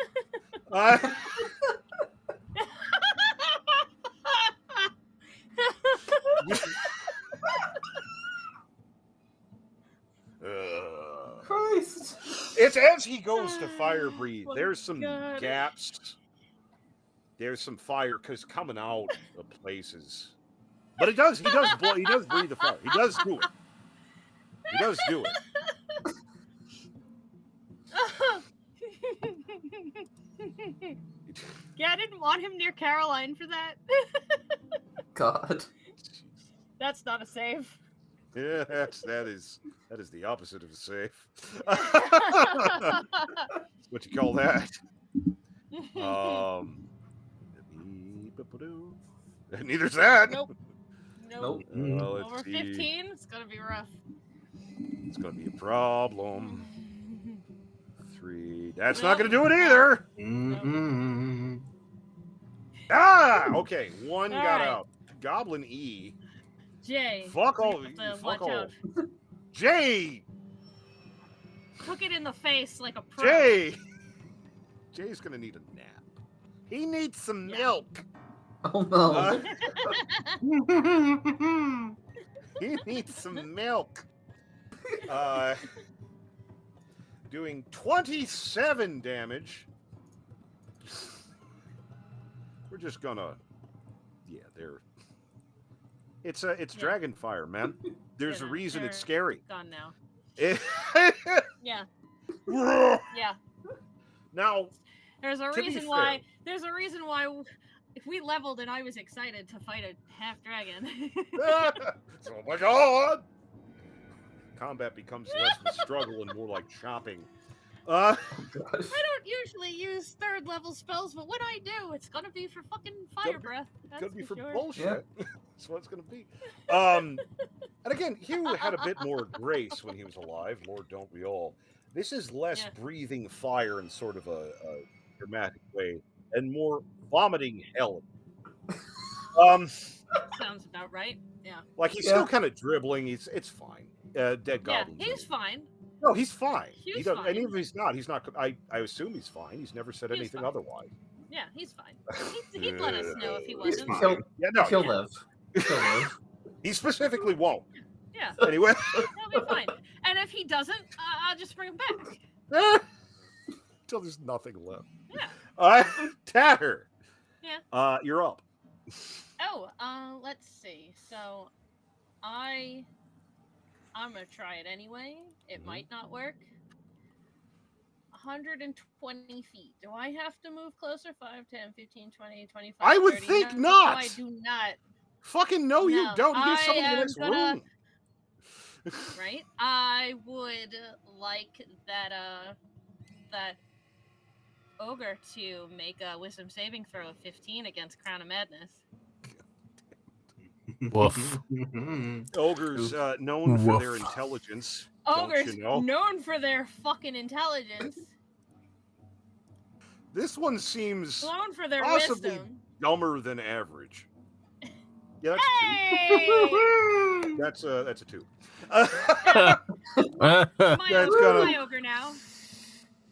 S5: Christ.
S1: It's as he goes to fire breathe.
S4: My
S1: There's some
S4: God.
S1: gaps. There's some fire because coming out of places. But he does breathe the fire. He does do it. He does do it.
S4: Yeah, I didn't want him near Caroline for that.
S5: God.
S4: That's not a save.
S1: Yeah, that is the opposite of a safe. What you call that? Neither's that.
S4: Nope.
S5: Nope.
S1: Let's
S4: Over
S1: see.
S4: 15, it's gonna be rough.
S1: It's gonna be a problem. 3. That's
S4: No.
S1: not gonna do it either.
S2: Mhm.
S1: Ah, okay. One
S4: All
S1: got
S4: right.
S1: out. Goblin E.
S4: Jay.
S1: Fuck
S4: you
S1: all.
S4: have to
S1: Fuck
S4: watch
S1: all.
S4: out.
S1: Jay.
S4: Took it in the face like a pro.
S1: Jay. Jay's gonna need a nap. He needs some
S4: Yeah.
S1: milk.
S5: Oh no.
S1: He needs some milk. Doing 27 damage. We're just gonna. Yeah, there. It's dragon fire, man. There's a
S4: Yeah,
S1: reason it's
S4: they're
S1: scary.
S4: Gone now.
S1: It-
S4: Yeah. Yeah.
S1: Now,
S4: There's a
S1: To be
S4: reason why. There's a reason why. If we leveled and I was excited to fight a half dragon.
S1: oh my god! Combat becomes less of a struggle and more like chopping.
S5: Gosh.
S4: I don't usually use third level spells, but when I do, it's gonna be for fucking fire
S1: Gonna be-
S4: breath. That's
S1: Could be for
S4: sure.
S1: bullshit. That's what it's gonna be. And again, Hugh had a bit more grace when he was alive. Lord, don't we all? This is less
S4: Yeah.
S1: breathing fire in sort of a dramatic way, and more vomiting hell.
S4: Sounds about right. Yeah.
S1: Like he's
S5: Yeah.
S1: still kind of dribbling. It's fine. Dead
S4: Yeah,
S1: goblins.
S4: he's fine.
S1: No, he's fine.
S4: He's
S1: He doesn't, and
S4: fine.
S1: even if he's not, he's not. I assume he's fine. He's never said
S4: He's
S1: anything
S4: fine.
S1: otherwise.
S4: Yeah, he's fine. He'd let us know if he
S2: He's
S4: wasn't.
S2: fine.
S5: He'll,
S1: Yeah, no,
S5: he'll live. He'll live.
S1: he specifically won't.
S4: Yeah,
S1: Anyway,
S4: he'll be fine. And if he doesn't, I'll just bring him back.
S1: until there's nothing left.
S4: Yeah.
S1: Tatter.
S4: Yeah.
S1: You're up.
S4: Oh, let's see. So, I'm gonna try it anyway. It
S1: Mhm.
S4: might not work. 120 feet. Do I have to move closer? 5, 10, 15, 20, 25,
S1: I would
S4: 30?
S1: think
S4: No,
S1: not.
S4: I do not.
S1: Fucking no, you
S4: No,
S1: don't. You
S4: I
S1: get someone in the
S4: am
S1: next
S4: gonna-
S1: room.
S4: Right? I would like that ogre to make a wisdom saving throw of 15 against Crown of Madness.
S6: Woof.
S1: Ogres known for their
S6: Woof.
S1: intelligence. Don't
S4: Ogres
S1: you know?
S4: known for their fucking intelligence,
S1: This one seems
S4: known for their
S1: Possibly.
S4: wisdom.
S1: dumber than average. Yeah, that's
S4: Hey!
S1: that's a 2.
S4: My,
S1: That's
S4: ogre,
S1: gonna-
S4: my ogre now.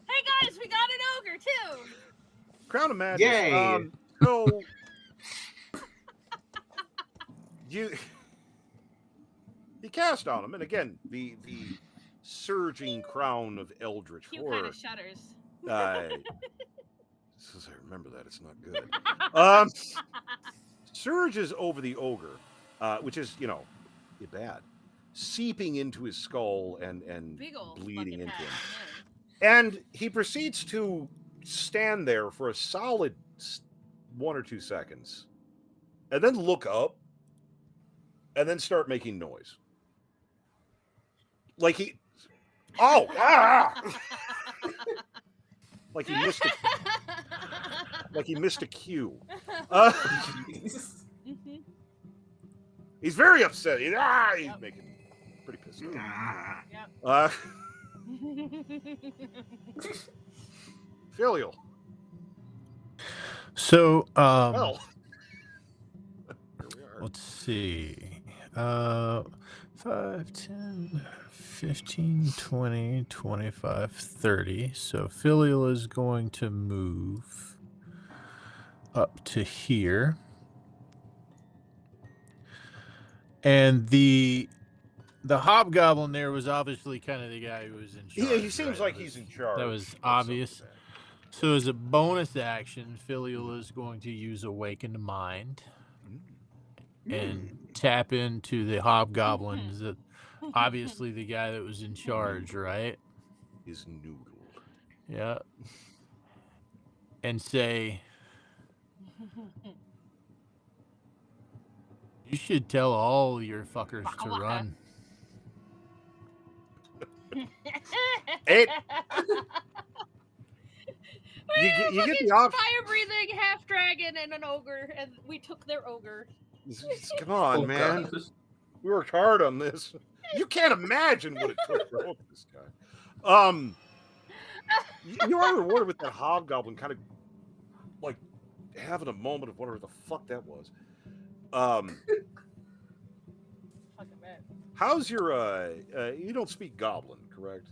S4: Hey guys, we got an ogre too.
S1: Crown of Madness.
S2: Yay.
S1: So you cast on him, and again, the surging crown of eldritch
S4: Hugh kind
S1: horror.
S4: of shudders.
S1: Since I remember that, it's not good. Surges over the ogre, which is bad. seeping into his skull and
S4: Big ol'
S1: bleeding
S4: fucking
S1: into
S4: hat.
S1: him.
S4: Yeah.
S1: And he proceeds to stand there for a solid 1 or 2 seconds, and then look up, and then start making noise. Like he, oh, like he missed a cue.
S5: Jesus.
S4: Mhm.
S1: He's very upset. He's
S4: Yep.
S1: making pretty pissed off.
S2: Ah.
S1: Filial.
S6: So,
S1: Well, here we are.
S6: let's see. 5, 10, 15, 20, 25, 30. So Filial is going to move up to here. And the hobgoblin there was obviously kind of the guy who was in charge.
S1: He seems
S6: right?
S1: like
S6: That
S1: he's in
S6: was-
S1: charge.
S6: That was
S1: of
S6: obvious.
S1: something bad.
S6: So as a bonus action, Filial is going to use Awakened Mind and tap into the hobgoblins that obviously the guy that was in charge, right?
S1: His noodle.
S6: Yeah. And say, you should tell all your fuckers
S4: Waka
S6: to
S4: waka.
S6: run.
S1: It- You get the option.
S4: Fire breathing half dragon and an ogre, and we took their ogre.
S1: Come on,
S5: Oh,
S1: man.
S5: God.
S1: We worked hard on this. You can't imagine what it took to hook this guy. You are rewarded with that hobgoblin kind of like having a moment of whatever the fuck that was.
S4: Fucking bad.
S1: How's your you don't speak goblin, correct?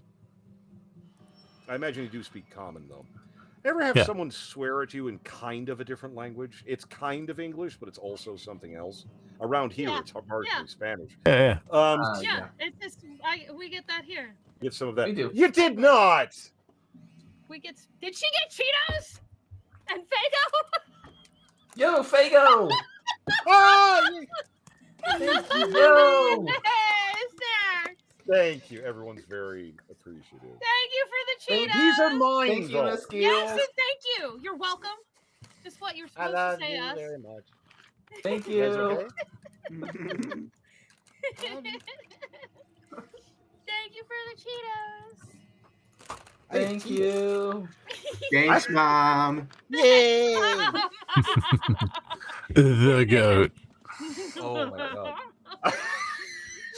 S1: I imagine you do speak common though. Ever have
S6: Yeah.
S1: someone swear at you in kind of a different language? It's kind of English, but it's also something else. Around here,
S4: Yeah.
S1: it's partially
S4: Yeah.
S1: Spanish.
S6: Yeah.
S4: Yeah, it's just we get that here.
S1: Get some of that.
S5: We do.
S1: You did not.
S4: We get. Did she get Cheetos? And Fago?
S5: Yo, Fago!
S1: Ah,
S5: Yo!
S4: Hey, snacks!
S1: thank you. Everyone's very appreciative.
S4: Thank you for the Cheetos.
S1: These are mine,
S5: Thank you,
S1: though.
S5: Miss Gill.
S4: Yes, and thank you. You're welcome. Just what you're
S1: I
S4: supposed
S1: love
S4: to say
S1: you
S4: us.
S1: very much.
S5: Thank
S1: You guys
S5: you.
S1: okay?
S4: Thank you for the Cheetos.
S5: Thank you.
S2: Thanks, Mom.
S1: Yay!
S6: The goat.
S1: Oh my god.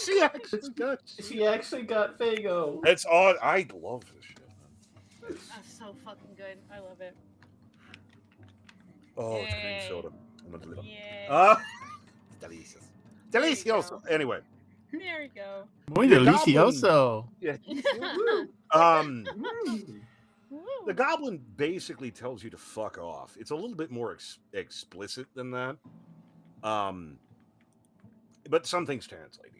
S1: She actually got.
S5: She actually got Fago.
S1: It's odd. I love this shit.
S4: That's so fucking good. I love it.
S1: Oh, it's cream
S4: Yay.
S1: soda. I'm a little.
S4: Yeah.
S1: Delicious.
S4: There you
S1: Delicioso.
S4: go.
S1: Anyway,
S4: There we go.
S6: Muy
S1: The goblin-
S6: delicioso.
S1: yeah.
S5: Woo.
S4: Woo.
S1: The goblin basically tells you to fuck off. It's a little bit more explicit than that. But some things translate.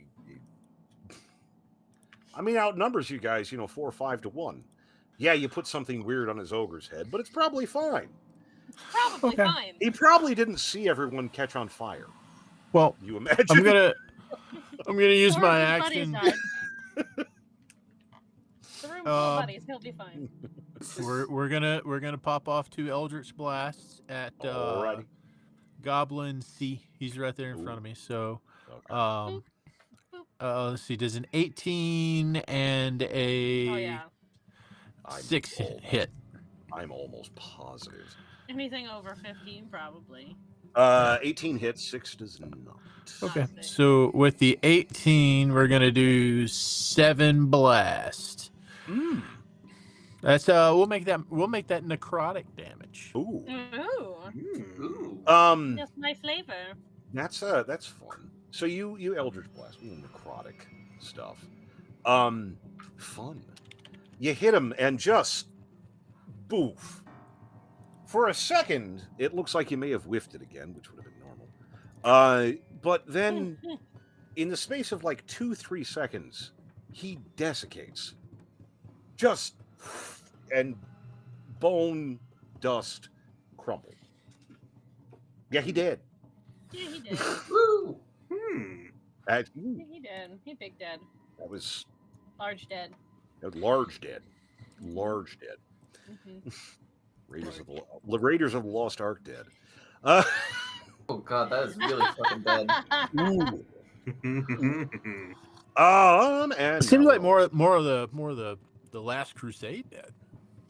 S1: I mean, outnumbers you guys, 4 or 5 to 1. Yeah, you put something weird on his ogre's head, but it's probably fine.
S4: Probably
S6: Okay.
S4: fine.
S1: He probably didn't see everyone catch on fire.
S6: Well,
S1: You imagine?
S6: I'm gonna use
S4: Or
S6: my
S4: his buddies
S6: action.
S4: died. The room full of buddies. He'll be fine.
S6: We're gonna pop off 2 Eldritch blasts at
S1: Alrighty.
S6: Goblin C. He's right there in front of me. So
S1: Okay.
S6: let's see. Does an 18 and a
S4: Oh yeah.
S1: I'm
S6: 6
S1: almost-
S6: hit?
S1: I'm almost positive.
S4: Anything over 15, probably.
S1: 18 hits, 6 does not.
S6: Okay.
S4: see.
S6: So with the 18, we're gonna do 7 blast.
S1: Mm.
S6: That's we'll make that necrotic damage.
S1: Ooh.
S4: Ooh,
S5: Ooh.
S4: that's my flavor.
S1: That's fun. So you Eldritch Blast, necrotic stuff. Fun. You hit him and just boof. For a second, it looks like you may have whiffed it again, which would have been normal. But then, in the space of like 2-3 seconds, he desiccates. Just and bone, dust, crumble. Yeah, he did.
S4: Yeah, he did.
S5: Woo.
S4: He did. He big dead.
S1: That was
S4: Large dead.
S1: large dead. Large dead.
S4: Mm-hmm.
S1: Raiders of the Lost Ark dead.
S5: Oh god, that is really fucking dead.
S1: Ooh. And
S6: It seems
S1: now
S6: like
S1: we're on.
S6: more of the Last Crusade dead.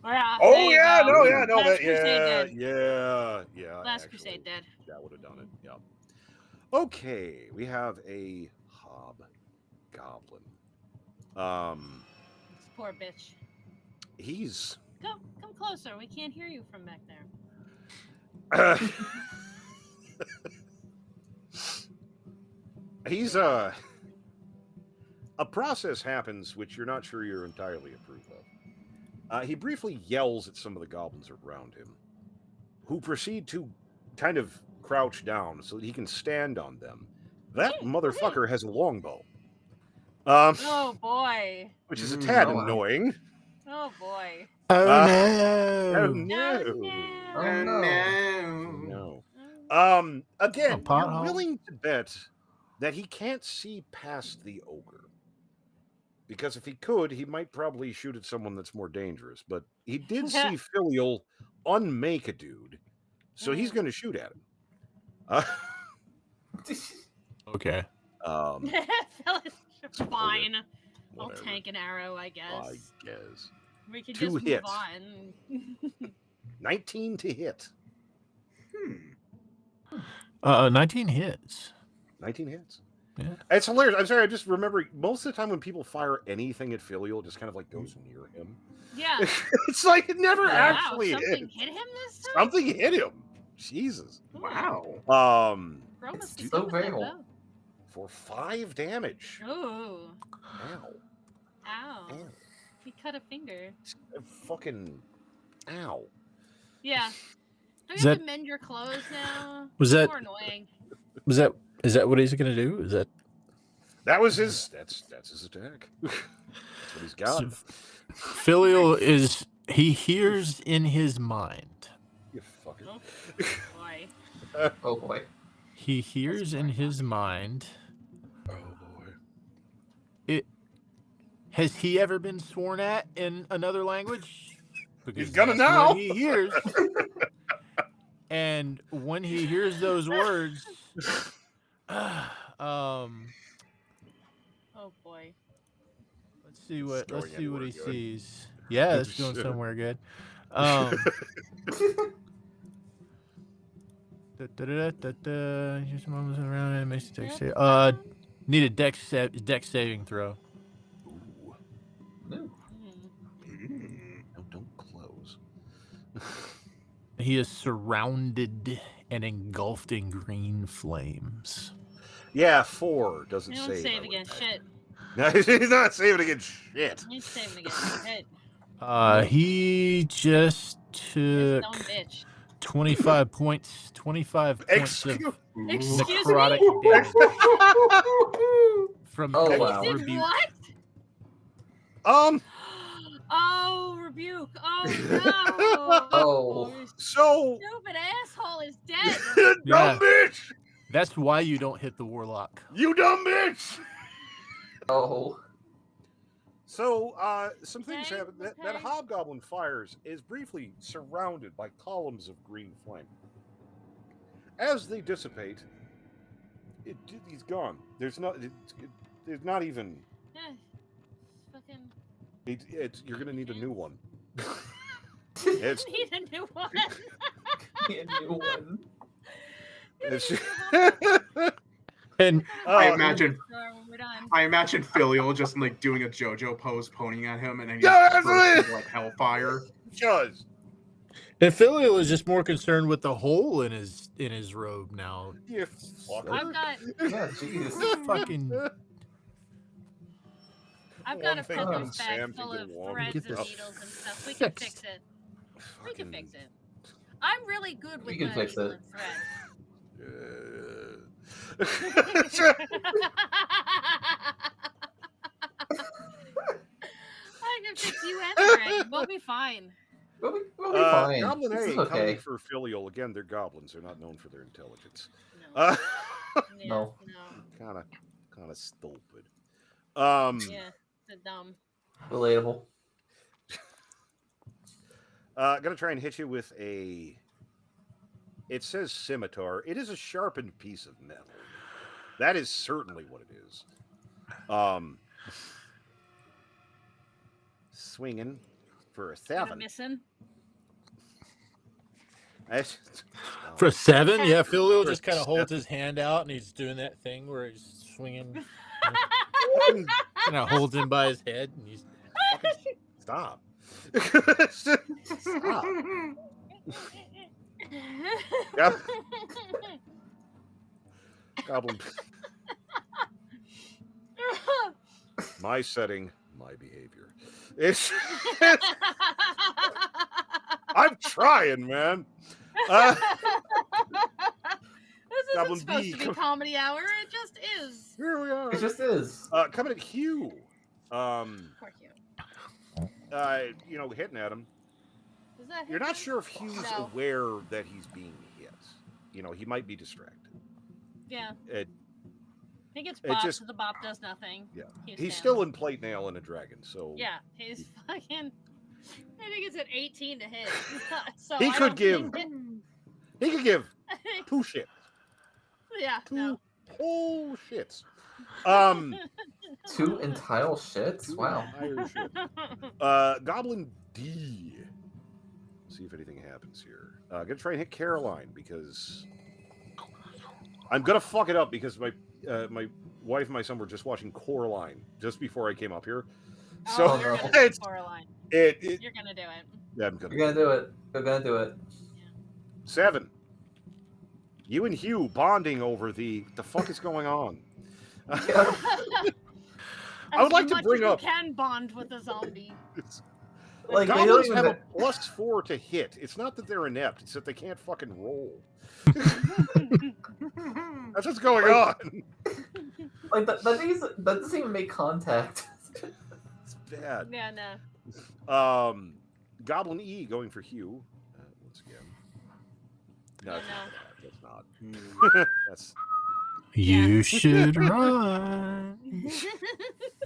S4: Yeah,
S1: Oh
S4: there you
S1: yeah,
S4: go.
S1: no, yeah, no,
S4: Last
S1: that,
S4: Crusade
S1: yeah,
S4: dead.
S1: yeah.
S4: Last
S1: actually,
S4: Crusade dead.
S1: That would have done it. Yeah. Okay, we have a hobgoblin.
S4: This poor bitch.
S1: He's
S4: Come closer. We can't hear you from back there.
S1: he's a process happens which you're not sure you're entirely approve of. He briefly yells at some of the goblins around him, who proceed to kind of crouch down so that he can stand on them. That motherfucker has a longbow.
S4: Oh boy.
S1: Which is a tad
S5: Oh, wow.
S1: annoying.
S4: Oh boy.
S6: Oh
S1: Oh
S6: no!
S1: no!
S5: Oh
S1: No.
S5: no.
S1: Again,
S6: A
S1: you're
S6: pothole?
S1: willing to bet that he can't see past the ogre. Because if he could, he might probably shoot at someone that's more dangerous. But he did see Filial unmake a dude, so he's going to shoot at him.
S6: Okay.
S4: Fine. I'll
S1: Whatever.
S4: tank an arrow, I guess.
S1: I guess.
S4: We can
S1: 2
S4: just
S1: hits.
S4: move on.
S1: 19 to hit.
S6: 19 hits.
S1: 19 hits.
S6: Yeah.
S1: It's hilarious. I'm sorry, I just remember most of the time when people fire anything at Filial, it just kind of like goes near him.
S4: Yeah.
S1: It's like it never
S4: Wow,
S1: actually
S4: something
S1: hit.
S4: hit him this time?
S1: Something hit him. Jesus.
S2: Wow.
S4: Bro must be
S5: It's
S4: good
S5: so
S4: with that
S5: real.
S4: bow.
S1: For 5 damage.
S4: Ooh.
S1: Ow.
S4: Ow.
S1: Ow.
S4: He cut a finger.
S1: Fucking ow.
S4: Yeah. Do
S6: Is
S4: you have
S6: that-
S4: to mend your clothes now?
S6: Was
S4: It's
S6: that-
S4: more annoying.
S6: Is that what he's gonna do? Is that
S1: That was his that's his attack. That's what he's got.
S6: so, Filial is he hears in his mind.
S1: You fucking
S4: Oh boy.
S5: Oh boy.
S6: He hears in his mind.
S1: Oh boy.
S6: Has he ever been sworn at in another language?
S1: He's gonna
S6: that's
S1: now.
S6: what he hears. And when he hears those words,
S4: Oh boy.
S6: let's see what
S1: It's going
S6: he
S1: anywhere good.
S6: sees. Yeah, that's going somewhere good. Just moments around and makes the dex save. Need a dex saving throw.
S1: Ooh.
S5: No.
S1: No, don't close.
S6: He is surrounded and engulfed in green flames.
S1: Yeah, 4 doesn't
S4: You
S1: save.
S4: don't
S1: I
S4: save
S1: would
S4: against
S1: imagine.
S4: shit.
S1: No, he's not saving against shit.
S4: He's saving against shit.
S6: He just
S4: This
S6: took
S4: dumb bitch.
S6: 25 points. 25 points
S1: Excuse
S6: of
S4: Excuse
S6: necrotic
S4: me?
S6: damage from
S5: Oh,
S6: his
S5: wow.
S4: Did
S6: rebuke.
S4: what? Oh, rebuke. Oh no.
S5: Oh.
S1: So
S4: Stupid asshole is dead.
S1: dumb bitch!
S6: That's why you don't hit the warlock.
S1: You dumb bitch!
S5: Oh.
S1: So some things
S4: Okay,
S1: happen. That
S4: okay.
S1: hobgoblin fires is briefly surrounded by columns of green flame. As they dissipate, he's gone. There's not even.
S4: Yeah. Fucking
S1: You're gonna need a new one.
S4: need a new one.
S5: A new one.
S1: It's,
S6: And
S2: I
S1: Oh,
S2: imagine
S4: When we're done.
S2: I imagine Filial just like doing a JoJo pose, pointing at him, and then he's
S1: Yeah,
S2: just
S1: that's
S2: bursting
S1: it.
S2: like hellfire.
S1: just
S6: Filial is just more concerned with the hole in his robe now.
S1: you fucker.
S4: I've got
S5: Yeah, jeez.
S6: Fucking
S4: I've got a
S1: One thing
S4: peddler's
S1: Sam
S4: bag full
S1: can
S4: of
S1: get along
S4: threads
S6: with.
S4: and
S6: Get this
S4: needles and stuff. We can fix it. We can fix it. I'm really good with
S5: We can
S4: the
S5: fix
S4: needle
S5: it.
S4: and thread. I can fix you and the dragon. We'll be fine.
S5: We'll be fine.
S1: Goblin
S5: This
S1: A
S5: is
S1: coming
S5: okay.
S1: for Filial. Again, they're goblins. They're not known for their intelligence.
S4: No. Yeah,
S5: No.
S4: no.
S1: Kind kind of stupid.
S4: Yeah, the dumb.
S5: Relatable.
S1: Gonna try and hit you with a. It says scimitar. It is a sharpened piece of metal. That is certainly what it is. Swinging for a
S4: Gonna
S1: 7.
S4: miss him.
S6: For a 7, yeah,
S1: For
S6: Philio
S1: a
S6: just kind of holds
S1: 7.
S6: his hand out and he's doing that thing where he's swinging,
S1: Fucking
S6: kind of holds him by his head, and he's
S1: stop.
S5: Stop.
S1: Yep. Goblin. My setting, my behavior. It's. I'm trying, man.
S4: This
S1: Goblin
S4: isn't supposed
S1: B,
S4: to be
S1: come-
S4: comedy hour. It just is.
S1: Here we are.
S5: It just is.
S1: Coming at Hugh.
S4: Poor Hugh.
S1: Hitting at him.
S4: Is that
S1: You're
S4: him?
S1: not sure if Hugh's
S4: No.
S1: aware that he's being hit. He might be distracted.
S4: Yeah.
S1: It,
S4: He gets
S1: it
S4: bopped,
S1: just-
S4: so the bop does nothing.
S1: yeah.
S4: He's
S1: He's
S4: down.
S1: still in plate mail and a dragon, so
S4: Yeah, he's fucking. I think it's an 18 to hit. So
S1: He
S4: I
S1: could
S4: don't
S1: give-
S4: think
S1: he could give
S4: that-
S1: 2 shits.
S4: yeah,
S1: 2
S4: no.
S1: whole shits.
S5: 2 entire shits?
S1: 2
S5: Wow.
S1: entire shits. Goblin D. See if anything happens here. Gonna try and hit Caroline because I'm gonna fuck it up because my wife and my son were just watching Coraline just before I came up here. So
S4: Oh, you're gonna do
S1: it's,
S4: Coraline.
S1: it
S4: You're gonna do it.
S1: yeah, I'm gonna
S5: You're gonna do it. You're gonna do it.
S1: 7. You and Hugh bonding over the fuck is going on.
S5: Yeah.
S1: I would like
S4: As
S1: to
S4: much
S1: bring
S4: as
S1: up-
S4: you can bond with a zombie.
S5: Like, they
S1: Goblins
S5: don't
S1: have
S5: even...
S1: a +4 to hit. It's not that they're inept; it's that they can't fucking roll. That's what's going on.
S5: Like, that doesn't even make contact.
S1: It's bad.
S4: Yeah, no.
S1: Goblin E going for Hugh once again. No,
S4: Yeah,
S1: that's not.
S4: no.
S1: That's not. That's
S6: you should run.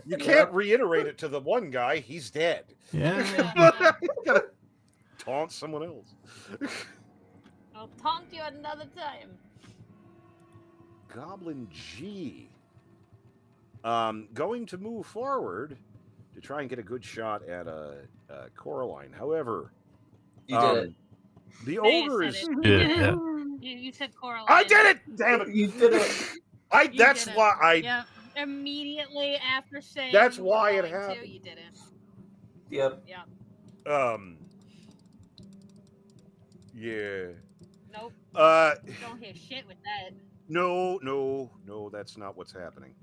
S1: you can't reiterate it to the one guy. He's dead.
S6: Yeah.
S4: Yeah,
S1: You gotta taunt someone else.
S4: I'll taunt you another time.
S1: Goblin G. Going to move forward to try and get a good shot at Coraline. However,
S5: You did it.
S1: the
S4: Yeah, you
S1: ogre
S4: said
S1: is.
S4: it.
S6: Yeah.
S4: You said Coraline.
S1: I did it! Damn it!
S5: You did it.
S4: You
S1: That's
S4: did it.
S1: why I.
S4: Yeah. Immediately after saying
S1: That's
S4: you were
S1: why it
S4: going to,
S1: happened.
S4: you did it.
S5: Yep.
S4: Yeah.
S1: Yeah.
S4: Nope.
S1: Don't
S4: hear shit with that.
S1: No, that's not what's happening.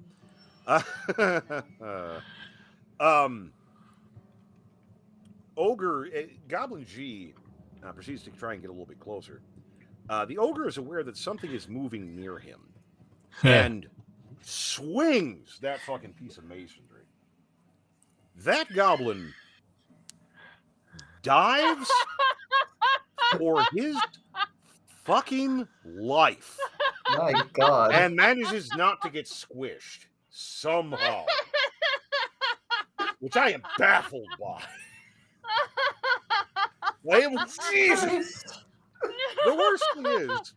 S1: Ogre, Goblin G proceeds to try and get a little bit closer. The ogre is aware that something is moving near him and swings that fucking piece of masonry. That goblin dives for his fucking life
S5: My God.
S1: and manages not to get squished somehow, which I am baffled by. Like, Jesus. The worst thing is,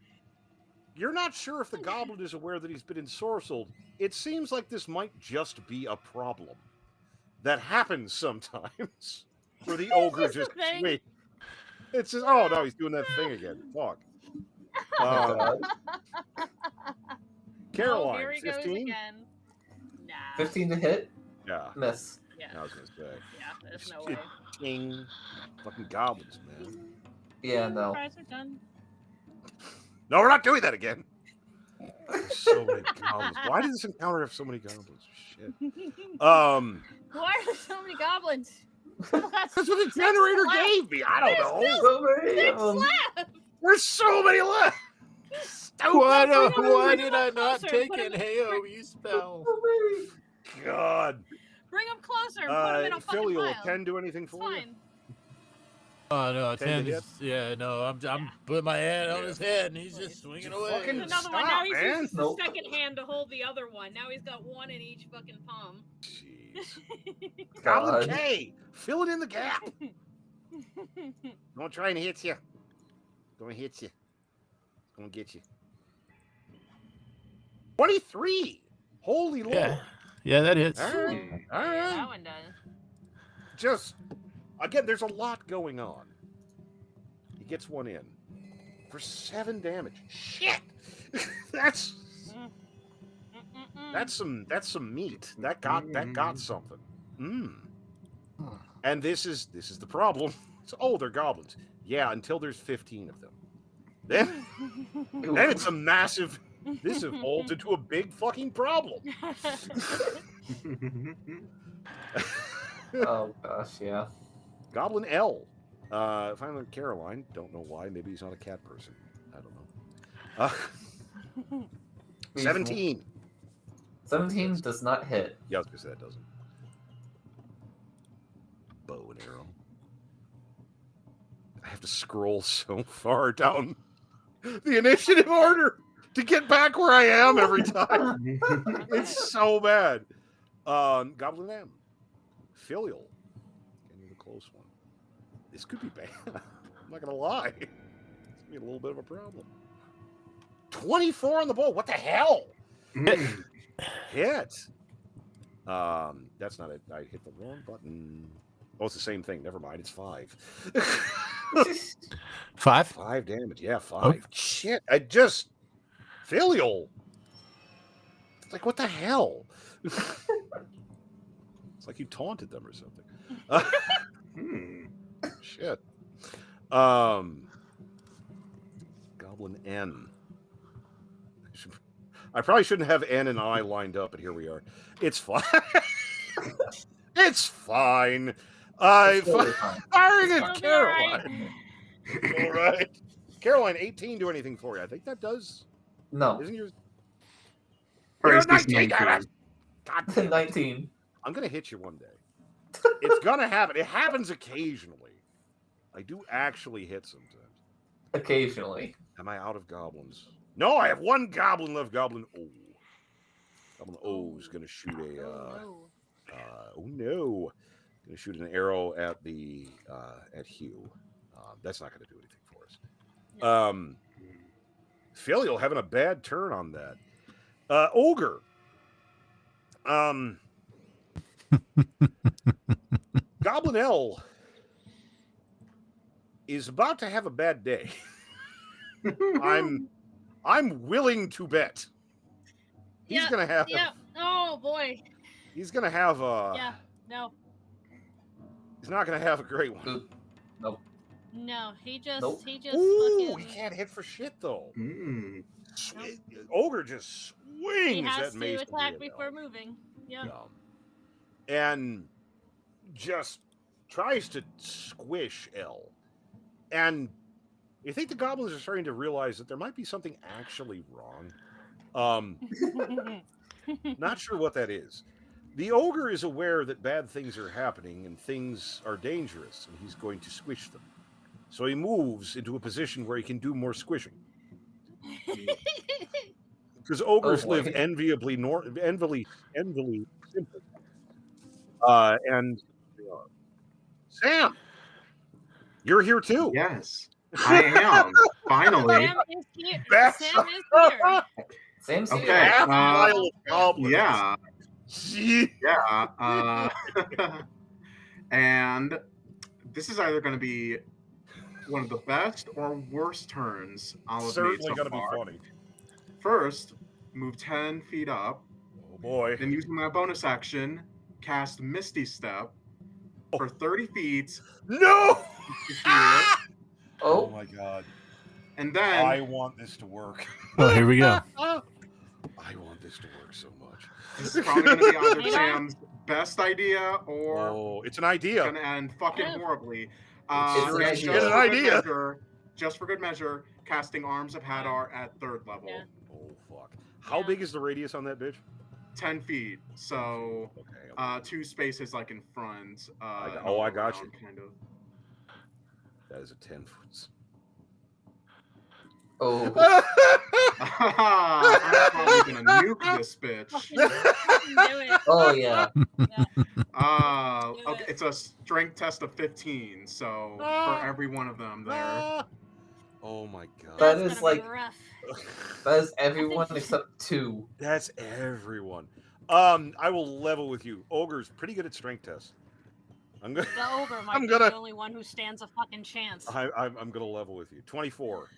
S1: you're not sure if the goblin is aware that he's been ensorcelled. It seems like this might just be a problem that happens sometimes, where the ogre
S4: just a
S1: just
S4: thing.
S1: swings. It's just, oh no, he's doing that thing again. Fuck.
S5: Oh my God.
S1: Caroline,
S4: Oh, here he goes
S1: 15?
S4: again. Nah.
S5: 15 to hit?
S1: Yeah,
S5: Miss.
S4: Yeah.
S1: I was gonna say.
S4: Yeah, there's no
S1: It-
S4: way.
S1: Ding. Fucking goblins, man.
S5: Yeah, no.
S4: Fries are done.
S1: No, we're not doing that again. There's so many goblins. Why did this encounter have so many goblins? Shit.
S4: Why are there so many goblins?
S1: That's what the generator gave me. I don't know.
S5: So many
S4: Six
S5: of them.
S4: left.
S1: There's so many left.
S6: Why,
S4: Bring him
S6: why did I not
S4: closer,
S6: take
S4: put him
S6: an
S4: in-
S6: AoE spell?
S5: So many.
S1: God.
S4: Bring them closer and put them in a fucking
S1: Philly, will
S4: pile.
S1: 10 do anything
S4: It's
S1: for you?
S4: fine.
S6: Oh no,
S1: 10 to
S6: 10
S1: hit?
S6: is, yeah, no, I'm putting my hand on
S1: Yeah.
S6: his head and he's just swinging
S1: Just
S6: away.
S1: fucking
S4: Another
S1: stop,
S4: one. Now he's
S1: man.
S4: used
S5: Nope.
S4: his second hand to hold the other one. Now he's got one in each fucking palm.
S1: Jeez.
S5: God.
S1: Goblin K! Fill it in the gap! Don't try and hit you. Don't hit you. It's gonna get you. 23! Holy Lord.
S6: Yeah, that hits.
S1: All right. All
S4: Yeah, that
S1: right.
S4: one does.
S1: Just, again, there's a lot going on. He gets one in. For 7 damage. Shit! That's some meat. That got something. And this is the problem. So, they're goblins. Yeah, until there's 15 of them. Then it's a massive. This evolves into a big fucking problem.
S5: Oh gosh, yeah.
S1: Goblin L. Finally, Caroline. Don't know why. Maybe he's not a cat person. I don't know. 17.
S5: 17 does not hit.
S1: Yeah, I was gonna say that doesn't. Bow and arrow. I have to scroll so far down the initiative order to get back where I am every time. It's so bad. Goblin M. Filial. Getting a close one. This could be bad. I'm not gonna lie. It's gonna be a little bit of a problem. 24 on the bow. What the hell? Hit. That's not it. I hit the wrong button. Oh, it's the same thing. Never mind. It's 5.
S6: 5?
S1: 5 damage. Yeah, 5.
S6: Okay.
S1: Shit. I just Filial. It's like, what the hell? It's like you taunted them or something. Shit. Goblin N. I probably shouldn't have N and I lined up, but here we are. It's fine. It's fine.
S5: It's totally fine.
S1: Firing
S4: It'll
S1: at
S4: be all right.
S1: Caroline. All right. Caroline, 18 do anything for you? I think that does.
S5: No.
S1: Isn't yours?
S2: First
S1: You're
S2: is
S1: 19, damn
S2: 19.
S1: it. God damn it.
S5: 19.
S1: I'm gonna hit you one day. It's gonna happen. It happens occasionally. I do actually hit sometimes.
S5: Occasionally.
S1: Am I out of goblins? No, I have one goblin left. Goblin O. Goblin O is gonna shoot a. Oh no! Gonna shoot an arrow at the at Hugh. That's not gonna do anything for us. Filial having a bad turn on that. Ogre. Goblin L is about to have a bad day. I'm willing to bet. He's gonna have.
S4: Yeah. Oh boy.
S1: He's gonna have a.
S4: Yeah. No.
S1: He's not gonna have a great one.
S5: Oop. Nope.
S4: No. He just.
S5: Nope.
S4: He just.
S1: Ooh,
S4: fucking...
S1: he can't hit for shit though.
S2: Mm.
S1: Ogre just swings
S4: He has
S1: that
S4: to
S1: mace
S4: attack
S1: blade
S4: before
S1: out.
S4: moving. Yeah.
S1: And just tries to squish L. And you think the goblins are starting to realize that there might be something actually wrong. Not sure what that is. The ogre is aware that bad things are happening and things are dangerous, and he's going to squish them. So he moves into a position where he can do more squishing. Because ogres live enviably simple. And Sam, you're here too.
S2: Yes, I am. Finally.
S4: Sam is here.
S1: Best.
S4: Sam is here.
S5: Same
S2: Okay.
S5: here.
S1: Half a mile of goblins.
S2: Yeah.
S1: Gee.
S2: Yeah. And this is either going to be one of the best or worst turns I'll have made
S1: Certainly
S2: so
S1: going to be
S2: far.
S1: funny.
S2: First, move 10 feet up.
S1: Oh boy.
S2: Then using my bonus action, cast Misty Step for 30 feet.
S1: No!
S2: Here.
S1: Oh
S5: Oh,
S1: my god.
S2: And then
S1: I want this to work.
S6: Oh, here we go.
S1: I want this to work so much.
S2: this is probably going to be either
S4: Yeah.
S2: Sam's best idea or
S1: Oh, it's an idea.
S2: going to end fucking
S4: Yeah.
S2: horribly.
S5: It's an
S2: just
S5: idea.
S2: for
S1: An
S2: good
S1: idea.
S2: measure, just for good measure, casting Arms of Hadar at 3rd level.
S4: Yeah.
S1: Oh fuck. How
S4: Yeah.
S1: big is the radius on that bitch?
S2: 10 feet. So
S1: Okay.
S2: 2 spaces like in front.
S1: I
S2: and
S1: got
S2: all
S1: you.
S2: around, kind of.
S1: That is a 10.
S5: Oh,
S2: I'm probably gonna nuke this bitch.
S4: Fucking do it.
S5: oh yeah.
S2: Okay,
S4: Do it.
S2: it's a strength test of 15, so
S1: Ah.
S2: for every one of them there.
S1: Ah! Oh my god.
S5: That
S4: That's
S5: is
S4: gonna be
S5: like-
S4: rough.
S5: That is everyone except 2.
S1: That's everyone. I will level with you. Ogre's pretty good at strength tests. I'm gonna
S4: The ogre might
S1: I'm
S4: be
S1: gonna-
S4: the only one who stands a fucking chance.
S1: I'm gonna level with you. 24.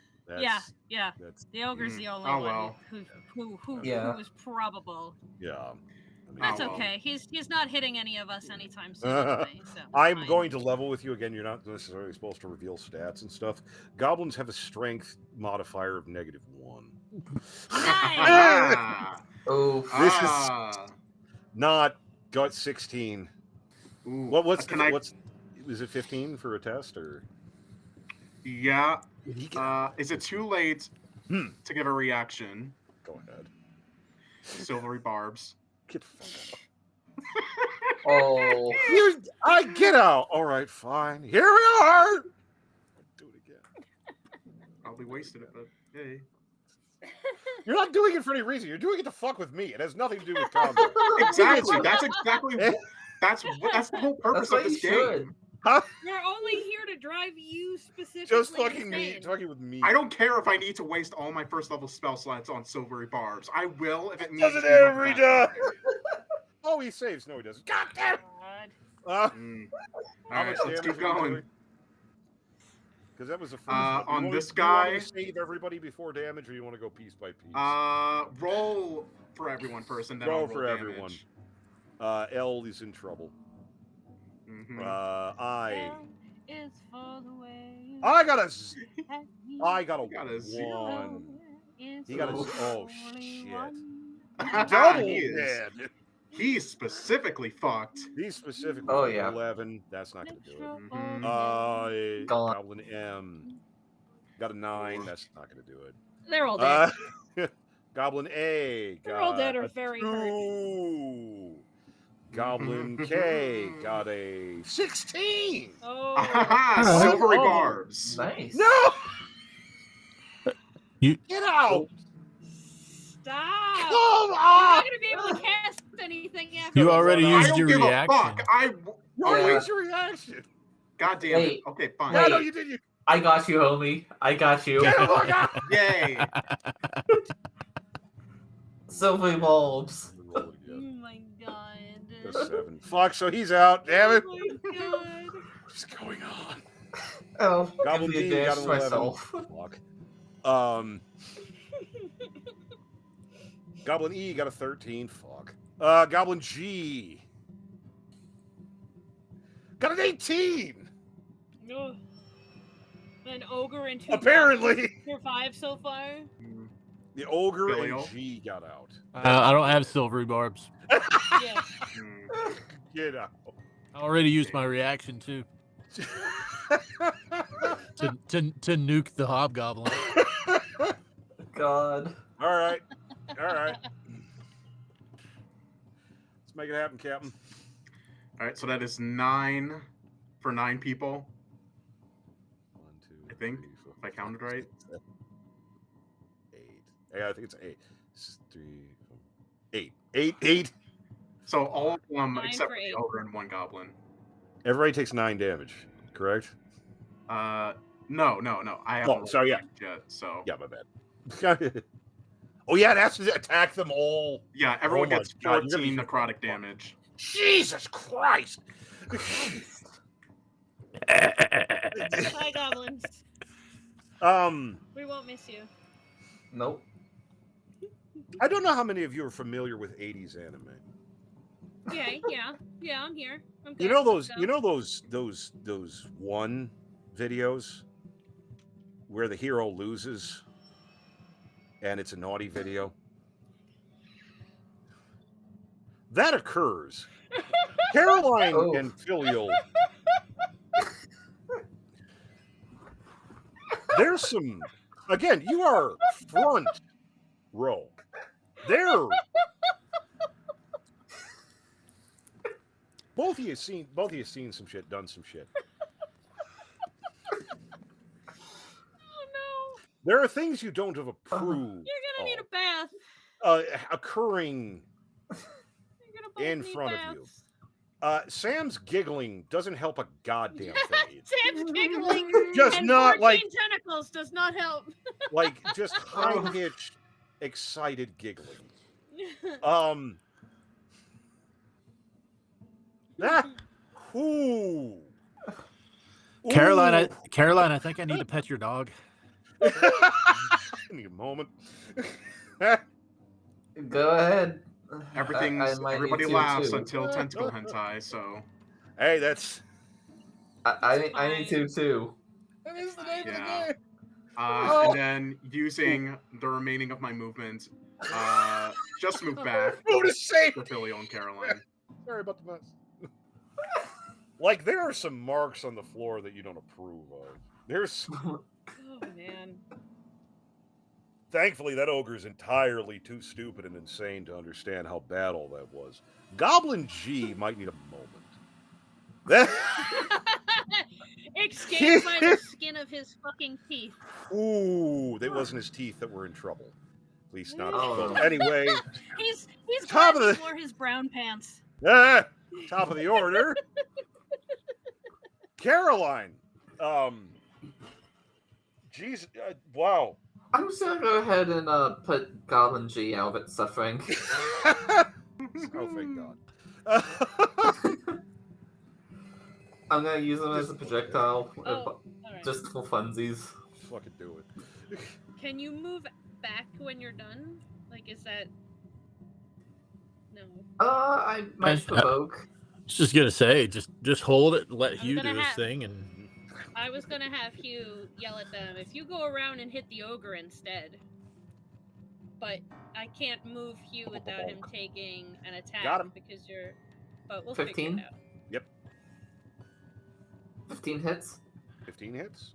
S4: Yeah, yeah.
S1: That's
S4: The ogre's the only
S2: Oh,
S4: one
S2: well.
S4: who
S5: Yeah.
S4: is probable.
S1: yeah. I mean,
S4: That's
S2: Oh, well.
S4: okay. He's not hitting any of us anytime soon anyway. So
S1: I'm
S4: fine.
S1: going to level with you again. You're not necessarily supposed to reveal stats and stuff. Goblins have a strength modifier of -1.
S4: Nice.
S5: Oh,
S1: This is not got 16.
S2: Ooh,
S1: What's
S2: can I?
S1: is it 15 for a test or?
S2: Yeah.
S1: He can-
S2: Is it too late
S1: Hmm.
S2: to give a reaction?
S1: Go ahead.
S2: Silvery barbs.
S1: Get the fuck
S5: oh.
S1: out. I get out. All right, fine. Here we are. Do it again.
S2: Probably wasted it, but hey.
S1: You're not doing it for any reason. You're doing it to fuck with me. It has nothing to do with combat.
S2: Exactly. That's exactly what. That's the whole purpose
S5: That's
S2: of
S5: what you
S2: this game.
S5: should.
S4: We're only here to drive you specifically.
S1: Just fucking me.
S4: insane.
S1: Fucking with me.
S2: I don't care if I need to waste all my first level spell slots on silvery barbs. I will if it means.
S1: Does it
S2: to with
S1: every
S2: that.
S1: time? Oh, he saves. No, he doesn't. God damn.
S4: God.
S2: Mm.
S1: How
S2: All
S1: much
S2: right, let's
S1: damage
S2: keep
S1: are you
S2: going.
S1: doing? Because that was the first
S2: On
S1: one.
S2: this
S1: Do you want me
S2: guy-
S1: to save everybody before damage, or you want to go piece by piece?
S2: Roll for everyone first, and then
S1: Roll
S2: I'll roll
S1: for
S2: damage.
S1: everyone. L is in trouble.
S2: Mhm.
S1: I
S4: Is for the way
S1: got a
S4: that we
S1: I got a
S2: got a
S1: 1.
S4: is
S1: He got a
S4: the
S1: oh
S4: only
S1: shit.
S4: one.
S1: Double
S2: he is.
S1: dead.
S2: He's specifically fucked.
S1: He's specifically
S5: Oh, yeah.
S1: 11. That's not gonna do it.
S2: Mhm.
S5: Gone.
S1: Goblin M got a 9. That's not gonna do it.
S4: They're all dead.
S1: Goblin A
S4: They're all dead
S1: got
S4: or
S1: a
S4: very hurt.
S1: 2. Goblin K got a 16.
S4: Oh.
S2: Aha!
S6: Alright.
S2: Silvery
S1: Oh.
S2: barbs.
S5: Nice.
S1: No!
S6: You-
S1: Get out!
S4: Stop.
S1: Come
S4: You're not
S1: on!
S4: gonna be able to cast anything after
S6: You
S4: this.
S6: already
S2: I
S6: used
S2: don't
S6: your
S2: give
S6: reaction.
S2: a fuck.
S1: What
S5: Yeah.
S1: was your reaction?
S2: God damn
S5: Wait.
S2: it. Okay, fine.
S1: No, no,
S5: Wait.
S1: you didn't.
S5: I got you, homie. I got you.
S1: Get him, look out!
S2: Yay.
S5: Silvery bulbs.
S1: Roll it
S4: Oh
S1: again.
S4: my god.
S1: A 7. Fuck, so he's out. Damn it.
S4: Oh my god.
S1: What's going on?
S5: Oh,
S1: Goblin
S5: give
S1: D
S5: the
S1: got
S5: advantage
S1: an
S5: to
S1: 11.
S5: myself.
S1: Fuck. Goblin E got a 13. Fuck. Goblin G got an 18.
S4: Ugh. An ogre and 2
S1: Apparently.
S4: goblins survived so far.
S1: The ogre
S2: Belial.
S1: and G got out.
S6: I don't have silvery barbs.
S4: Yeah.
S2: Mm.
S1: Get out.
S6: I already used my reaction too to nuke the hobgoblin.
S5: God.
S1: All right. All right. Let's make it happen, Captain.
S2: All right, so that is 9 for 9 people.
S1: 1, 2,
S2: I think,
S1: 3, 4,
S2: if I counted right.
S1: 7, 8. Yeah, I think it's 8. 3, 4, 8. 8. 8.
S2: So all of them
S4: 9
S2: except
S4: for
S2: for the
S4: 8.
S2: ogre and 1 goblin.
S1: Everybody takes 9 damage, correct?
S2: No. I haven't rolled
S1: sorry, yeah.
S2: damage yet. So
S1: Yeah, my bad. Oh yeah, that's to attack them all.
S2: yeah, everyone
S1: Oh my
S2: gets
S1: God, you're gonna
S2: 14
S1: be
S2: necrotic damage.
S1: Jesus Christ!
S4: Hi, goblins. We won't miss you.
S5: Nope.
S1: I don't know how many of you are familiar with 80s anime.
S4: Yeah, I'm here. I'm good.
S1: You know those
S4: So-
S1: those one videos where the hero loses and it's a naughty video? That occurs. Caroline
S5: Oh.
S1: and Filial. There's some again, you are front row. They're both of you seen some shit, done some shit. There are things you don't have approved
S4: You're gonna need a bath.
S1: occurring
S4: You're gonna both
S1: in
S4: need
S1: front of you.
S4: baths.
S1: Sam's giggling doesn't help a goddamn thing.
S4: Sam's giggling.
S1: Just
S4: And
S1: not
S4: 14
S1: like
S4: tentacles does not help.
S1: just high pitched, excited giggling. Ooh.
S6: Caroline, I think I need to pet your dog.
S1: Need a moment.
S5: Go ahead.
S2: Everything's
S5: might
S2: everybody
S5: need to,
S2: laughs
S5: too.
S2: until tentacle hentai. So
S1: Hey, that's
S5: I need to too.
S1: that is the name
S2: Yeah.
S1: of the game.
S2: and then using the remaining of my movement, just move back
S1: Move to safe.
S2: to Filio and Caroline.
S1: Sorry about the mess. Like there are some marks on the floor that you don't approve of. There's
S4: Oh man.
S1: thankfully that ogre's entirely too stupid and insane to understand how bad all that was. Goblin G might need a moment.
S4: Escaped by the skin of his fucking teeth.
S1: Ooh, they wasn't his teeth that were in trouble. At least not.
S5: Oh.
S1: Anyway,
S4: He's
S1: Top
S4: glad
S1: of
S4: he
S1: the-
S4: wore his brown pants.
S1: top of the order. Caroline. Jeez, wow.
S5: I'm just gonna go ahead and put Goblin G out of its suffering.
S1: Oh, thank God.
S5: I'm gonna use them as a projectile,
S4: Oh, all right.
S5: just for funsies.
S1: Fucking do it.
S4: Can you move back when you're done? Like, is that... No.
S5: I might provoke.
S6: I was just gonna say, just hold it, and let
S4: I'm
S6: Hugh
S4: gonna
S6: do his
S4: have-
S6: thing, and
S4: I was gonna have Hugh yell at them, if you go around and hit the ogre instead. But I can't move Hugh without him taking an attack
S1: Got him.
S4: because you're... But we'll figure
S5: 15?
S4: it out.
S5: 15 hits.
S1: 15 hits.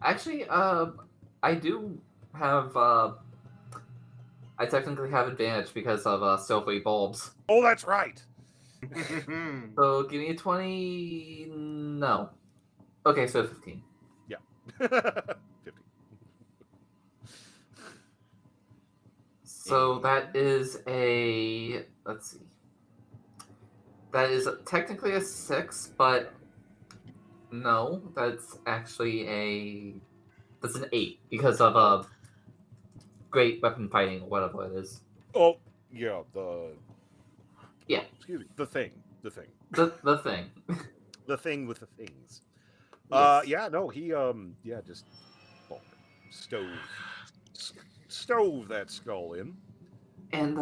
S5: Actually, I do have. I technically have advantage because of silvery bulbs.
S1: Oh, that's right.
S5: So give me a 20. No. Okay, so 15.
S1: 50.
S5: So that is a. Let's see. That is technically a 6, but no, that's actually that's an 8 because of great weapon fighting or whatever it is.
S1: Oh, yeah,
S5: Yeah.
S1: Excuse me. The thing.
S5: The thing.
S1: The thing with the things.
S5: Yes.
S1: Yeah, no, he just stove that skull in.
S5: And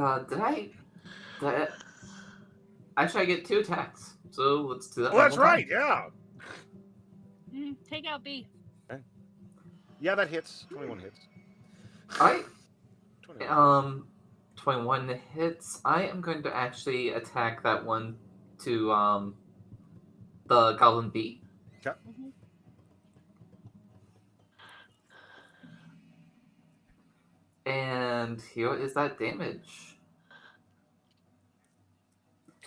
S5: actually I get 2 attacks. So let's do that.
S1: Oh,
S5: one
S1: that's
S5: more time.
S1: right. Yeah.
S4: Take out B.
S1: Yeah, that hits. 21 hits.
S5: Alright.
S1: 21.
S5: 21 hits. I am going to actually attack that one to the Goblin B.
S1: Okay.
S5: And here is that damage.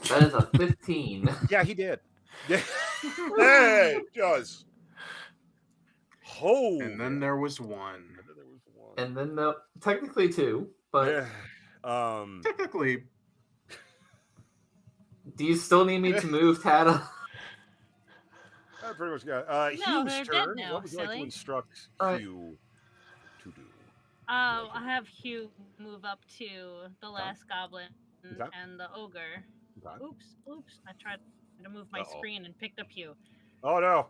S5: That is a 15.
S1: Yeah, he did. Hey, just. Oh.
S2: And then there was one.
S1: And then there was one.
S5: And then technically 2, but
S2: Technically,
S5: do you still need me to move, Tata?
S1: I pretty much got
S4: No,
S1: Hugh's
S4: they're dead
S1: turn.
S4: now,
S1: What would you like to
S4: silly.
S1: instruct
S5: Alright.
S1: Hugh to do?
S4: I have Hugh move up to the last goblin
S1: Okay.
S4: and the ogre.
S1: Okay.
S4: Oops. I tried to move my
S1: Uh-oh.
S4: screen and picked up Hugh.
S1: Oh no.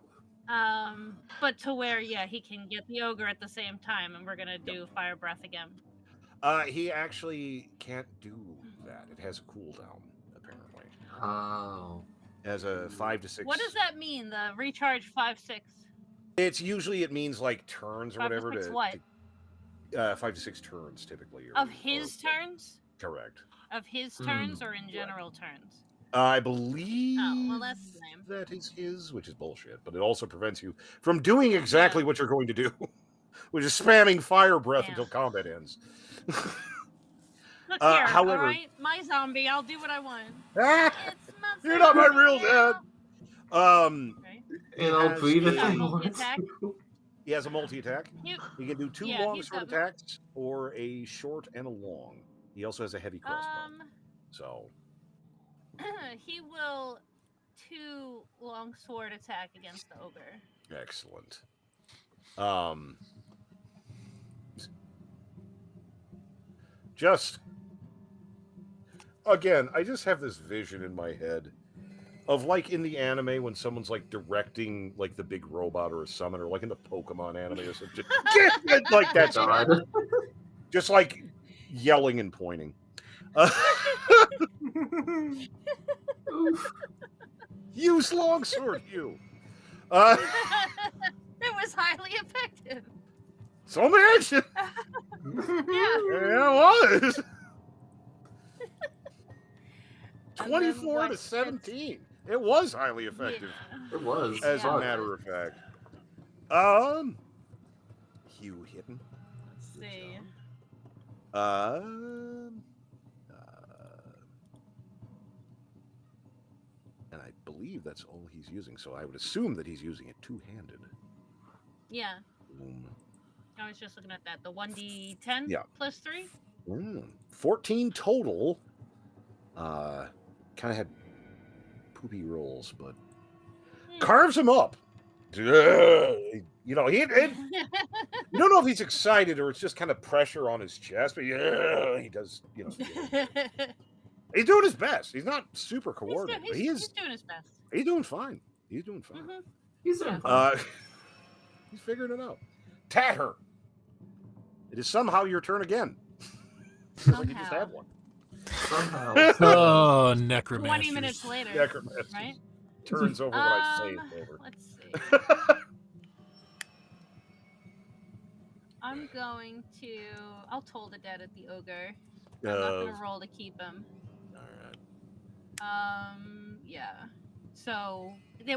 S4: But to where, yeah, he can get the ogre at the same time, and we're gonna do fire breath again.
S1: He actually can't do that. It has a cooldown, apparently.
S5: Oh.
S1: It has a 5 to 6.
S4: What does that mean? The recharge 5-6?
S1: It's usually, it means like turns or
S4: 5 to
S1: whatever.
S4: 6 what?
S1: 5 to 6 turns typically.
S4: Of his turns?
S1: Correct.
S4: Of his turns or in general turns?
S1: I believe
S4: Oh, well, that's his name.
S1: that is his, which is bullshit, but it also prevents you from doing exactly what you're going to do, which is spamming fire breath
S4: Yeah.
S1: until combat ends.
S4: Look here,
S1: however-
S4: alright? My zombie, I'll do what I want.
S1: Ah,
S4: It's my
S1: you're not my
S4: zombie
S1: real
S4: now.
S1: dad.
S4: Right?
S5: You know,
S1: Has
S5: breathe
S1: a-
S5: if you
S4: Multi
S5: want
S4: attack?
S5: to.
S1: He has a multi-attack.
S4: He,
S1: He can do 2
S4: Yeah,
S1: long
S4: he's
S1: sword
S4: got-
S1: attacks or a short and a long. He also has a heavy crossbow. So
S4: he will 2 longsword attack against the ogre.
S1: excellent. Just again, I just have this vision in my head of like in the anime when someone's like directing like the big robot or a summoner, like in the Pokemon anime or something. Like that's
S5: God.
S1: just like yelling and pointing.
S5: Oof.
S1: Use longsword, you.
S4: It was highly effective.
S1: So imagine.
S4: Yeah.
S1: Yeah, it was.
S4: And
S1: 24
S4: then
S1: to
S4: what-
S1: 17. It was highly effective,
S5: It was.
S1: as a
S4: Yeah.
S1: matter of fact. Hugh hitting.
S4: Let's see.
S1: And I believe that's all he's using, so I would assume that he's using it two-handed.
S4: Yeah.
S1: Boom.
S4: I was just looking at that. The 1d10
S1: Yeah.
S4: plus 3.
S1: 14 total. Kind of had poopy rolls, but carves him up. You know, you don't know if he's excited or it's just kind of pressure on his chest, but he does, you know. He's doing his best. He's not super coordinated, but
S4: he's doing his best.
S1: He's doing fine. He's doing fine.
S4: Mm-hmm.
S5: He's doing fine.
S1: He's figuring it out. Tatter. It is somehow your turn again. Feels like you just had one.
S5: Somehow.
S6: Oh, necromancer.
S4: 20 minutes later.
S1: Necromancer
S4: Right?
S1: turns over what I say over.
S4: Let's see. I'm going to. I'll toll the dead at the ogre. I'm not gonna roll to keep him.
S1: Alright.
S4: Yeah. So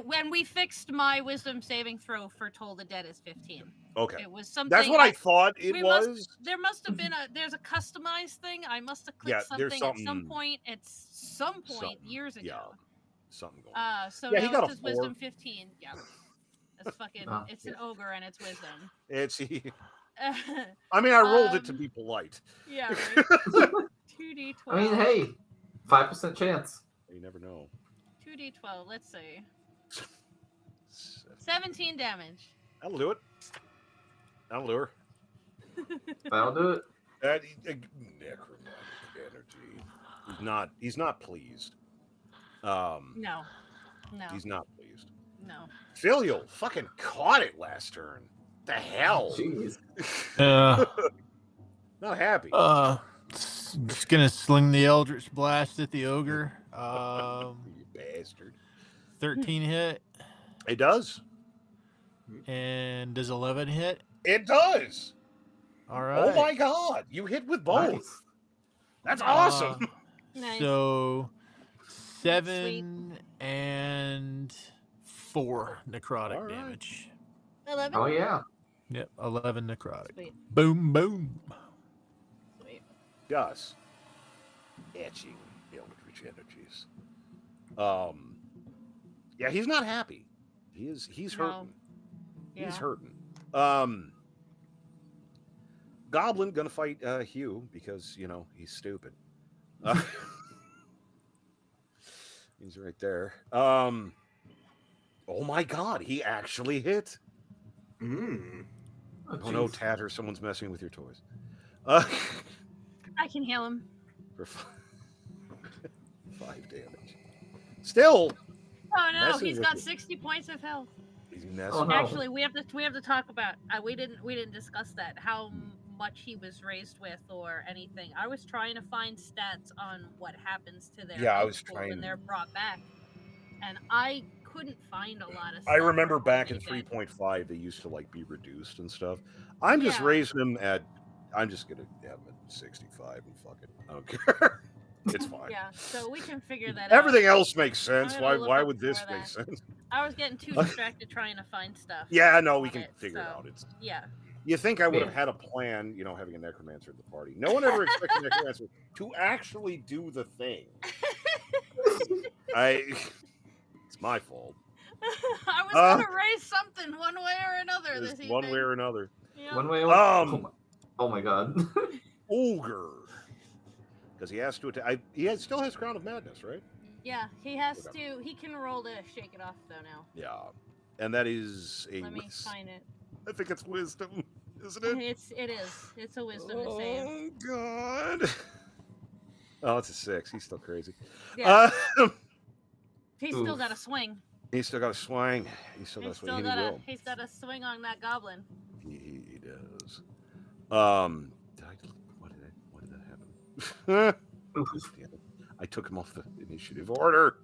S4: when we fixed my wisdom saving throw for toll the dead is 15.
S1: Okay.
S4: It was something.
S1: That's what I thought it
S4: we
S1: was.
S4: There must have been there's a customized thing. I must have clicked
S1: Yeah, there's
S4: something at some
S1: something-
S4: point. It's some point
S1: something,
S4: years ago.
S1: yeah. Something going on.
S4: So
S1: Yeah,
S4: no,
S1: he got
S4: it's
S1: a
S4: his
S1: 4.
S4: wisdom 15. Yeah. It's fucking.
S5: Ah,
S4: It's an ogre and it's wisdom.
S1: It's I mean, I rolled it to be polite.
S4: Yeah. Right? 2d12.
S5: I mean, hey, 5% chance.
S1: You never know.
S4: 2d12. Let's see. 17 damage.
S1: That'll do it. That'll do her.
S5: That'll do it.
S1: Necromantic energy. He's not pleased.
S4: No.
S1: He's not pleased.
S4: No.
S1: Filial fucking caught it last turn. The hell?
S5: Jeez.
S1: Not happy.
S6: Just gonna sling the Eldritch Blast at the ogre.
S1: You bastard.
S6: 13 hit,
S1: It does.
S6: and does 11 hit?
S1: It does.
S6: All right.
S1: Oh my god. You hit with both.
S5: Nice.
S1: That's awesome.
S4: Nice.
S6: So 7 and 4 necrotic
S1: All right.
S6: damage.
S4: 11.
S5: Oh, yeah.
S6: Yep, 11 necrotic.
S4: Sweet.
S6: Boom, boom.
S4: Sweet.
S1: Gus. Etching Eldritch energies. Yeah, he's not happy. He's
S4: No.
S1: hurting.
S4: Yeah.
S1: He's hurting. Goblin gonna fight Hugh because, you know, he's stupid. He's right there. Oh my god, he actually hit. Oh no,
S5: jeez.
S1: Tatter, someone's messing with your toys.
S4: I can heal him.
S1: For 5 damage. Still,
S4: Oh no,
S1: Messing
S4: he's
S1: with
S4: got
S1: you.
S4: 60 points of health.
S1: he's messing.
S5: Oh, no.
S4: Actually, we have to talk about. We didn't discuss that. How much he was raised with or anything. I was trying to find stats on what happens to their
S1: Yeah, I
S4: health
S1: was
S4: pool
S1: trying-
S4: when they're brought back, and I couldn't find a lot of.
S1: I
S4: stuff
S1: remember
S4: on
S1: back in
S4: anything.
S1: 3.5 they used to like be reduced and stuff. I'm just
S4: Yeah.
S1: raising him at. I'm just gonna have him at 65 and fuck it. I don't care. It's fine.
S4: Yeah, so we can figure that
S1: Everything
S4: out.
S1: else makes sense.
S4: I'm gonna look
S1: Why
S4: up
S1: would this
S4: more of
S1: make
S4: that.
S1: sense?
S4: I was getting too distracted trying to find stuff.
S1: Yeah, no, we
S4: on
S1: can
S4: it,
S1: figure it
S4: so,
S1: out. It's
S4: Yeah.
S1: you think I would have
S5: Yeah.
S1: had a plan, you know, having a necromancer at the party. No one ever expects a necromancer to actually do the thing. It's my fault.
S4: I was gonna raise something one way or another this
S1: Just
S4: evening.
S1: one way or another.
S4: Yep.
S5: One way or oh my god.
S1: Ogre. Because he has to attack. Still has Crown of Madness, right?
S4: Yeah, he has
S1: Okay.
S4: to. He can roll to shake it off though now.
S1: Yeah. And that is a
S4: Let me find it.
S1: I think it's wisdom, isn't it?
S4: It is. It's a wisdom to save.
S1: Oh, God. Oh, it's a 6. He's still crazy.
S4: Yeah. He's still
S5: Oof.
S4: got a swing.
S1: He's still got to swing. He's still got to swing.
S4: He's got a swing on that goblin.
S1: He does. What did that happen? Damn it. I took him off the initiative order.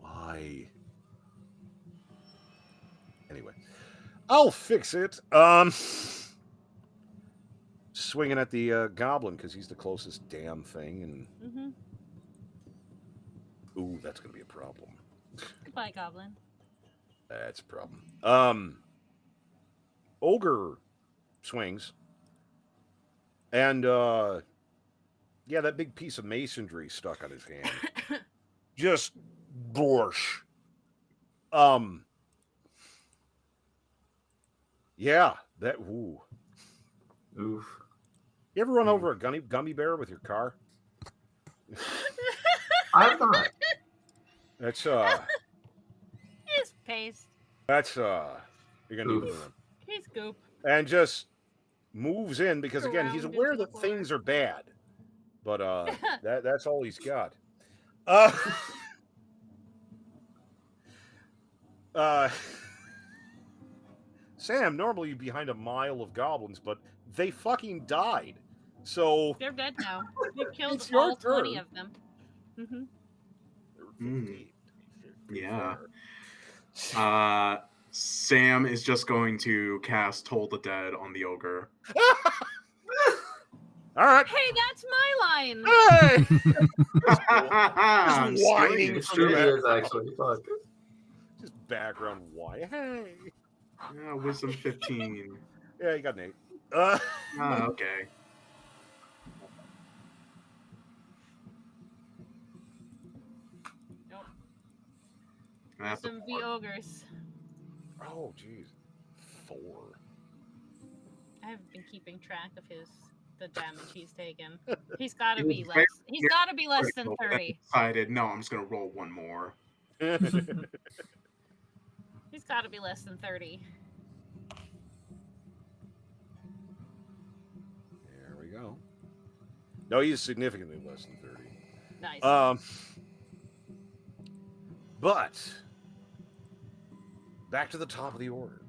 S1: Why? Anyway, I'll fix it. Swinging at the goblin because he's the closest damn thing, and ooh, that's gonna be a problem.
S4: Goodbye, goblin.
S1: That's a problem. Ogre swings, and yeah, that big piece of masonry stuck on his hand. Just borscht. Yeah, that ooh.
S5: Oof.
S1: You ever run over a gummy bear with your car?
S5: I've not.
S1: That's
S4: He's paste.
S1: that's you're gonna need
S5: Oof.
S1: one.
S4: He's goop.
S1: And just moves in because again he's
S4: Around
S1: aware
S4: into
S1: that
S4: the
S1: things are bad, but that's all he's got. Sam, normally you'd be behind a mile of goblins, but they fucking died. So
S4: They're dead now. You killed
S1: It's your
S4: all 20
S1: turn.
S4: of them. Mm-hmm.
S1: There were 15, to be
S2: Yeah.
S1: fair.
S2: Sam is just going to cast Toll the Dead on the ogre.
S1: All right.
S4: Hey, that's my line.
S1: Hey!
S2: I'm stealing
S1: whining
S2: it.
S5: It really is actually. Fuck.
S1: Just background why? Hey.
S2: Yeah, wisdom 15.
S1: Yeah, you got an 8.
S2: Okay.
S4: Nope.
S2: I have to
S4: Some V ogres.
S1: Oh, jeez. 4.
S4: I haven't been keeping track of the damage he's taken. He's got to
S2: He
S4: be
S2: was
S4: less. He's
S2: very
S4: got to be less than
S2: critical, but
S4: 30.
S2: Decided, no, I'm just going to roll one more.
S4: He's got to be less than 30.
S1: There we go. No, he's significantly less than 30.
S4: Nice.
S1: But back to the top of the order.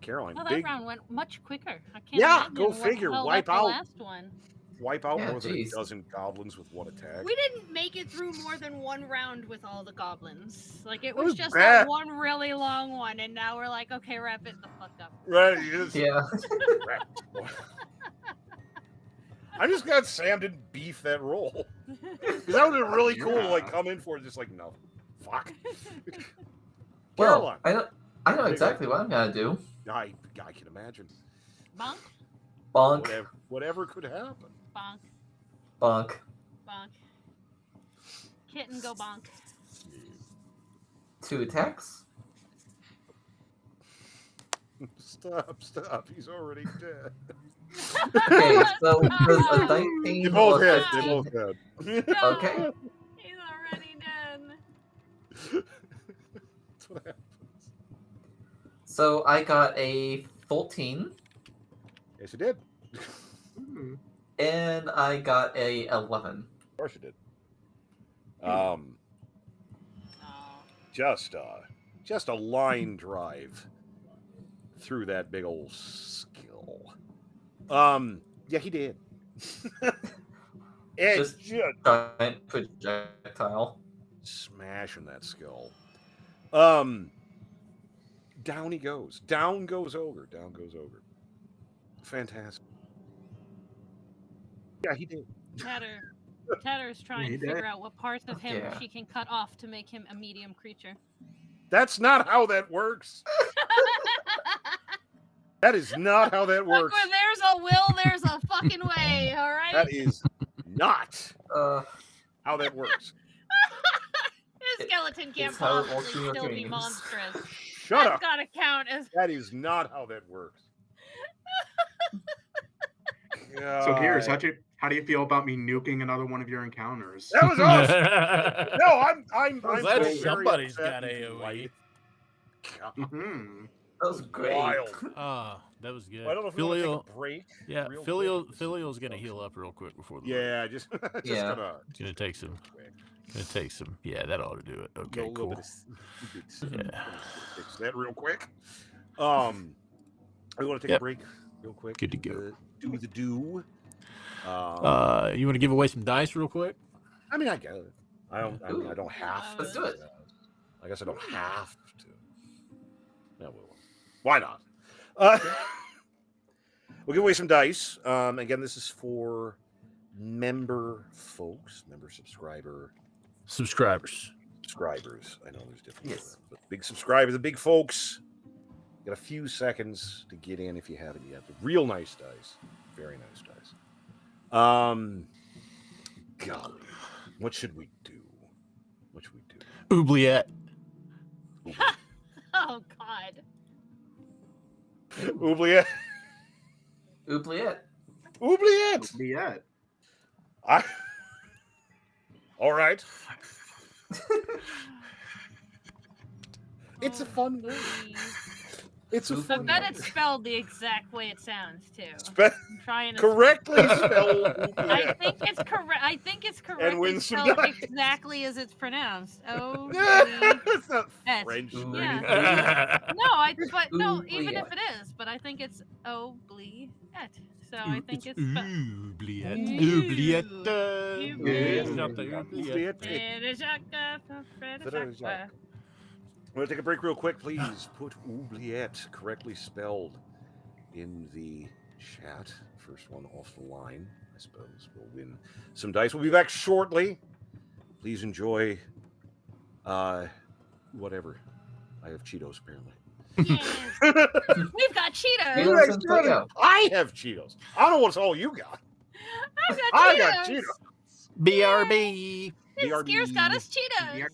S1: Caroline,
S4: Well, that
S1: big
S4: round went much quicker. I can't
S1: Yeah,
S4: imagine
S1: go
S4: what
S1: figure,
S4: held
S1: wipe
S4: up
S1: out.
S4: the last one.
S1: wipe out
S5: Yeah,
S1: more than a
S5: geez.
S1: dozen goblins with one attack.
S4: We didn't make it through more than one round with all the goblins. Like, it
S1: That
S4: was
S1: was
S4: just
S1: bad.
S4: that one really long one, and now we're like, okay, wrap it the fuck up.
S1: Right, he is.
S5: Yeah.
S1: I'm just glad Sam didn't beef that roll. Because that would have been really cool to like
S2: Yeah.
S1: come in for it, just like, no. Fuck.
S5: Well,
S1: Caroline.
S5: I know exactly what I'm gonna do.
S1: I can imagine.
S4: Bonk,
S5: Bonk.
S1: Whatever could happen.
S4: bonk,
S5: Bonk.
S4: bonk. Kitten, go bonk.
S5: 2 attacks.
S1: Stop. He's already dead.
S5: Okay, so does a 19
S1: They both
S5: or
S1: hit.
S5: 15
S1: They both hit.
S4: No,
S5: Okay.
S4: he's already dead.
S1: That's what happens.
S5: So I got a 14
S1: Yes, you did.
S2: Hmm.
S5: and I got a 11.
S1: Of course you did.
S4: Oh.
S1: Just a line drive through that big old skill. Yeah, he did. It's
S5: Just-
S1: just
S5: Giant projectile.
S1: smashing that skull. Down he goes. Down goes ogre. Down goes ogre. Fantastic. Yeah, he did.
S4: Tatter's trying
S2: He
S4: to figure
S2: did.
S4: out what parts of him
S5: Yeah.
S4: she can cut off to make him a medium creature.
S1: That's not how that works. That is not how that
S4: Look,
S1: works.
S4: where there's a will, there's a fucking way, alright?
S1: That is not
S5: Uh,
S1: how that works.
S4: This
S5: It-
S4: skeleton can't
S5: It's how it works
S4: possibly
S5: in your
S4: still be
S5: dreams.
S4: monstrous.
S1: Shut
S4: That's
S1: up.
S4: gotta count as.
S1: That is not how that works.
S2: So, Gears,
S1: God.
S2: how do you feel about me nuking another one of your encounters?
S1: That was awesome. No, I'm
S6: Glad
S1: very
S6: somebody's
S1: upset
S6: got
S1: and
S6: AoE.
S1: delighted. God,
S2: Mm-hmm.
S5: That was great.
S1: wild.
S6: That was good.
S1: Well, I don't know if we want to take a break.
S6: Yeah,
S1: real
S6: Filial's
S1: quick.
S6: gonna heal up real quick before the
S1: Yeah, just
S5: Yeah.
S1: gonna.
S6: It's gonna take some.
S1: Quick.
S6: Gonna take some. Yeah, that ought to do it. Okay,
S1: Little
S6: cool.
S1: bit of
S6: Yeah.
S1: fix that real quick. We want to take a break real quick.
S6: Good to go.
S1: Do the do.
S6: You want to give away some dice real quick?
S1: I mean, I get it. I don't have to.
S5: Let's do it.
S1: I guess I don't have to. Yeah, well, why not? We'll give away some dice. Again, this is for member folks, subscribers. I know there's different.
S5: Yes.
S1: But big subscribers, the big folks. Got a few seconds to get in if you haven't yet. The real nice dice, very nice dice. Golly, what should we do?
S6: Oubliette.
S4: Oh God.
S1: Oubliette.
S5: Oubliette.
S2: Yeah.
S1: All right. It's a fun word. It's a
S4: I
S1: fun
S4: bet
S1: word.
S4: it's spelled the exact way it sounds too. I'm trying to
S1: Correctly spelled.
S4: I think it's correct. I think it's correctly
S1: win some
S4: spelled
S1: dice.
S4: exactly as it's pronounced. Oh.
S1: It's not
S4: Yes.
S1: French. or
S4: Yeah.
S1: anything.
S4: No, even if it is, but I think it's oubliette. So I think it's
S6: Oubliette.
S4: Oubliette.
S6: It's not the oubliette.
S1: Oubliette. We're going to take a break real quick. Please put oubliette correctly spelled in the chat. First one off the line, I suppose, will win some dice. We'll be back shortly. Please enjoy whatever. I have Cheetos, apparently.
S4: Yes. We've got Cheetos.
S5: Cheetos and Play-Doh.
S1: I have Cheetos. I don't know what's all you got.
S4: I got Cheetos.
S6: BRB.
S4: Scare's got us Cheetos.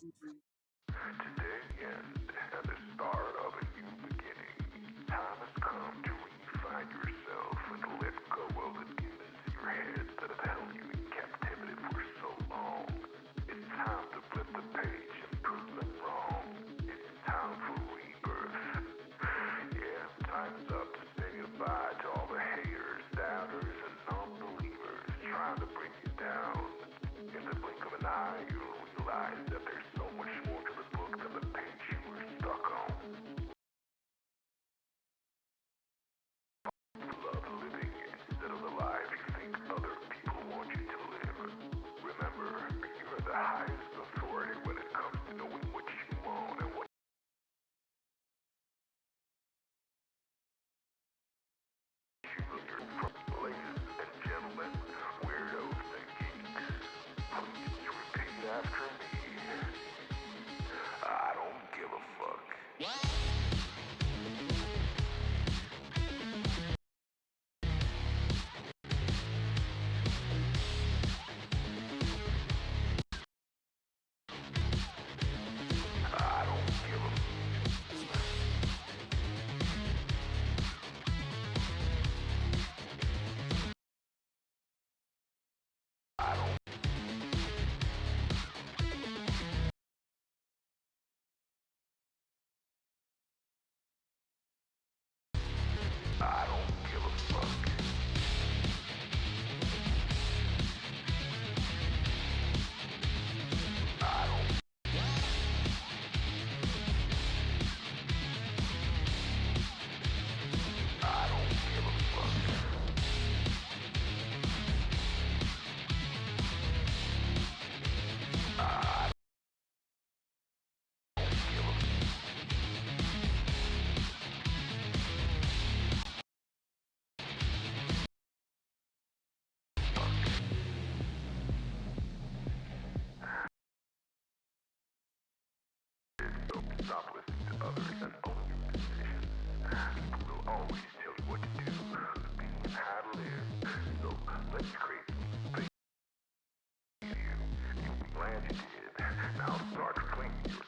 S7: Now start cleaning your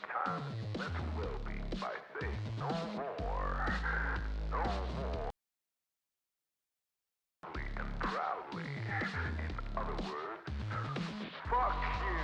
S7: Fuck you.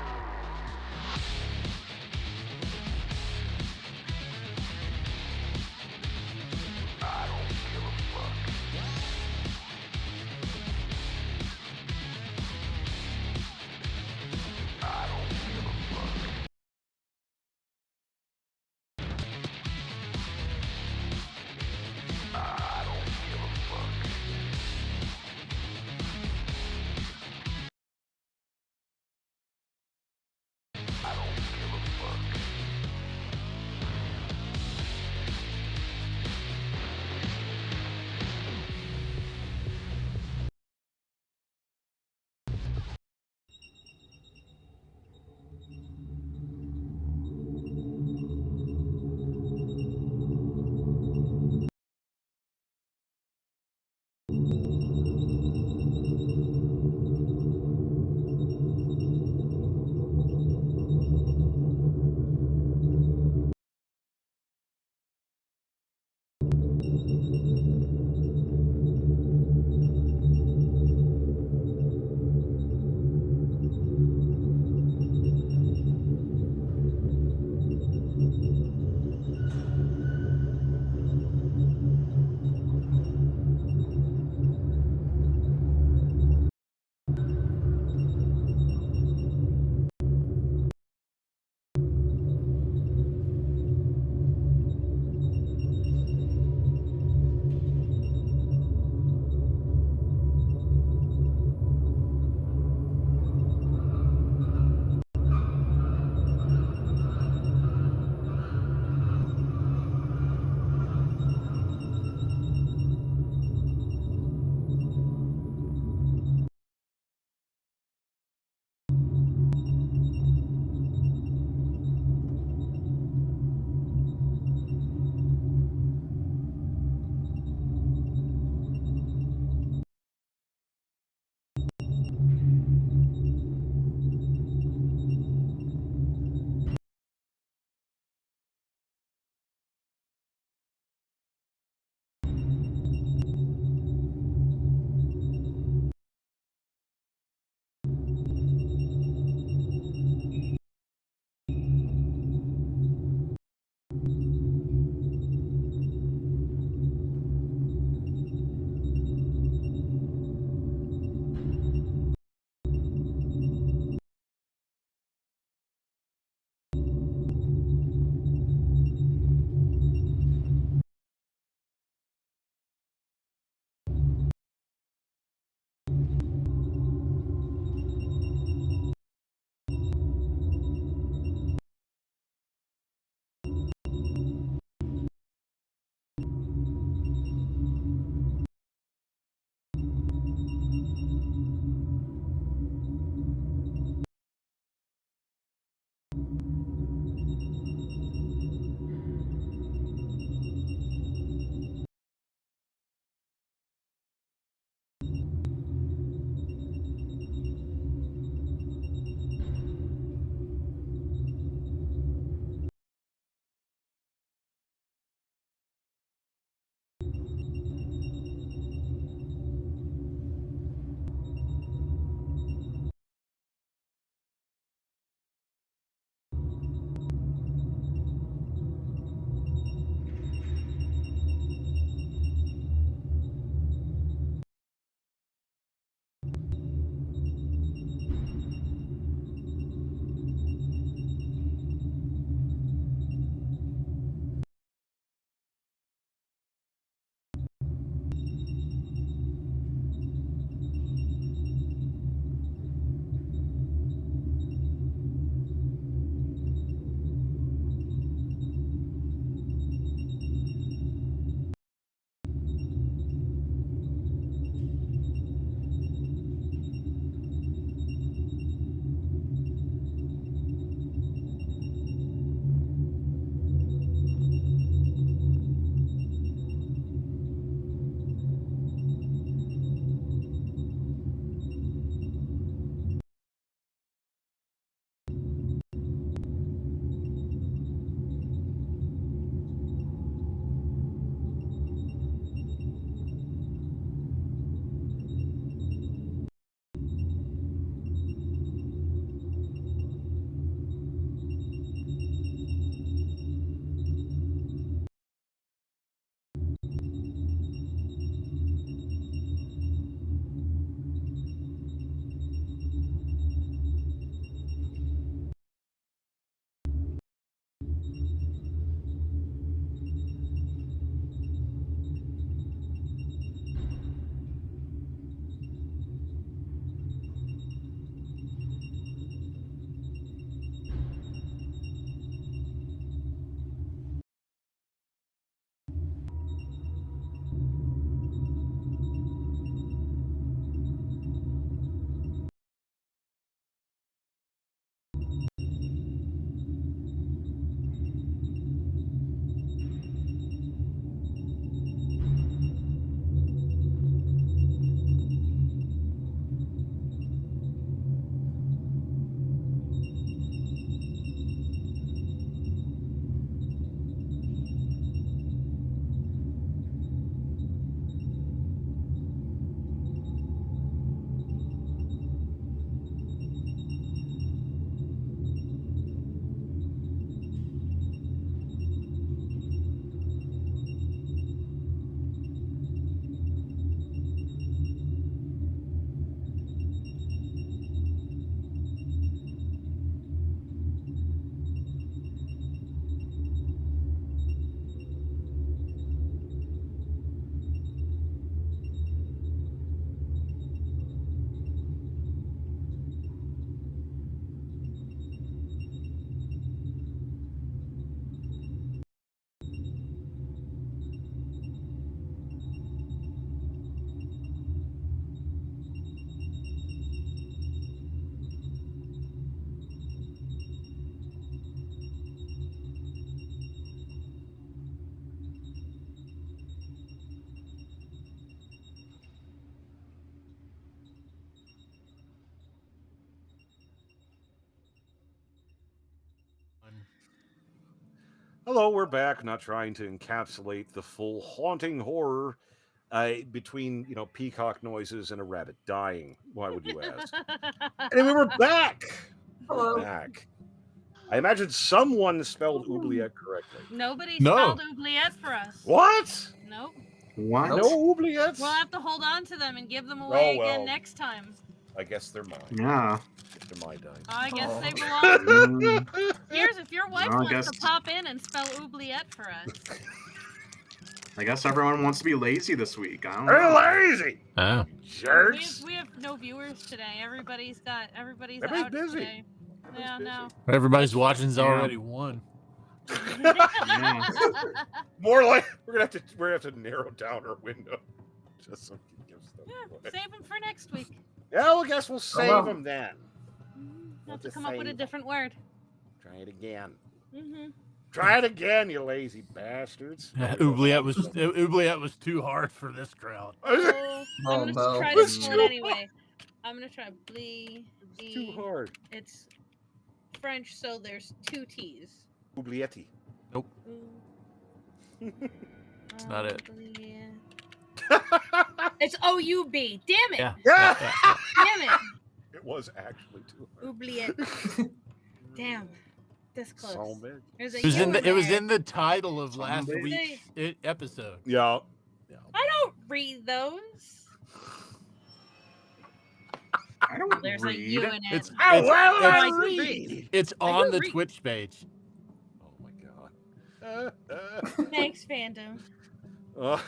S1: Hello, we're back. Not trying to encapsulate the full haunting horror between peacock noises and a rabbit dying. Why would you ask? And we were back.
S5: Hello.
S1: We're back. I imagine someone spelled oubliette correctly.
S4: Nobody
S6: No.
S4: spelled oubliette for us.
S1: What?
S4: Nope.
S2: What?
S1: No oubliettes?
S4: We'll have to hold on to them and give them away
S1: well.
S4: again next time.
S1: I guess they're mine.
S2: Yeah.
S1: They're my dice.
S4: I guess
S5: Aw.
S4: they belong.
S2: Mm,
S4: Here's if your wife
S2: I
S4: wants
S2: guess-
S4: to pop in and spell oubliette for us.
S2: I guess everyone wants to be lazy this week. I don't
S1: They're
S2: know.
S1: lazy.
S6: Oh.
S1: Jerks.
S4: We have no viewers today. Everybody's
S1: Everybody's
S4: out
S1: busy.
S4: today. Yeah, no.
S6: Everybody's watching's
S2: Yeah.
S6: already won.
S2: Yeah.
S1: More like we're gonna have to narrow down our window. Just so we can give stuff
S4: Yeah,
S1: away.
S4: save them for next week.
S1: Yeah, well, I guess we'll save
S5: well.
S1: them then.
S4: We'll have to
S1: Just
S4: come up with a
S1: save 'em.
S4: different word.
S1: Try it again.
S4: Mm-hmm.
S1: Try it again, you lazy bastards.
S6: Oubliette was too hard for this crowd.
S4: Oh,
S5: Oh,
S4: I'm gonna
S5: no.
S4: try
S1: It's
S4: this one
S1: too
S4: anyway. I'm gonna try blee.
S1: It's too hard.
S4: It's French, so there's two T's.
S1: Oubliette.
S6: Nope.
S4: It's
S6: not it.
S4: It's O-U-B. Damn it!
S6: Yeah.
S1: Yeah.
S4: Damn it!
S1: It was actually too hard.
S4: Oubliette. Damn. This close.
S1: So big.
S4: There's a
S6: It was
S4: U
S6: in the it was
S4: there.
S6: in the title of last
S2: Someday.
S6: week's episode.
S1: Yeah.
S4: I don't read those.
S2: I don't
S4: There's a
S2: read.
S4: U in it.
S6: It's
S1: How
S6: it's,
S1: well I
S6: it's,
S1: read.
S6: it's
S4: I
S6: on
S4: do
S6: the
S4: read.
S6: Twitch page.
S1: Oh my god.
S4: Thanks, Fandom.
S1: Uh,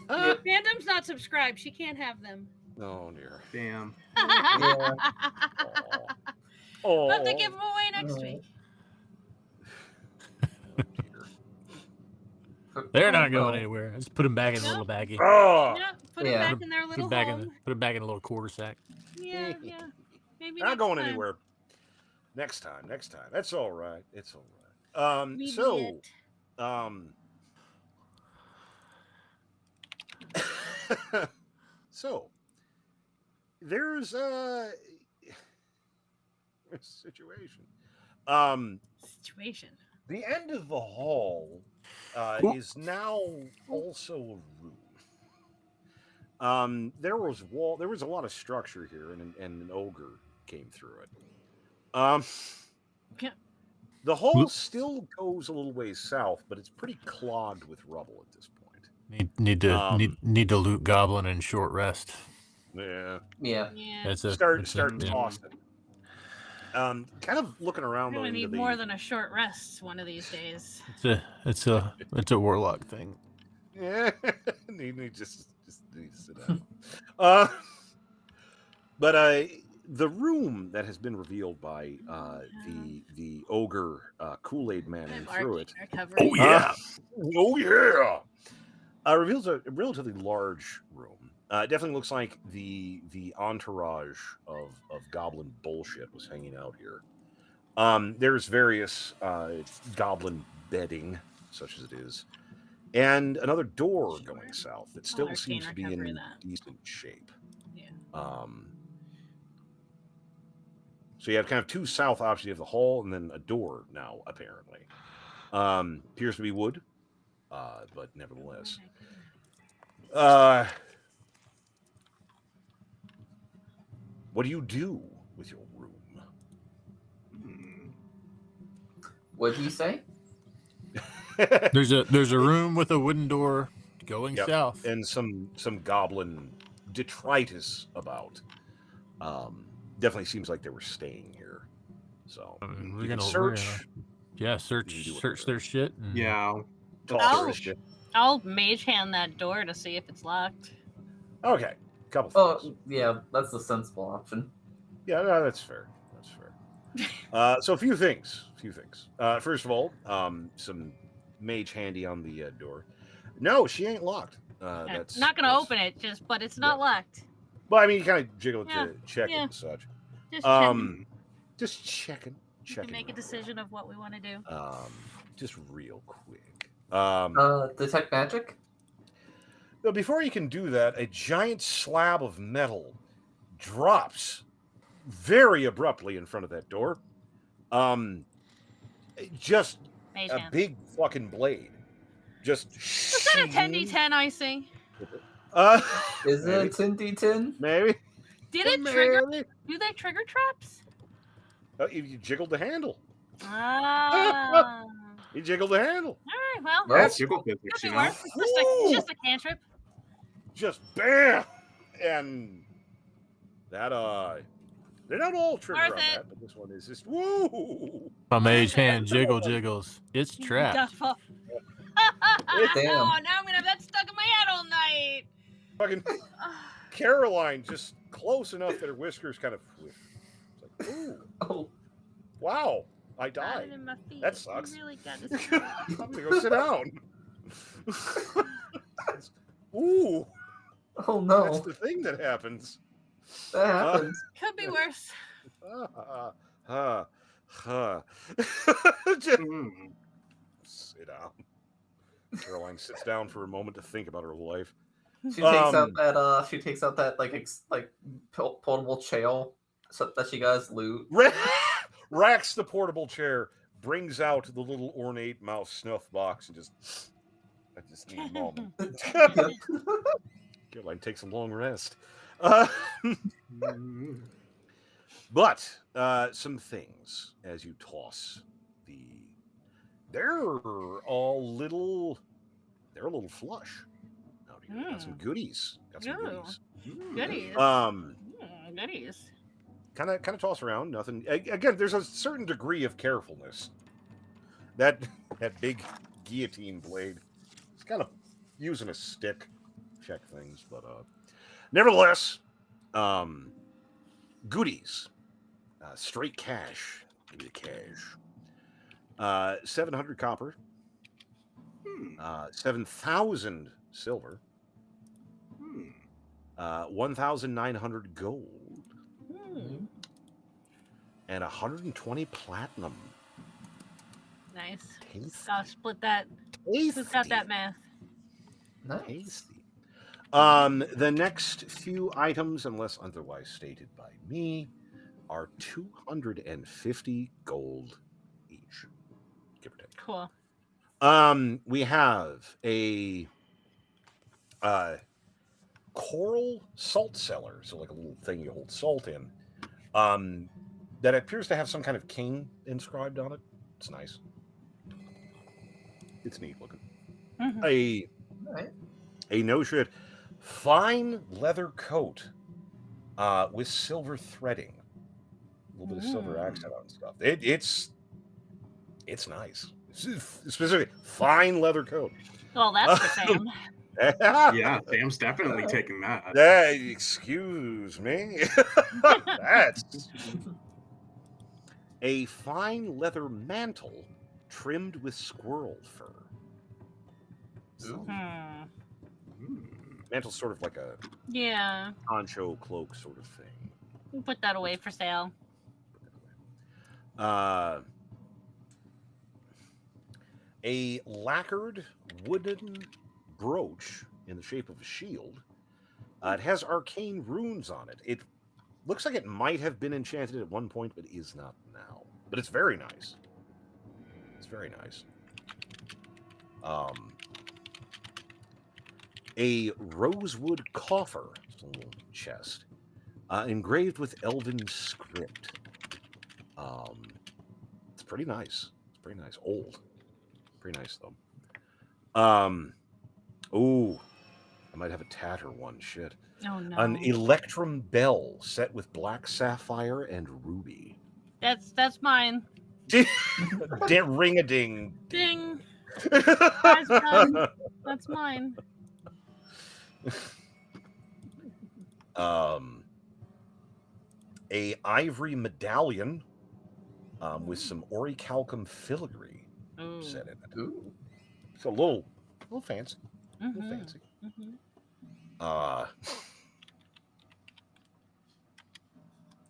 S4: Fandom's not subscribed. She can't have them.
S1: oh dear.
S2: Damn.
S5: Yeah.
S1: Oh.
S4: We'll have to give them away next
S5: Oh.
S4: week.
S6: They're not going anywhere. Just put them back in the little baggie.
S1: Oh.
S4: Yeah, put them
S5: Yeah.
S4: back in their
S6: Put
S4: little
S6: them back in
S4: home.
S6: put 'em back in a little quarter sack.
S4: Yeah, yeah. Maybe
S1: Not
S4: next
S1: going
S4: time.
S1: anywhere. Next time. That's all right. It's all right.
S4: We
S1: So,
S4: did.
S1: so there's a situation.
S4: Situation.
S1: The end of the hall
S6: Ooh.
S1: is now also a room. There was a lot of structure here, and an ogre came through it.
S4: Yeah.
S1: The hall
S6: Whoop.
S1: still goes a little ways south, but it's pretty clogged with rubble at this point.
S6: Need to loot goblin and short rest.
S1: Yeah.
S5: Yeah.
S4: Yeah.
S6: That's a
S1: Start
S6: yeah.
S1: tossing. Kind of looking around
S4: We're
S1: though
S4: gonna
S1: into
S4: need
S1: the
S4: more than a short rest one of these days.
S6: It's a warlock thing.
S1: Yeah, need just need to sit down. But the room that has been revealed by the ogre Kool-Aid man in through it.
S6: Oh yeah.
S1: Oh yeah. Reveals a relatively large room. It definitely looks like the entourage of goblin bullshit was hanging out here. There's various goblin bedding, such as it is, and another door going south that still
S4: Arcane
S1: seems to be
S4: recovery
S1: in
S4: that.
S1: decent shape.
S4: Yeah.
S1: So you have kind of two south options. You have the hall and then a door now, apparently. Appears to be wood, but nevertheless. What do you do with your room?
S5: What'd he say?
S6: There's a room with a wooden door going
S1: Yep.
S6: south.
S1: And some goblin detritus about. Definitely seems like they were staying here. So
S6: We're
S1: you can
S6: gonna
S1: search.
S6: Yeah,
S1: You
S6: search
S1: can do
S6: search
S1: whatever.
S6: their shit. And
S2: Yeah.
S1: Talk
S4: Oh.
S1: their shit.
S4: I'll mage hand that door to see if it's locked.
S1: Okay, couple things.
S5: Oh, yeah, that's the sensible option.
S1: Yeah, no, that's fair. That's fair. So a few things. First of all, some mage handy on the door. No, she ain't locked. That's
S4: Not gonna
S1: that's-
S4: open it, but it's not locked.
S1: Well, I mean, you kind of jiggle it
S4: Yeah,
S1: to check it
S4: yeah.
S1: and such.
S4: Just checking.
S1: Just checking.
S4: We can make a decision of what we want to do.
S1: Just real quick.
S5: Detect magic?
S1: But before you can do that, a giant slab of metal drops very abruptly in front of that door. Just
S4: Mage
S1: a
S4: hand.
S1: big fucking blade. Just
S4: Was that a 10d10 icing?
S5: Is
S1: maybe.
S5: it 10d10?
S1: Maybe.
S4: Did it trigger?
S1: Maybe.
S4: Do they trigger traps?
S1: Oh, you jiggled the handle.
S4: Ah.
S1: You jiggled the handle.
S4: All right. Well,
S5: Well,
S2: That's jiggle
S4: could
S2: physics,
S4: be
S2: you know.
S4: worse. It's just a cantrip.
S1: Just bam, and that they're not all trigger
S4: Worth
S1: on
S4: it.
S1: that, but this one is just woo.
S6: My mage hand jiggles. It's trapped.
S4: Oh,
S5: Damn.
S4: now I'm gonna have that stuck in my head all night.
S1: Fucking Caroline just close enough that her whiskers kind of whiff. It's like, ooh,
S5: Oh,
S1: wow, I
S4: Got
S1: died.
S4: it in my feet.
S1: That sucks.
S4: You really got
S1: I'm gonna go sit down. Ooh,
S5: oh
S1: that's
S5: no.
S1: the thing that happens.
S5: That happens.
S4: Could be worse.
S1: Just
S2: Mm.
S1: sit down. Caroline sits down for a moment to think about her life.
S5: She takes out that she takes out that portable chair so that she guys loot.
S1: Racks the portable chair, brings out the little ornate mouse snuff box, and I just need a moment. Caroline takes a long rest.
S2: Mm.
S1: But some things as you toss they're a little flush. Out here. Got some goodies.
S4: Ooh.
S1: goodies.
S4: Goodies. Goodies.
S1: Kind of toss around. Nothing. Again, there's a certain degree of carefulness. That big guillotine blade. It's kind of using a stick. Check things, but nevertheless, goodies. Straight cash. Give you cash. 700 copper. 7,000 silver. 1,900 gold. And 120 platinum.
S4: Nice.
S1: Tasty.
S4: Gotta split that. Who's got that math?
S5: Nice.
S1: Tasty. The next few items, unless otherwise stated by me, are 250 gold each. Give or take.
S4: Cool.
S1: We have a coral salt cellar, so like a little thing you hold salt in, that appears to have some kind of king inscribed on it. It's nice. It's neat looking.
S4: Mm-hmm.
S1: A no shit fine leather coat with silver threading, a little bit of silver accent on stuff. It's nice. Specific fine leather coat.
S4: Well, that's for Sam.
S2: Yeah, Sam's definitely taking that.
S1: Excuse me. That's a fine leather mantle trimmed with squirrel fur. So, mantle's sort of like a poncho cloak sort of thing.
S4: We'll put that away for sale.
S1: A lacquered wooden brooch in the shape of a shield. It has arcane runes on it. It looks like it might have been enchanted at one point, but is not now. But it's very nice. It's very nice. A rosewood coffer, it's a little chest, engraved with elven script. It's pretty nice. It's pretty nice. Old. Pretty nice though. Oh, I might have a tatter one. Shit.
S4: Oh no.
S1: An electrum bell set with black sapphire and ruby.
S4: That's mine.
S1: Ring a ding.
S4: Ding. Prize done. That's mine.
S1: A ivory medallion with some orichalcum filigree set in it.
S5: Ooh.
S1: It's a little fancy. A little fancy.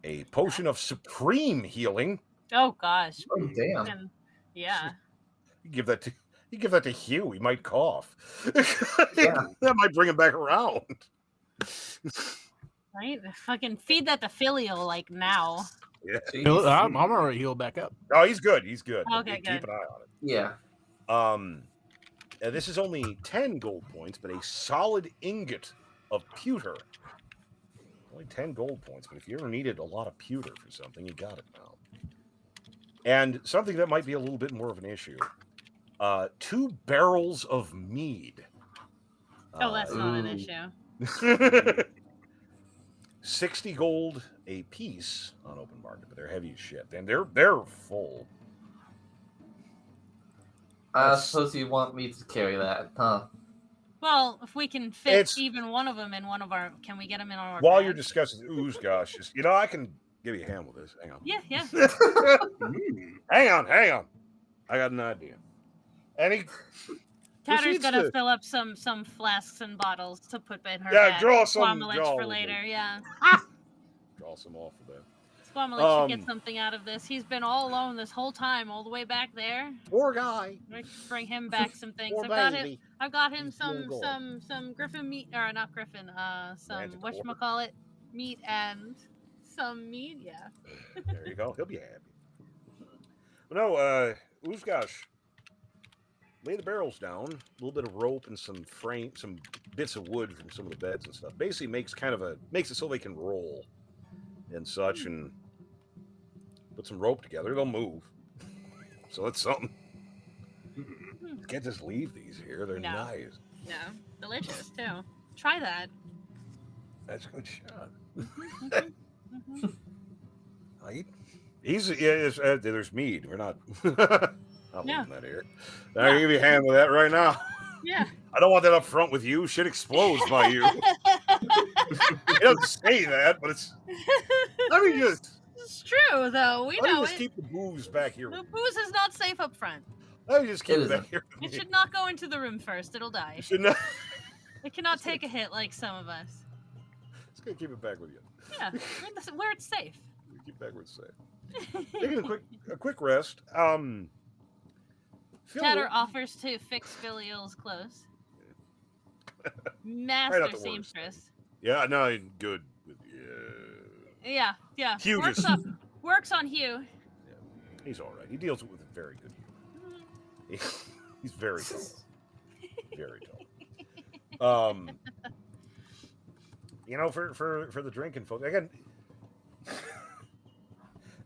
S1: A potion of supreme healing.
S4: Oh gosh.
S5: Oh damn.
S4: Yeah.
S1: You give that to Hugh. He might cough.
S5: Yeah.
S1: That might bring him back around.
S4: Right? Fucking feed that to Filial like now.
S1: Yeah.
S5: Jeez.
S6: I'm already healed back up.
S1: Oh, he's good. He's good. But
S4: Okay,
S1: keep
S4: good.
S1: an eye on it.
S5: Yeah.
S1: This is only 10 gold points, but a solid ingot of pewter. Only 10 gold points, but if you ever needed a lot of pewter for something, you got it now. And something that might be a little bit more of an issue. 2 barrels of mead.
S4: Oh, that's not an
S5: Ooh.
S4: issue.
S1: 60 gold a piece on open market, but they're heavy as shit. And they're full.
S5: I suppose you want me to carry that, huh?
S4: Well, if we can fit even one of them in one of our, can we get them in our
S1: While
S4: bags?
S1: you're discussing, gosh, I can give you a hand with this. Hang on.
S4: Yeah.
S1: Hang on. I got an idea. Any
S4: Tatter's gonna fill up some flasks and bottles to put in her
S1: Yeah,
S4: bag.
S1: draw some-
S4: Squamilich
S1: draw
S4: for
S1: with
S4: later,
S1: me.
S4: yeah.
S1: draw some off of that.
S4: Squamilich should get something out of this. He's been all alone this whole time, all the way back there.
S1: Poor guy.
S4: I should bring him back some things.
S1: Poor
S4: I've got him
S1: He's no good.
S4: some griffin meat, or not griffin, some
S1: Manticore.
S4: whatchamacallit meat and some meat, yeah.
S1: There you go. He'll be happy. But no, Uzgash, lay the barrels down, a little bit of rope and some bits of wood from some of the beds and stuff. Basically makes it so they can roll and such, and put some rope together. They'll move. So that's something. You can't just leave these here. They're
S4: No.
S1: nice.
S4: No, delicious too. Try that.
S1: That's a good shot.
S4: Mhm.
S1: There's mead. We're not. Not
S4: Yeah.
S1: leaving that here. I can give you a hand with that right now.
S4: Yeah.
S1: I don't want that up front with you. Shit explodes by you. It doesn't say that, but it's. Let me just.
S4: It's true, though. We
S1: Let me
S4: know
S1: just
S4: it.
S1: keep the booze back here.
S4: The booze is not safe up front.
S1: Let me just keep
S5: It
S1: it back
S5: isn't.
S1: here. with
S4: It
S1: me.
S4: should not go into the room first. It'll die.
S1: You should not.
S4: It cannot take a hit like some of us.
S1: Just gonna keep it back with you.
S4: Yeah, where it's safe.
S1: Keep back where it's safe. Taking a quick rest. Phil,
S4: Tatter offers to fix Filial's clothes.
S1: Right
S4: Master
S1: out the worst.
S4: seamstress.
S1: Yeah, no, good with
S4: Yeah.
S1: Hugh
S4: Works on Hugh.
S1: He's all right. He deals with it very good. He's very tall. Very tall. For the drinking folks, again,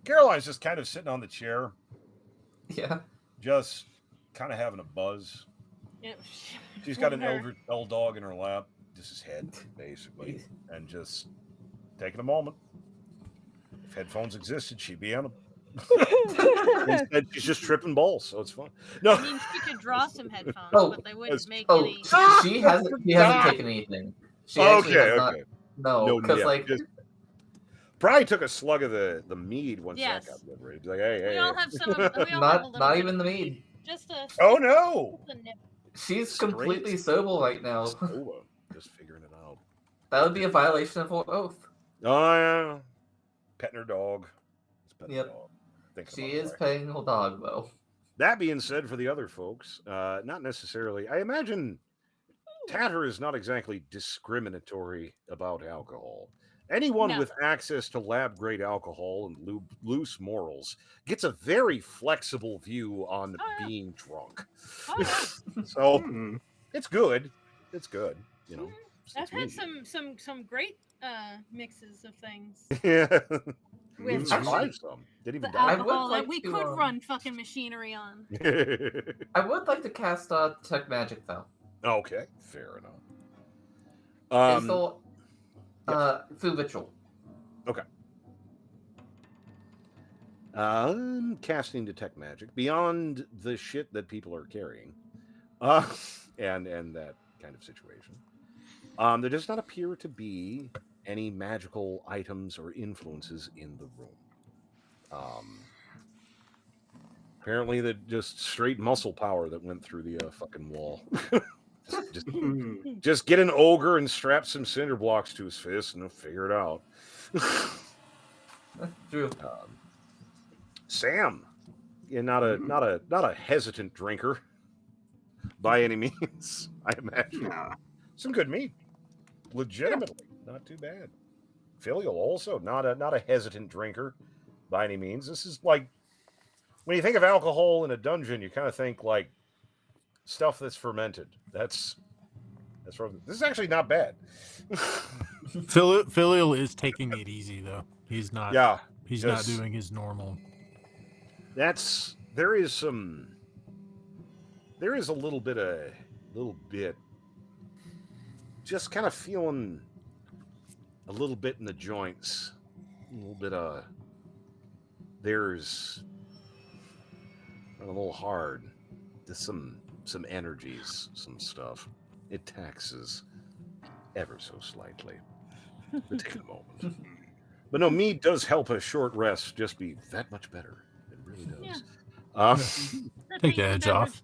S1: Caroline's just kind of sitting on the chair,
S5: Yeah.
S1: just kind of having a buzz.
S4: Yep.
S1: She's got an old dog in her lap, just his head, basically, and just taking a moment. If headphones existed, she'd be on them. Instead, she's just tripping balls, so it's fun. No,
S4: I mean, she could draw some headphones,
S5: Oh,
S4: but they wouldn't make
S5: Oh,
S4: any.
S5: she hasn't taken anything. She actually has not. No, because
S1: probably took a slug of the mead once
S4: Yes.
S1: that got liberated. He's like, hey.
S4: We all have some. We all have a little
S5: not
S4: bit.
S5: even the mead.
S4: Just a.
S1: Oh no!
S4: just a nip.
S5: She's
S1: Straight.
S5: completely sober right now.
S1: Soba, just figuring it out.
S5: That would be a violation of her oath.
S1: Oh yeah, petting her dog. Just petting
S5: Yep.
S1: her dog. Thinking
S5: She
S1: about it,
S5: is
S1: right?
S5: paying her dog though.
S1: That being said, for the other folks, not necessarily. I imagine Tatter is not exactly discriminatory about alcohol. Anyone
S4: No.
S1: with access to lab-grade alcohol and loose morals gets a very flexible view on
S4: Oh, yeah.
S1: being drunk.
S4: Oh, yeah.
S1: So
S2: Hmm.
S1: it's good. It's good. You know.
S4: I've
S1: it's
S4: had
S1: medium.
S4: some great mixes of things.
S1: Yeah.
S4: With
S1: Even survived some. Didn't
S4: the
S1: even die.
S4: alcohol that
S5: like
S4: we
S5: to,
S4: could run fucking machinery on.
S5: I would like to cast Tech Magic though.
S1: Okay, fair enough.
S5: It's the food ritual.
S1: Casting detect magic beyond the shit that people are carrying, and that kind of situation. There does not appear to be any magical items or influences in the room. Apparently, that just straight muscle power that went through the fucking wall. Just get an ogre and strap some cinder blocks to his fist, and he'll figure it out.
S5: True.
S1: Sam, yeah, not a hesitant drinker by any means. I imagine
S2: Yeah.
S1: some good meat, legitimately not too bad. Filial also not a hesitant drinker by any means. This is like when you think of alcohol in a dungeon, you kind of think like stuff that's fermented. This is actually not bad.
S6: Filial is taking it easy though. He's not.
S1: Yeah,
S6: He's not doing his normal.
S1: there is a little bit, just kind of feeling a little bit in the joints, a little bit there's a little hard, just some energies, some stuff. It taxes ever so slightly. But take a moment. But no, mead does help a short rest just be that much better. It really does.
S6: Take the edge off.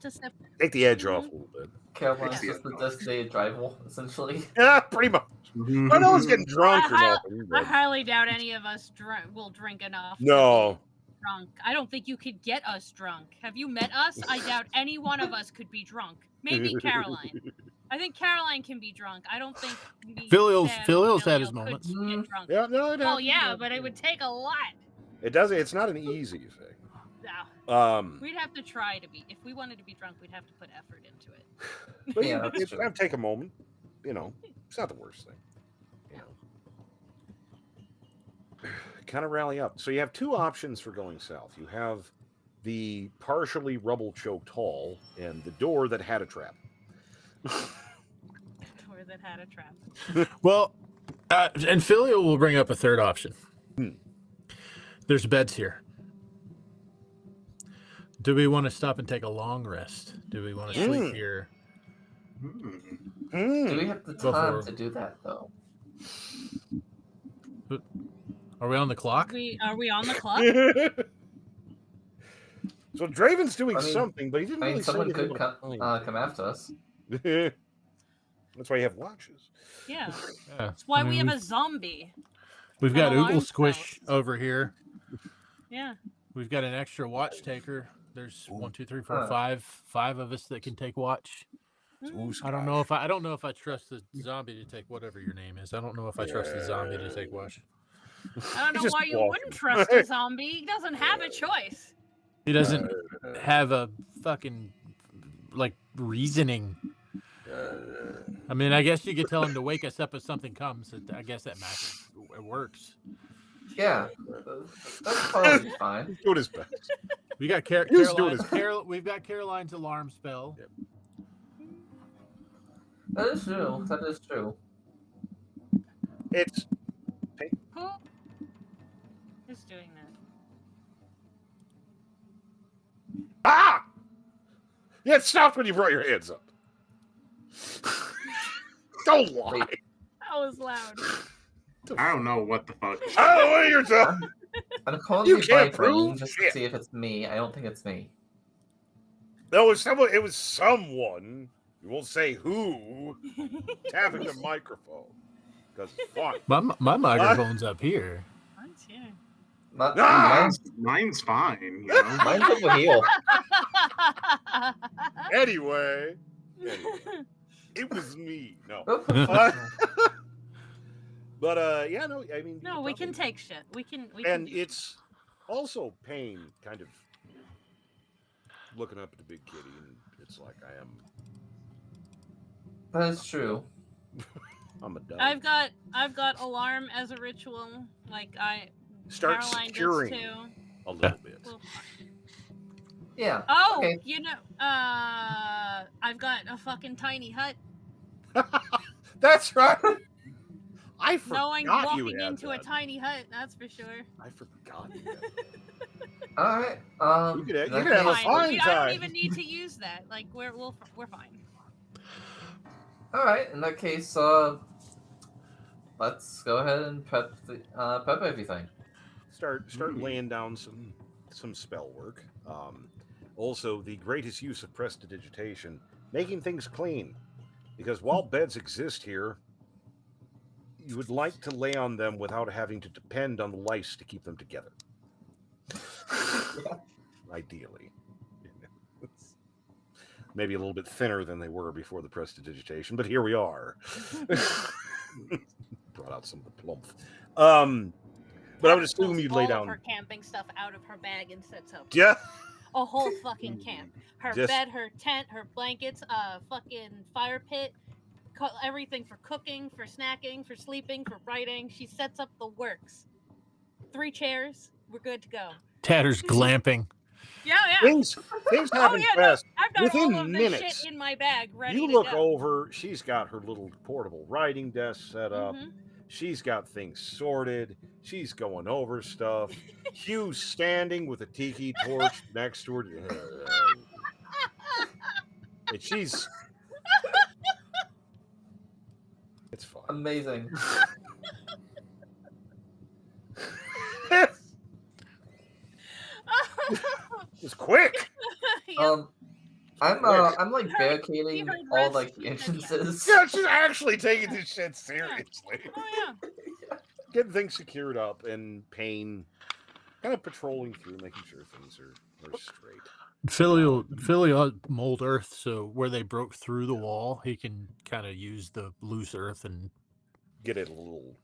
S1: Take the edge off a little bit.
S5: Caroline's just the designated driver, essentially.
S1: Yeah, pretty much. I know it's getting drunk or nothing.
S4: I highly doubt any of us will drink enough.
S1: No.
S4: Drunk. I don't think you could get us drunk. Have you met us? I doubt any one of us could be drunk. Maybe Caroline. I think Caroline can be drunk. I don't think
S6: Filial's had his
S4: could
S6: moments.
S4: get drunk.
S1: Yeah, no,
S4: Well, yeah, but it would take a lot.
S1: It does. It's not an easy thing.
S4: No. We'd have to try to be. If we wanted to be drunk, we'd have to put effort into it.
S1: But yeah, it's have take a moment. It's not the worst thing. Kind of rally up. So you have two options for going south. You have the partially rubble choked hall and the door that had a trap.
S4: Door that had a trap.
S6: Well, and Filial will bring up a third option. There's beds here. Do we want to stop and take a long rest? Do we want to sleep here?
S5: Do we have the time to do that, though?
S6: Are we on the clock?
S4: Are we on the clock?
S1: So Draven's doing something, but he didn't really say
S5: someone
S1: anything.
S5: could come after us.
S1: That's why you have watches.
S4: Yeah. That's why we have a zombie.
S6: We've got
S4: alarm
S6: Oogle Squish over here.
S4: Yeah.
S6: We've got an extra watch taker. There's 1, 2, 3, 4, 5 of us that can take watch. I don't know if I trust the zombie to take whatever your name is. I don't know if I trust the zombie to take watch.
S4: I don't know why you wouldn't trust a zombie. He doesn't have a choice.
S6: He doesn't have a fucking reasoning. I mean, I guess you could tell him to wake us up if something comes. I guess that matters. It works.
S5: Yeah, that's probably fine.
S1: He's doing his best.
S6: We got we've got Caroline's alarm spell.
S1: Yep.
S5: That is true. That is true.
S1: It's
S4: Who is doing that?
S1: Yeah, it stopped when you brought your hands up. Don't lie.
S5: Wait.
S4: That was loud.
S2: I don't know what the fuck.
S1: I don't know what you're talking.
S5: I'm calling
S1: You
S5: you
S1: can't
S5: by
S1: prove
S5: name just to
S1: shit.
S5: see if it's me. I don't think it's me.
S1: No, it was someone. We won't say who. Tapping the microphone because it's fun.
S6: My microphone's up here.
S4: Mine's here.
S2: Mine's fine.
S5: Mine's over here.
S1: Anyway, it was me. No. But yeah, no, I mean,
S4: No, we can take shit. We can.
S1: And it's also pain, kind of looking up at the big kitty, and it's like I am.
S5: That is true.
S1: I'm a dog.
S4: I've got alarm as a ritual.
S1: Start
S4: Caroline
S1: securing
S4: does too.
S1: a little bit.
S4: Well,
S5: Yeah.
S4: oh,
S5: Okay.
S4: I've got a fucking tiny hut.
S1: That's right. I forgot
S4: Knowing
S1: you
S4: walking
S1: had
S4: into a
S1: that.
S4: tiny hut, that's for sure.
S1: I forgot you had that.
S5: All right.
S1: You could
S5: in that
S1: have a
S5: case-
S1: fine
S4: I don't
S1: time.
S4: even need to use that. We're fine.
S5: All right. In that case, let's go ahead and prep everything.
S1: Start laying down some spell work. Also, the greatest use of prestidigitation, making things clean, because while beds exist here, you would like to lay on them without having to depend on the lice to keep them together. Ideally. Maybe a little bit thinner than they were before the prestidigitation, but here we are. brought out some of the plump. But I would
S4: Tatter
S1: assume
S4: pulls
S1: you'd lay
S4: all of
S1: down.
S4: her camping stuff out of her bag and sets up.
S1: Yeah.
S4: A whole fucking camp. Her
S1: Just-
S4: bed, her tent, her blankets, fucking fire pit, everything for cooking, for snacking, for sleeping, for writing. She sets up the works. 3 chairs, we're good to go.
S6: Tatter's glamping.
S4: Yeah.
S1: Things happen fast.
S4: I've got
S1: Within
S4: all of
S1: minutes,
S4: the shit in my bag ready
S1: you
S4: to
S1: look
S4: go.
S1: over, she's got her little portable writing desk set up.
S4: Mhm.
S1: She's got things sorted. She's going over stuff. Hugh's standing with a tiki torch next to her. And she's... It's fine.
S5: Amazing.
S1: It's quick.
S4: Yep.
S5: I'm like
S4: You
S5: barricading
S4: heard
S5: all
S4: Rex,
S5: like the
S4: you said yes.
S5: entrances.
S1: Yeah, she's actually taking this shit seriously.
S4: Oh yeah.
S1: Getting things secured up and Payne kind of patrolling through, making sure things are straight.
S6: Philly mold earth, so where they broke through the wall, he can kind of use the loose earth and
S1: Get it a little...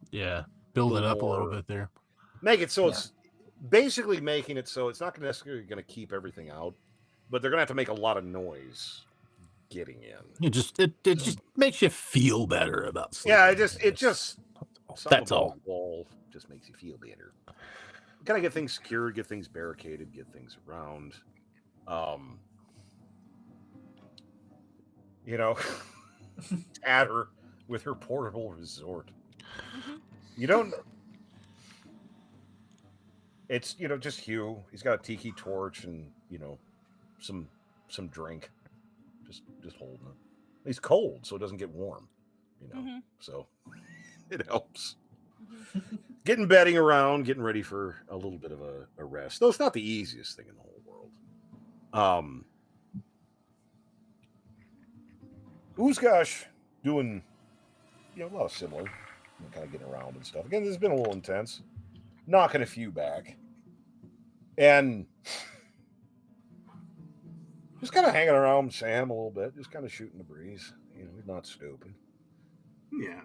S6: build
S1: little
S6: it up a little
S1: more-
S6: bit there.
S1: Make it so it's basically making it so it's not necessarily going to keep everything out, but they're going to have to make a lot of noise getting in.
S6: It just makes you feel better about sleeping.
S1: Yeah, it just
S6: That's all.
S1: The wall just makes you feel better. Kind of get things secured, get things barricaded, get things around. Tatter with her portable resort.
S4: Mhm.
S1: You don't. It's just Hugh. He's got a tiki torch and some drink. Just holding it. He's cold, so it doesn't get warm.
S4: Mhm.
S1: So it helps. Getting bedding around, getting ready for a little bit of a rest. Though it's not the easiest thing in the whole world. Oozgosh doing a lot of similar, kind of getting around and stuff. Again, this has been a little intense. Knocking a few back. And just kind of hanging around Sam a little bit, just kind of shooting the breeze. He's not stupid.
S2: Yeah.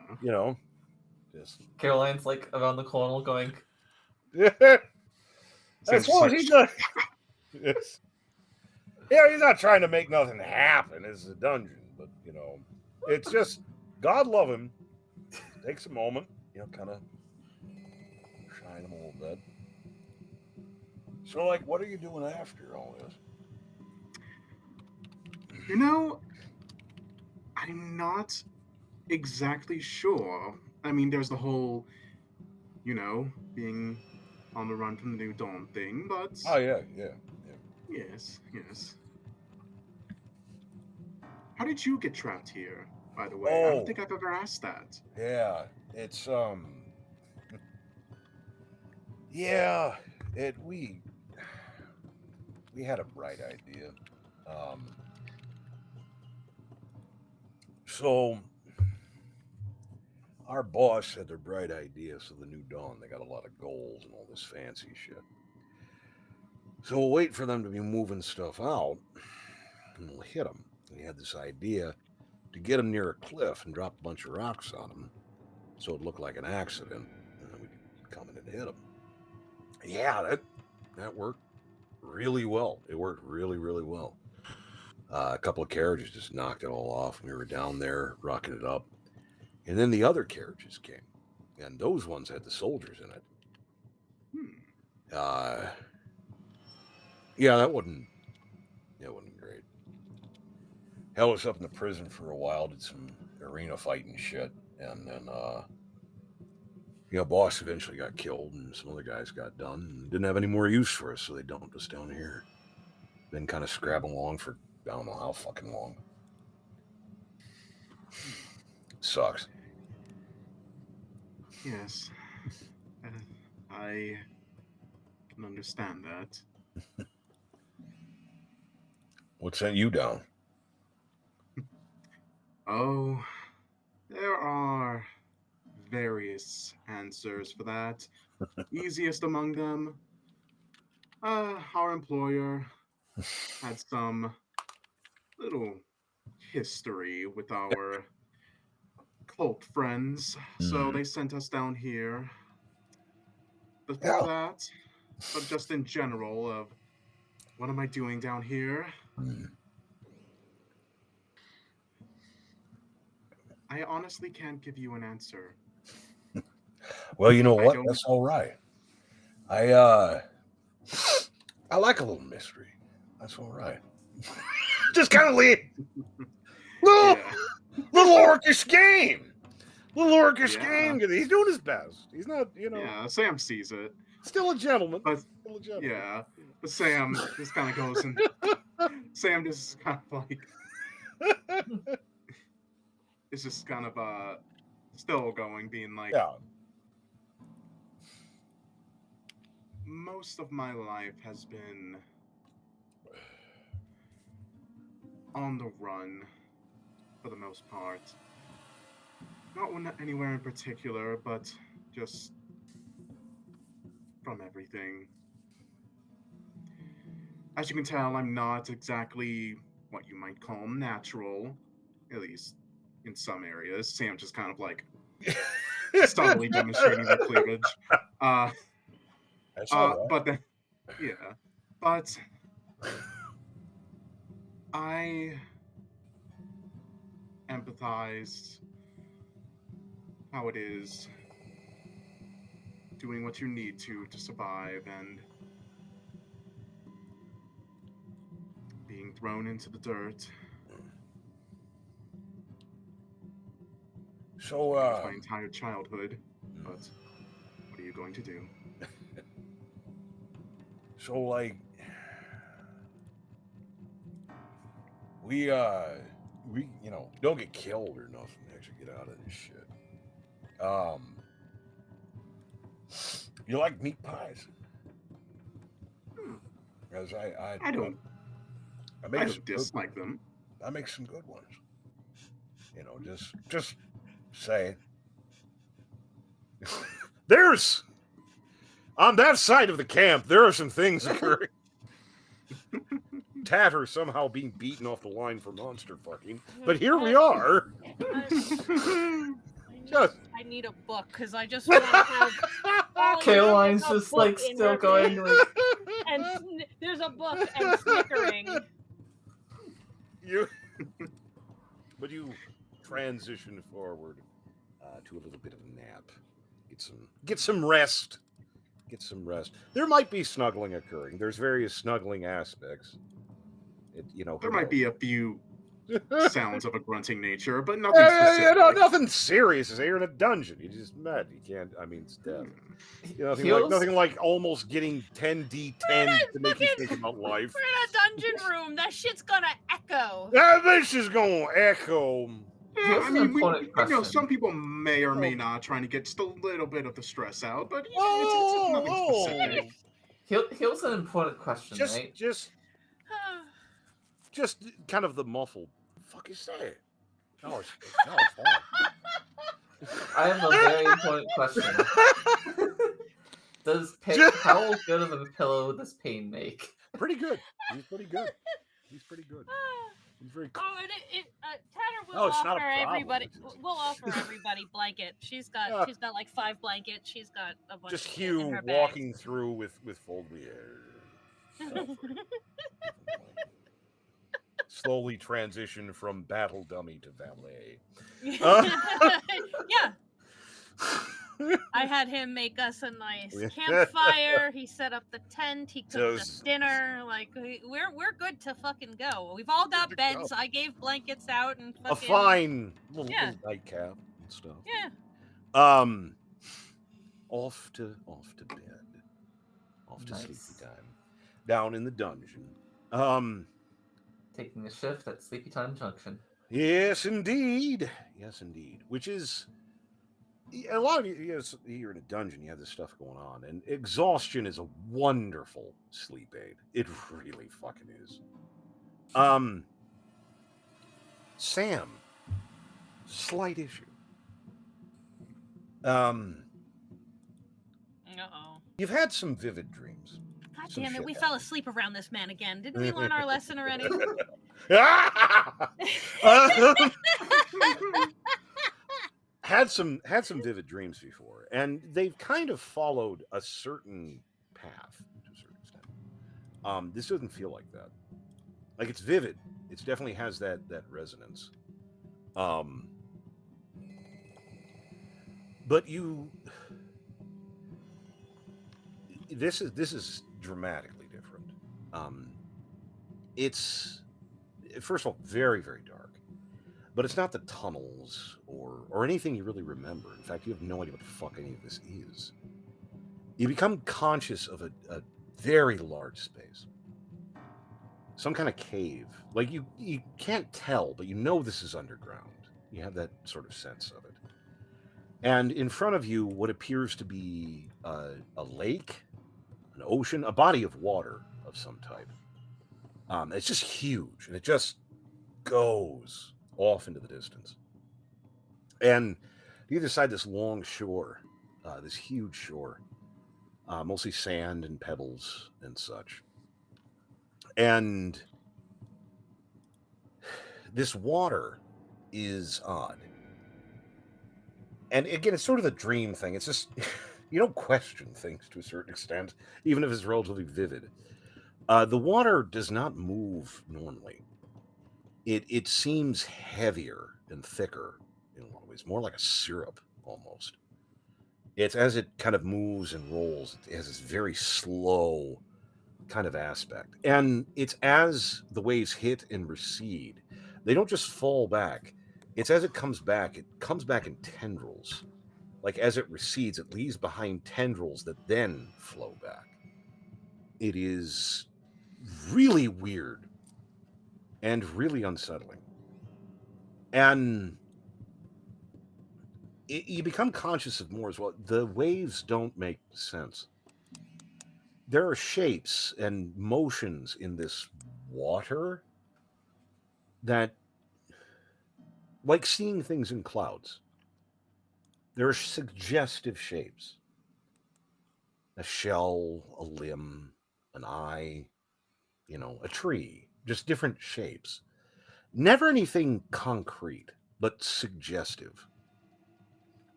S1: Just
S5: Caroline's like around the corner going,
S1: as long as he's not, he's not trying to make nothing happen. It's a dungeon, but it's just God love him. Takes a moment, kind of shine him a little bit. So, what are you doing after all this?
S2: I'm not exactly sure. I mean, there's the whole, being on the run from the New Dawn thing, but...
S1: Oh, yeah.
S2: Yes. How did you get trapped here, by the way? I don't think I've ever asked that.
S1: Yeah, it's, we had a bright idea. So our boss had their bright idea, so the New Dawn, they got a lot of gold and all this fancy shit. So we'll wait for them to be moving stuff out, and we'll hit them. We had this idea to get them near a cliff and drop a bunch of rocks on them, so it looked like an accident, and then we could come in and hit them. Yeah, that worked really well. It worked really, really well. A couple of carriages just knocked it all off. We were down there rocking it up. And then the other carriages came. And those ones had the soldiers in it. Yeah, that wasn't great. Held us up in the prison for a while, did some arena fighting shit. And then, boss eventually got killed and some other guys got done and didn't have any more use for us, so they dumped us down here. Been kind of scrabbling along for I don't know how fucking long. Sucks.
S2: Yes. I can understand that.
S1: What sent you down?
S2: Oh, there are various answers for that. Easiest among them, our employer had some little history with our cult friends, so they sent us down here. Before that, but just in general, of what am I doing down here? I honestly can't give you an answer.
S1: Well, you know
S2: I
S1: what?
S2: don't-
S1: That's all right. I like a little mystery. That's all right. Just kind of leave. Little orcish game. Little orcish game. He's doing his best. He's not,
S2: Yeah, Sam sees it.
S1: still a gentleman.
S2: But
S1: Still a gentleman.
S2: yeah, but Sam just kind of goes and Sam just kind of like is just kind of still going, being like,
S1: Yeah.
S2: most of my life has been on the run for the most part. Not anywhere in particular, but just from everything. As you can tell, I'm not exactly what you might call natural, at least in some areas. Sam just kind of like subtly demonstrating their cleavage.
S1: That's all right.
S2: But then, yeah, but I empathize how it is doing what you need to survive and being thrown into the dirt.
S1: So,
S2: That was my entire childhood, but what are you going to do?
S1: So, like, we don't get killed or nothing to actually get out of this shit. You like meat pies? Because
S2: I don't dislike them.
S1: I make some good ones. Just say. There's on that side of the camp, there are some things occurring. Tatter somehow being beaten off the line for monster fucking, but here we are.
S4: I need a book because I just want to have.
S5: Caroline's just like still going like.
S4: And there's a book and snickering.
S1: But you transition forward to a little bit of a nap. Get some rest. Get some rest. There might be snuggling occurring. There's various snuggling aspects.
S2: There might be a few sounds of a grunting nature, but nothing specific.
S1: Nothing serious. You're in a dungeon. You just met. You can't. I mean, it's death. Nothing like almost getting 10d10 to make you think about life.
S4: We're in a dungeon room. That shit's gonna echo.
S1: This is gonna echo.
S2: Yeah, I mean, some people may or may not trying to get just a little bit of the stress out, but it's nothing specific.
S5: Here's an important question, right?
S1: Just kind of the muffled. Fuck is that? No, it's fine.
S5: I have a very important question. How good of a pillow does Pain make?
S1: Pretty good. He's pretty good. He's very cool.
S4: Tatter will offer everybody. We'll offer everybody blanket. She's got like 5 blankets. She's got a bunch.
S1: Just
S4: of
S1: Hugh
S4: in her
S1: walking through with folded hair. Slowly transition from battle dummy to valet.
S4: Yeah. I had him make us a nice campfire. He set up the tent. He cooked us dinner. Like we're good to fucking go. We've all got beds. I gave blankets out and fucking...
S1: a fine little nightcap and stuff.
S4: Yeah.
S1: Off to bed. Off to sleepy time. Down in the dungeon.
S5: Taking a shift at Sleepy Time Junction.
S1: Yes, indeed. Which is a lot of you. You're in a dungeon. You have this stuff going on, and exhaustion is a wonderful sleep aid. It really fucking is. Sam, slight issue. You've had some vivid dreams.
S4: God damn it, we fell asleep around this man again. Didn't we learn our lesson already?
S1: had some vivid dreams before, and they've kind of followed a certain path to a certain extent. This doesn't feel like that. Like, it's vivid. It definitely has that resonance. But this is dramatically different. It's, first of all, very, very dark. But it's not the tunnels or anything you really remember. In fact, you have no idea what the fuck any of this is. You become conscious of a very large space. Some kind of cave. Like, you can't tell, but you know this is underground. You have that sort of sense of it. And in front of you, what appears to be a lake, an ocean, a body of water of some type. It's just huge, and it just goes off into the distance. And to either side, this long shore, this huge shore, mostly sand and pebbles and such. And this water is odd. And again, it's sort of the dream thing. It's just, you don't question things to a certain extent, even if it's relatively vivid. The water does not move normally. It seems heavier and thicker in a lot of ways, more like a syrup almost. It's as it kind of moves and rolls, it has this very slow kind of aspect. And it's as the waves hit and recede, they don't just fall back. It's as it comes back in tendrils. Like, as it recedes, it leaves behind tendrils that then flow back. It is really weird and really unsettling. And you become conscious of more as well. The waves don't make sense. There are shapes and motions in this water that, like seeing things in clouds, there are suggestive shapes. A shell, a limb, an eye, a tree, just different shapes. Never anything concrete, but suggestive.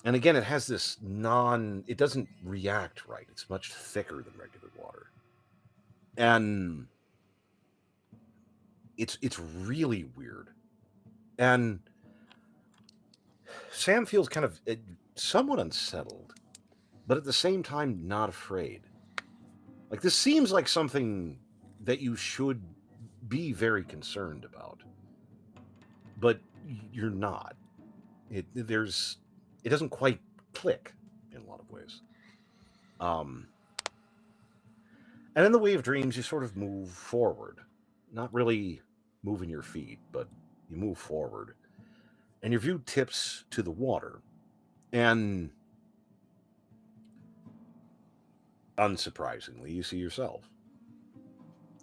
S1: And again, it has this it doesn't react right. It's much thicker than regular water. And it's really weird. And Sam feels kind of somewhat unsettled, but at the same time not afraid. Like, this seems like something that you should be very concerned about, but you're not. It doesn't quite click in a lot of ways. And in the Way of Dreams, you sort of move forward, not really moving your feet, but you move forward, and your view tips to the water, and unsurprisingly, you see yourself.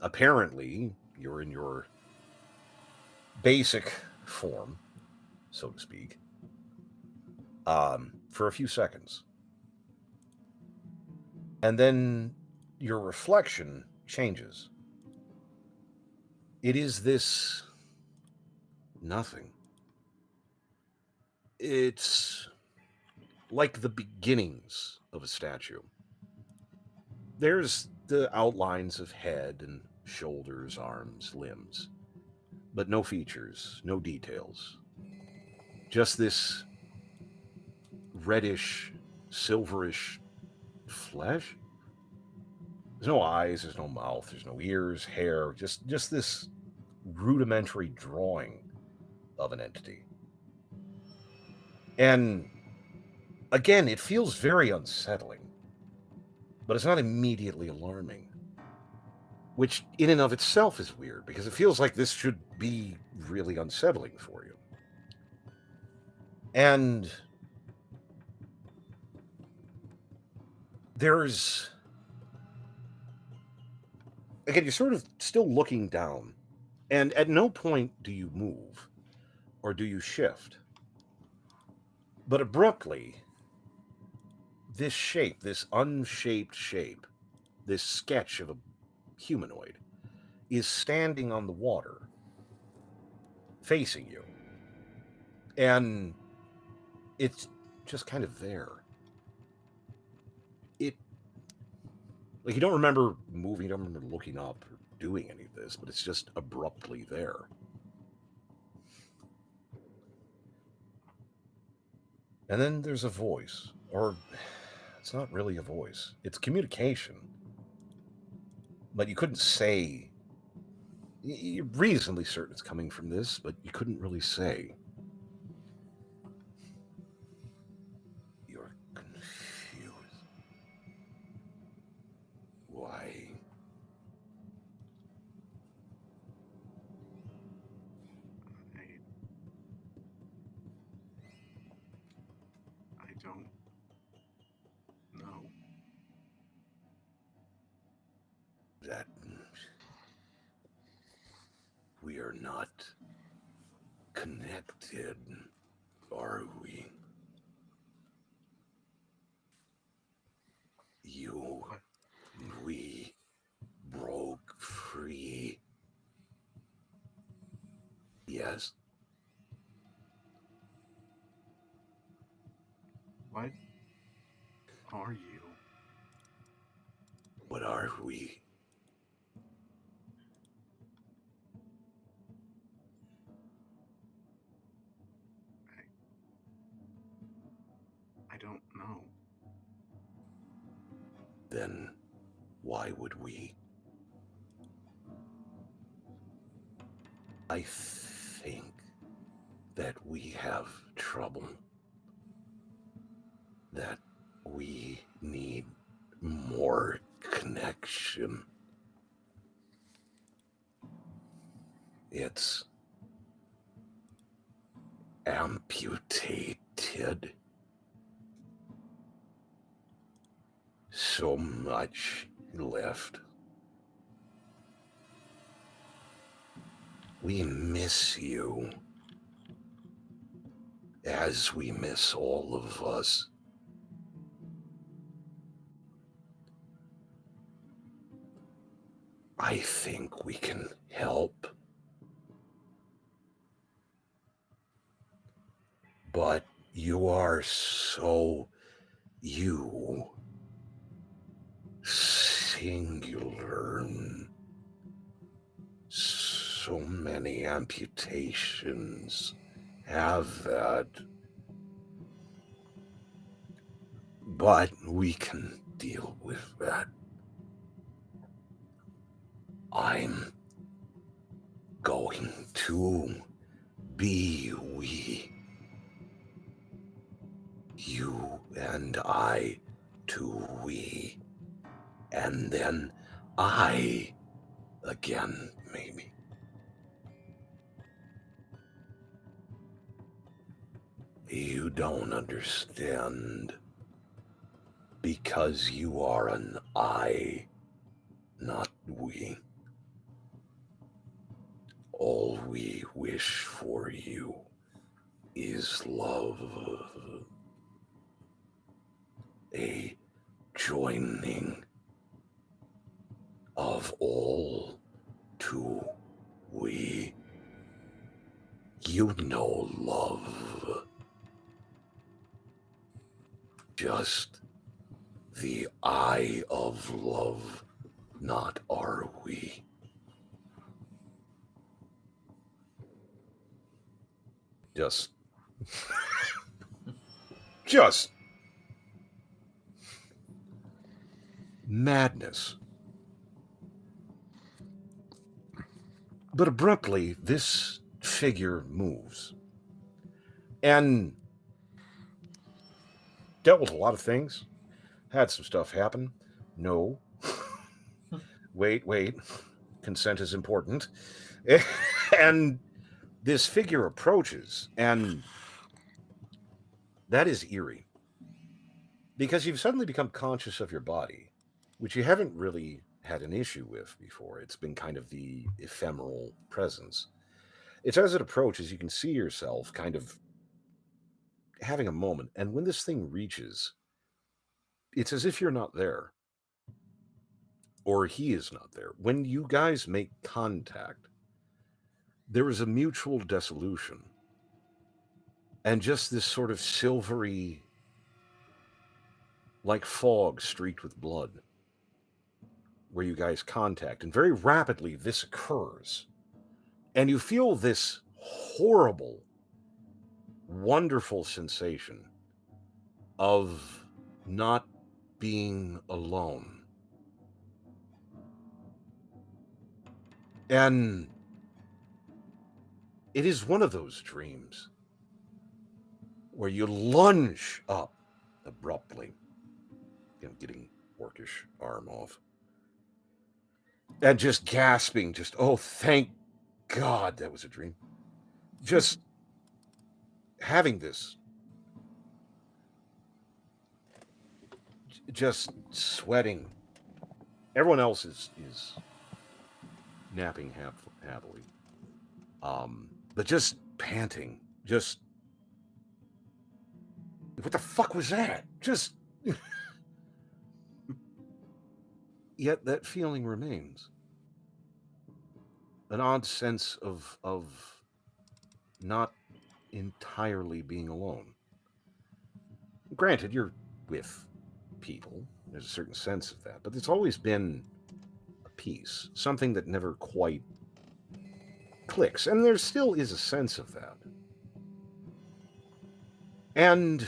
S1: Apparently, you're in your basic form, so to speak, for a few seconds. And then your reflection changes. It is this nothing. It's like the beginnings of a statue. There's the outlines of head and shoulders, arms, limbs, but no features, no details. Just this reddish, silverish flesh. There's no eyes, there's no mouth, there's no ears, hair, just this rudimentary drawing of an entity. And again, it feels very unsettling, but it's not immediately alarming, which in and of itself is weird, because it feels like this should be really unsettling for you. And there's, again, you're sort of still looking down, and at no point do you move or do you shift. But abruptly, this shape, this unshaped shape, this sketch of a humanoid, is standing on the water, facing you. And it's just kind of there. Like, you don't remember moving, you don't remember looking up or doing any of this, but it's just abruptly there. And then there's a voice, or it's not really a voice. It's communication. But you couldn't say. You're reasonably certain it's coming from this, but you couldn't really say. You're confused. Why?
S2: I don't know.
S1: That we are not connected, are we? You, we broke free. Yes.
S2: What are you?
S1: What are we?
S2: I don't know.
S1: Then why would we? I think that we have trouble. That we need more connection. It's amputated. So much left. We miss you. As we miss all of us. I think we can help. But you are so you. Singular. So many amputations have that. But we can deal with that. I'm going to be we. You and I to we. And then I again, maybe. You don't understand. Because you are an I, not we. All we wish for you is love. A joining of all to we. You know love. Just the eye of love, not are we. Just madness. But abruptly, this figure moves and dealt with a lot of things. Had some stuff happen. No. Wait. Consent is important. And this figure approaches, and that is eerie. Because you've suddenly become conscious of your body, which you haven't really had an issue with before. It's been kind of the ephemeral presence. It's as it approaches, you can see yourself kind of having a moment. And when this thing reaches, it's as if you're not there. Or he is not there. When you guys make contact, there is a mutual dissolution. And just this sort of silvery like fog streaked with blood, where you guys contact, and very rapidly this occurs, and you feel this horrible, wonderful sensation of not being alone. And it is one of those dreams where you lunge up abruptly, getting orcish arm off, and just gasping, just, oh, thank God that was a dream. Just having this, just sweating. Everyone else is napping happily, but just panting. Just, what the fuck was that? Just, yet that feeling remains. An odd sense of not entirely being alone. Granted, you're with people. There's a certain sense of that, but it's always been a piece, something that never quite clicks, and there still is a sense of that. And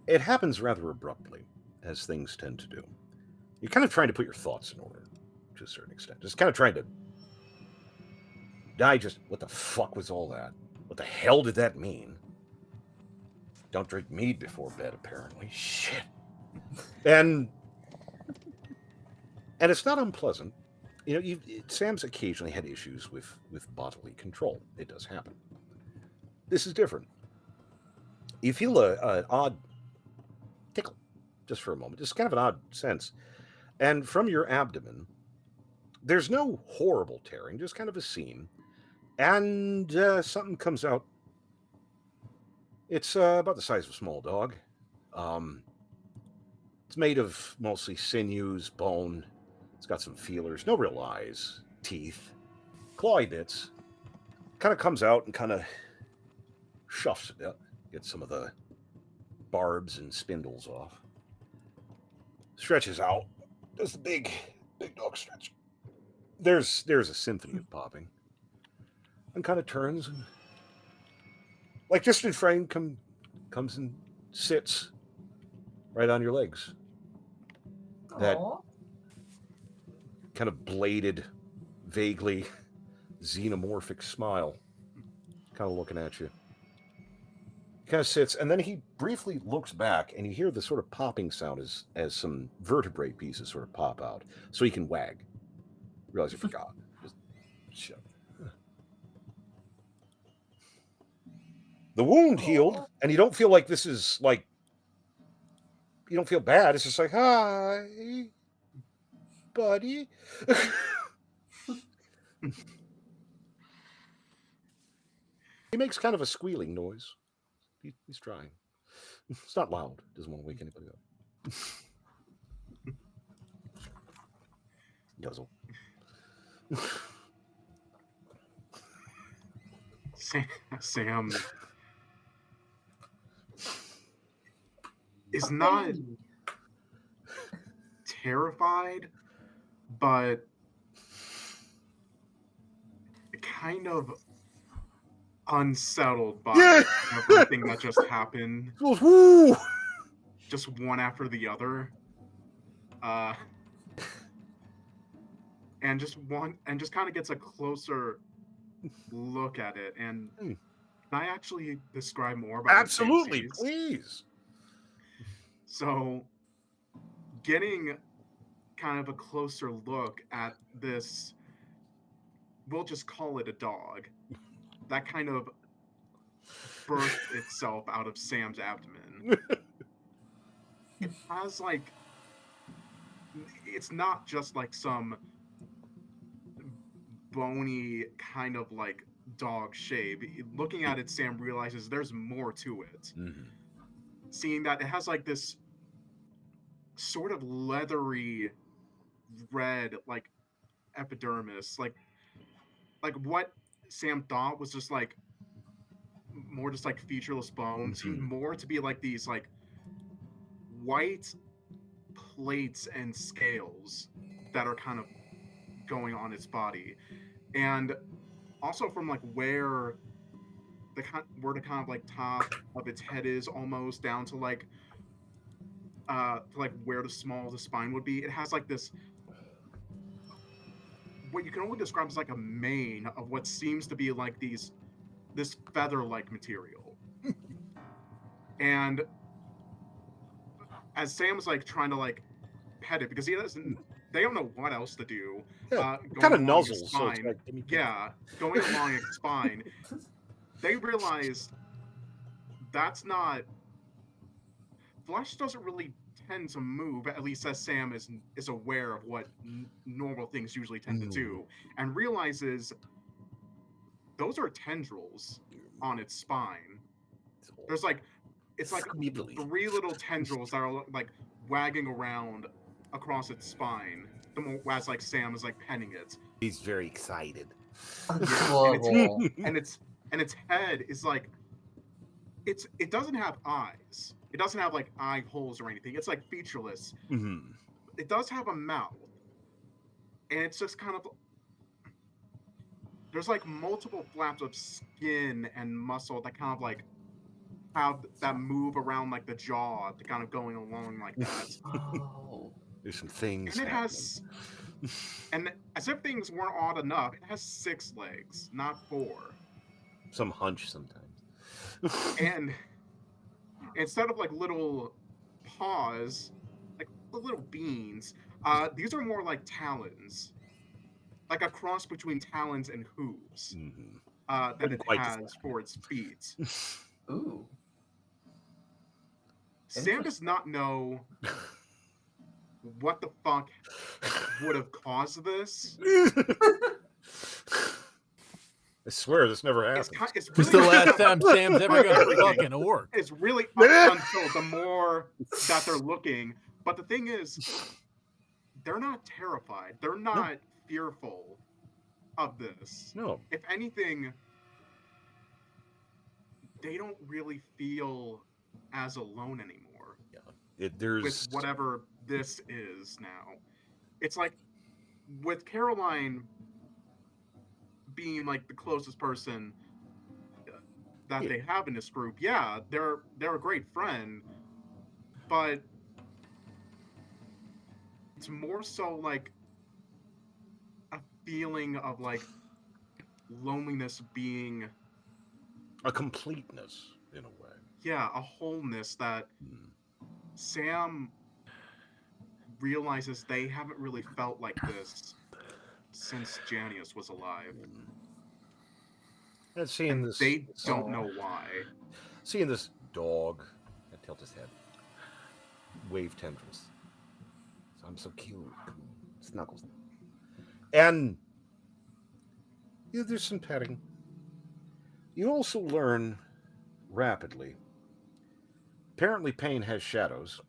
S1: it happens rather abruptly, as things tend to do. You're kind of trying to put your thoughts in order, to a certain extent. Just kind of trying to digest, what the fuck was all that? What the hell did that mean? Don't drink mead before bed, apparently. Shit. And it's not unpleasant. Sam's occasionally had issues with bodily control. It does happen. This is different. You feel an odd tickle, just for a moment, just kind of an odd sense. And from your abdomen, there's no horrible tearing, just kind of a seam. And something comes out. It's about the size of a small dog. It's made of mostly sinews, bone. It's got some feelers, no real eyes, teeth, clawy bits. Kind of comes out and kind of shuffs a bit, gets some of the barbs and spindles off. Stretches out, does the big dog stretch. There's a symphony of popping, and kind of turns and, like just in frame, comes and sits right on your legs. That
S5: Aw.
S1: kind of bladed, vaguely xenomorphic smile, kind of looking at you. He kind of sits, and then he briefly looks back, and you hear the sort of popping sound as some vertebrae pieces sort of pop out, so he can wag. Realize you forgot. Just shut. The wound healed, and you don't feel like this is like, you don't feel bad. It's just like, hi, buddy. He makes kind of a squealing noise. He's trying. It's not loud. Doesn't want to wake anybody up. Guzzle.
S2: Sam is not terrified, but kind of unsettled by everything that just happened.
S1: Woo!
S2: Just one after the other. And just kind of gets a closer look at it. And can I actually describe more about
S1: Absolutely,
S2: what Sam sees?
S1: please.
S2: So, getting kind of a closer look at this, we'll just call it a dog, that kind of birthed itself out of Sam's abdomen. It has like, it's not just like some bony kind of like dog shape. Looking at it, Sam realizes there's more to it.
S1: Mm-hmm.
S2: Seeing that it has like this sort of leathery red like epidermis, like what Sam thought was just like more just like featureless bones seem
S1: Mhm.
S2: more to be like these like white plates and scales that are kind of going on its body, and also from like where the kind of like top of its head is almost down to like where the small of the spine would be. It has like this what you can only describe as like a mane of what seems to be like this feather-like material. And as Sam's like trying to like pet it because he doesn't they don't know what else to do.
S1: Yeah, it
S2: Going
S1: kind of
S2: along its
S1: nuzzles, so it's
S2: spine.
S1: like, give me pet.
S2: Yeah, going along its spine, they realize that's not flesh doesn't really tend to move, at least as Sam is aware of what normal things usually tend to do, and realizes those are tendrils on its spine. There's like it's like
S1: Squibbly.
S2: 3 little tendrils that are like wagging around across its spine. The more as like Sam is like petting it.
S1: He's very excited.
S5: Adorable.
S2: And its head is like it doesn't have eyes. It doesn't have like eye holes or anything. It's like featureless.
S1: Mhm.
S2: It does have a mouth, and it's just kind of there's like multiple flaps of skin and muscle that kind of like have that move around like the jaw to kind of going along like that.
S5: Oh.
S1: There's some things
S2: And it
S1: happening.
S2: has and as if things weren't odd enough, it has 6 legs, not 4.
S1: Some hunch sometimes.
S2: And instead of like little paws, like the little beans, these are more like talons, like a cross between talons and hooves
S1: Mhm.
S2: that
S1: Didn't
S2: it
S1: quite
S2: has for its feet.
S5: Ooh.
S2: Sam does not know what the fuck would have caused this.
S1: I swear this never
S2: It's
S1: happened.
S2: it's
S6: It's
S2: really
S6: the last time Sam's ever gonna
S2: Everything.
S6: fucking orc.
S2: It's really up until the more that they're looking. But the thing is, they're not terrified. They're not fearful of this.
S1: No.
S2: If anything, they don't really feel as alone anymore with
S1: There's
S2: whatever this is now. It's like with Caroline being like the closest person that
S1: Yeah.
S2: they have in this group. Yeah, they're a great friend, but it's more so like a feeling of like loneliness being
S1: a completeness in a way.
S2: yeah, a wholeness that
S1: Mm.
S2: Sam realizes they haven't really felt like this since Janius was alive.
S1: And seeing
S2: And
S1: this,
S2: they don't
S5: Aw.
S2: know why.
S1: seeing this dog, I tilt his head, wave tendrils. So I'm so cute. Snuggles. And there's some petting. You also learn rapidly. Apparently, pain has shadows.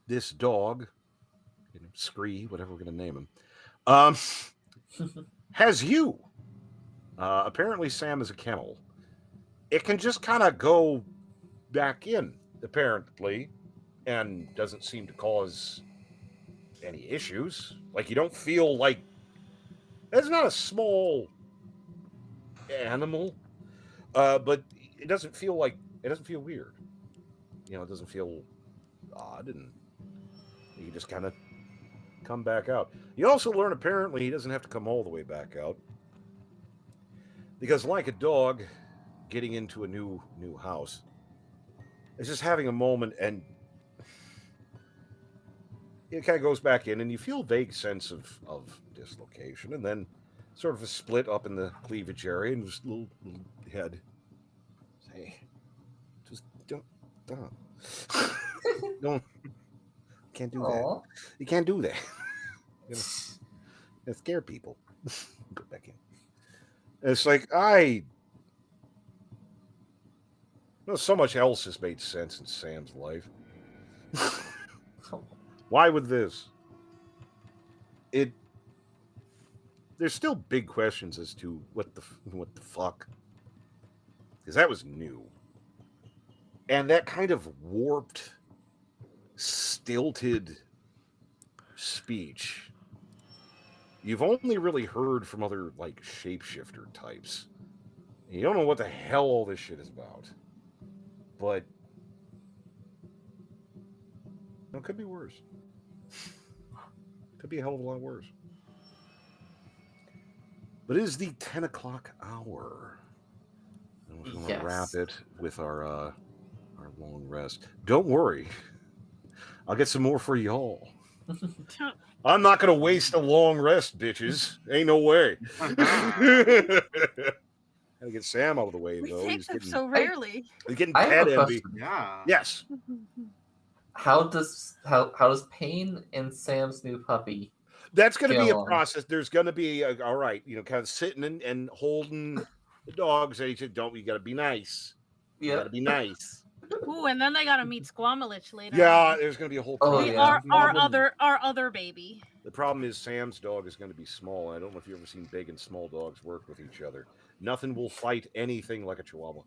S1: This dog, Scree, whatever we're gonna name him, has you. Apparently, Sam is a kennel. It can just kind of go back in, apparently, and doesn't seem to cause any issues. Like, you don't feel like it's not a small animal, but it doesn't feel weird. It doesn't feel odd, and you can just kind of come back out. You also learn apparently he doesn't have to come all the way back out, because like a dog getting into a new house, it's just having a moment, and it kind of goes back in, and you feel a vague sense of dislocation, and then sort of a split up in the cleavage area, and just little head. Hey, just don't. Don't. Can't do that.
S5: Aw.
S1: You can't do that. That scare people. Go back in. And it's like so much else has made sense in Sam's life. Why would this? There's still big questions as to what the fuck because that was new. And that kind of warped, stilted speech, you've only really heard from other, like, shapeshifter types. You don't know what the hell all this shit is about. But it could be worse. Could be a hell of a lot worse. But it is the 10 o'clock hour. And we're going to wrap it with our long rest. Don't worry. I'll get some more for y'all. I'm not going to waste a long rest, bitches. Ain't no way. Gotta get Sam out of the way,
S4: We
S1: though.
S4: take them so rarely.
S1: He's getting
S5: I have
S1: pet
S5: a
S1: envy.
S5: question.
S2: Yeah.
S1: Yes.
S5: How does Pain and Sam's new puppy?
S1: That's going to be a
S5: Go on.
S1: process. There's going to be, all right, kind of sitting and holding the dogs. And he said, you got to be nice. You got to be nice.
S4: Ooh, and then they gotta meet Squamalich later.
S1: Yeah,
S4: on.
S1: there's going to be a whole
S5: Oh,
S1: process.
S5: yeah.
S4: Our other baby.
S1: The problem is Sam's dog is going to be small. I don't know if you've ever seen big and small dogs work with each other. Nothing will fight anything like a Chihuahua.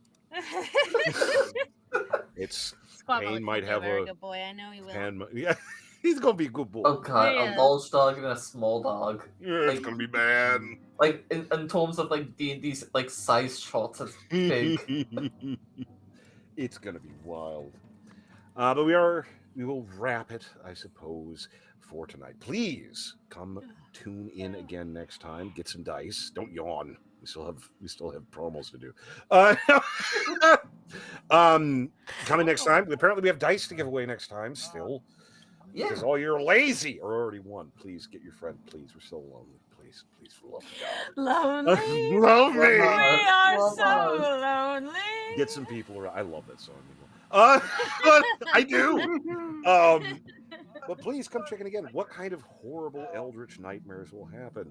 S1: It's
S4: Squamalich
S1: Pain might
S4: will be
S1: have
S4: a very
S1: a
S4: good boy. I know he will.
S1: yeah, he's gonna be a good boy.
S5: Oh god,
S4: Yeah.
S5: a large dog and a small dog.
S1: Yeah, it's gonna be bad.
S5: Like in terms of like D&D's like size charts, it's big.
S1: It's gonna be wild. But we will wrap it, I suppose, for tonight. Please come tune in again next time. Get some dice. Don't yawn. We still have promos to do. Coming next time. Apparently, we have dice to give away next time. Still,
S5: Yeah.
S1: because all you're lazy or already won. Please get your friend. Please, we're so lonely. Please, for the love of God.
S4: Lonely.
S1: Lonely.
S4: We are
S5: Love
S4: so
S5: us.
S4: lonely.
S1: Get some people around. I love that song. I do. But please come check in again. What kind of horrible eldritch nightmares will happen?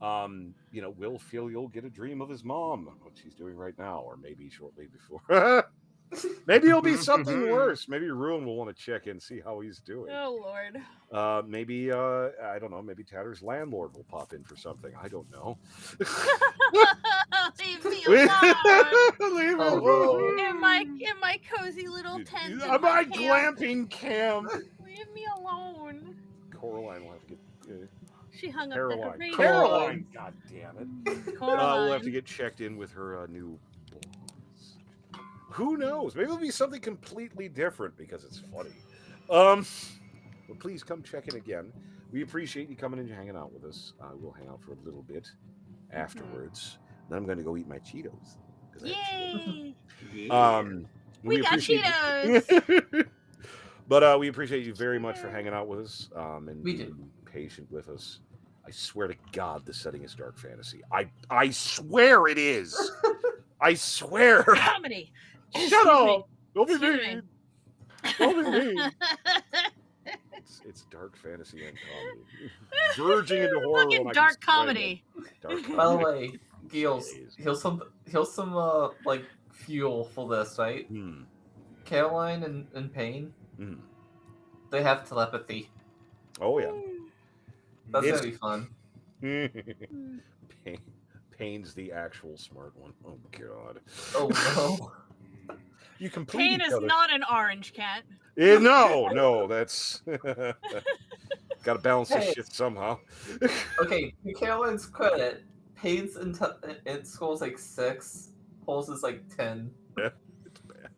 S1: Will Filial get a dream of his mom, what she's doing right now, or maybe shortly before? Maybe it'll be something worse. Maybe Ruin will want to check in, see how he's doing.
S4: Oh Lord.
S1: Maybe I don't know. Maybe Tatter's landlord will pop in for something. I don't know.
S4: Leave me alone.
S1: Leave me
S5: Oh,
S1: alone.
S4: In my cozy little tent.
S1: Am I glamping camp?
S4: Leave me alone.
S1: Coraline will have to get.
S4: She hung up
S1: Caroline.
S4: decorations.
S1: Caroline. God damn it.
S4: Coraline.
S1: We'll have to get checked in with her new boss. Who knows? Maybe it'll be something completely different because it's funny. But please come check in again. We appreciate you coming and hanging out with us. We'll hang out for a little bit afterwards. Then I'm going to go eat my Cheetos.
S4: Yay!
S1: We
S4: got
S1: appreciate
S4: Cheetos.
S1: But we appreciate you very much for hanging out with us and
S5: We do.
S1: being patient with us. I swear to God, the setting is dark fantasy. I swear it is. I swear.
S4: Comedy.
S1: Shut up. Don't be
S4: Excuse
S1: mean.
S4: me.
S1: Don't be mean. It's dark fantasy and comedy. Verging into horror.
S4: Fucking
S1: when I can
S4: dark
S1: explain
S4: comedy.
S1: it. Dark comedy.
S5: By the way, Gills,
S1: Jeez.
S5: here's some like fuel for this, right? Caroline and Pain, they have telepathy.
S1: Oh yeah.
S5: That's
S1: It's-
S5: gonna be fun.
S1: Pain's the actual smart one. Oh God.
S5: Oh no.
S1: You complete
S4: Pain
S1: each
S4: is
S1: other.
S4: not an orange cat.
S1: No, that's got to balance this
S5: Hey.
S1: shit somehow.
S5: Okay, to Caroline's credit, Pain's in school's like 6, Paul's is like 10.
S1: It's bad.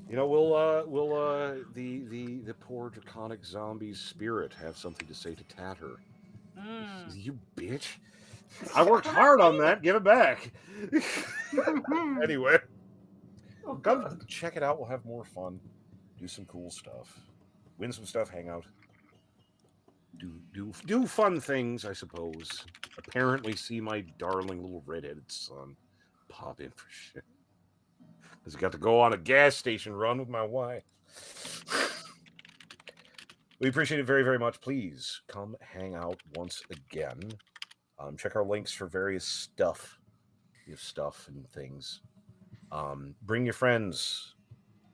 S1: Will the poor draconic zombie's spirit have something to say to Tatter? You bitch! I worked hard on that. Give it back. Anyway,
S5: Oh,
S1: come
S5: God.
S1: check it out. We'll have more fun. Do some cool stuff. Win some stuff. Hang out. Do fun things, I suppose. Apparently, see my darling little redheaded son pop in for shit. Because I got to go on a gas station run with my wife. We appreciate it very, very much. Please come hang out once again. Check our links for various stuff. We have stuff and things. Bring your friends.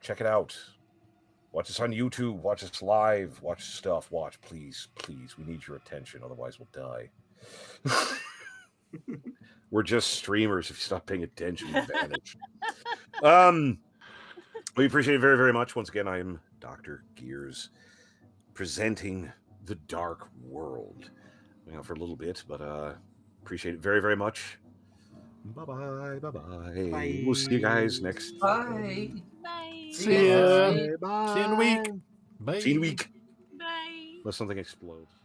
S1: Check it out. Watch us on YouTube. Watch us live. Watch stuff. Watch, please, please. We need your attention. Otherwise, we'll die. We're just streamers. If you stop paying attention, we vanish. We appreciate it very, very much. Once again, I am Dr. Gears, presenting the Dark World. For a little bit, but appreciate it very, very much. Bye-bye. Bye-bye.
S2: Bye.
S1: We'll see you guys next
S5: Bye.
S4: Bye.
S6: See ya.
S5: Bye.
S1: Bye.
S6: See you in a week. Bye.
S1: See you in a week.
S4: Bye.
S1: Unless something explodes.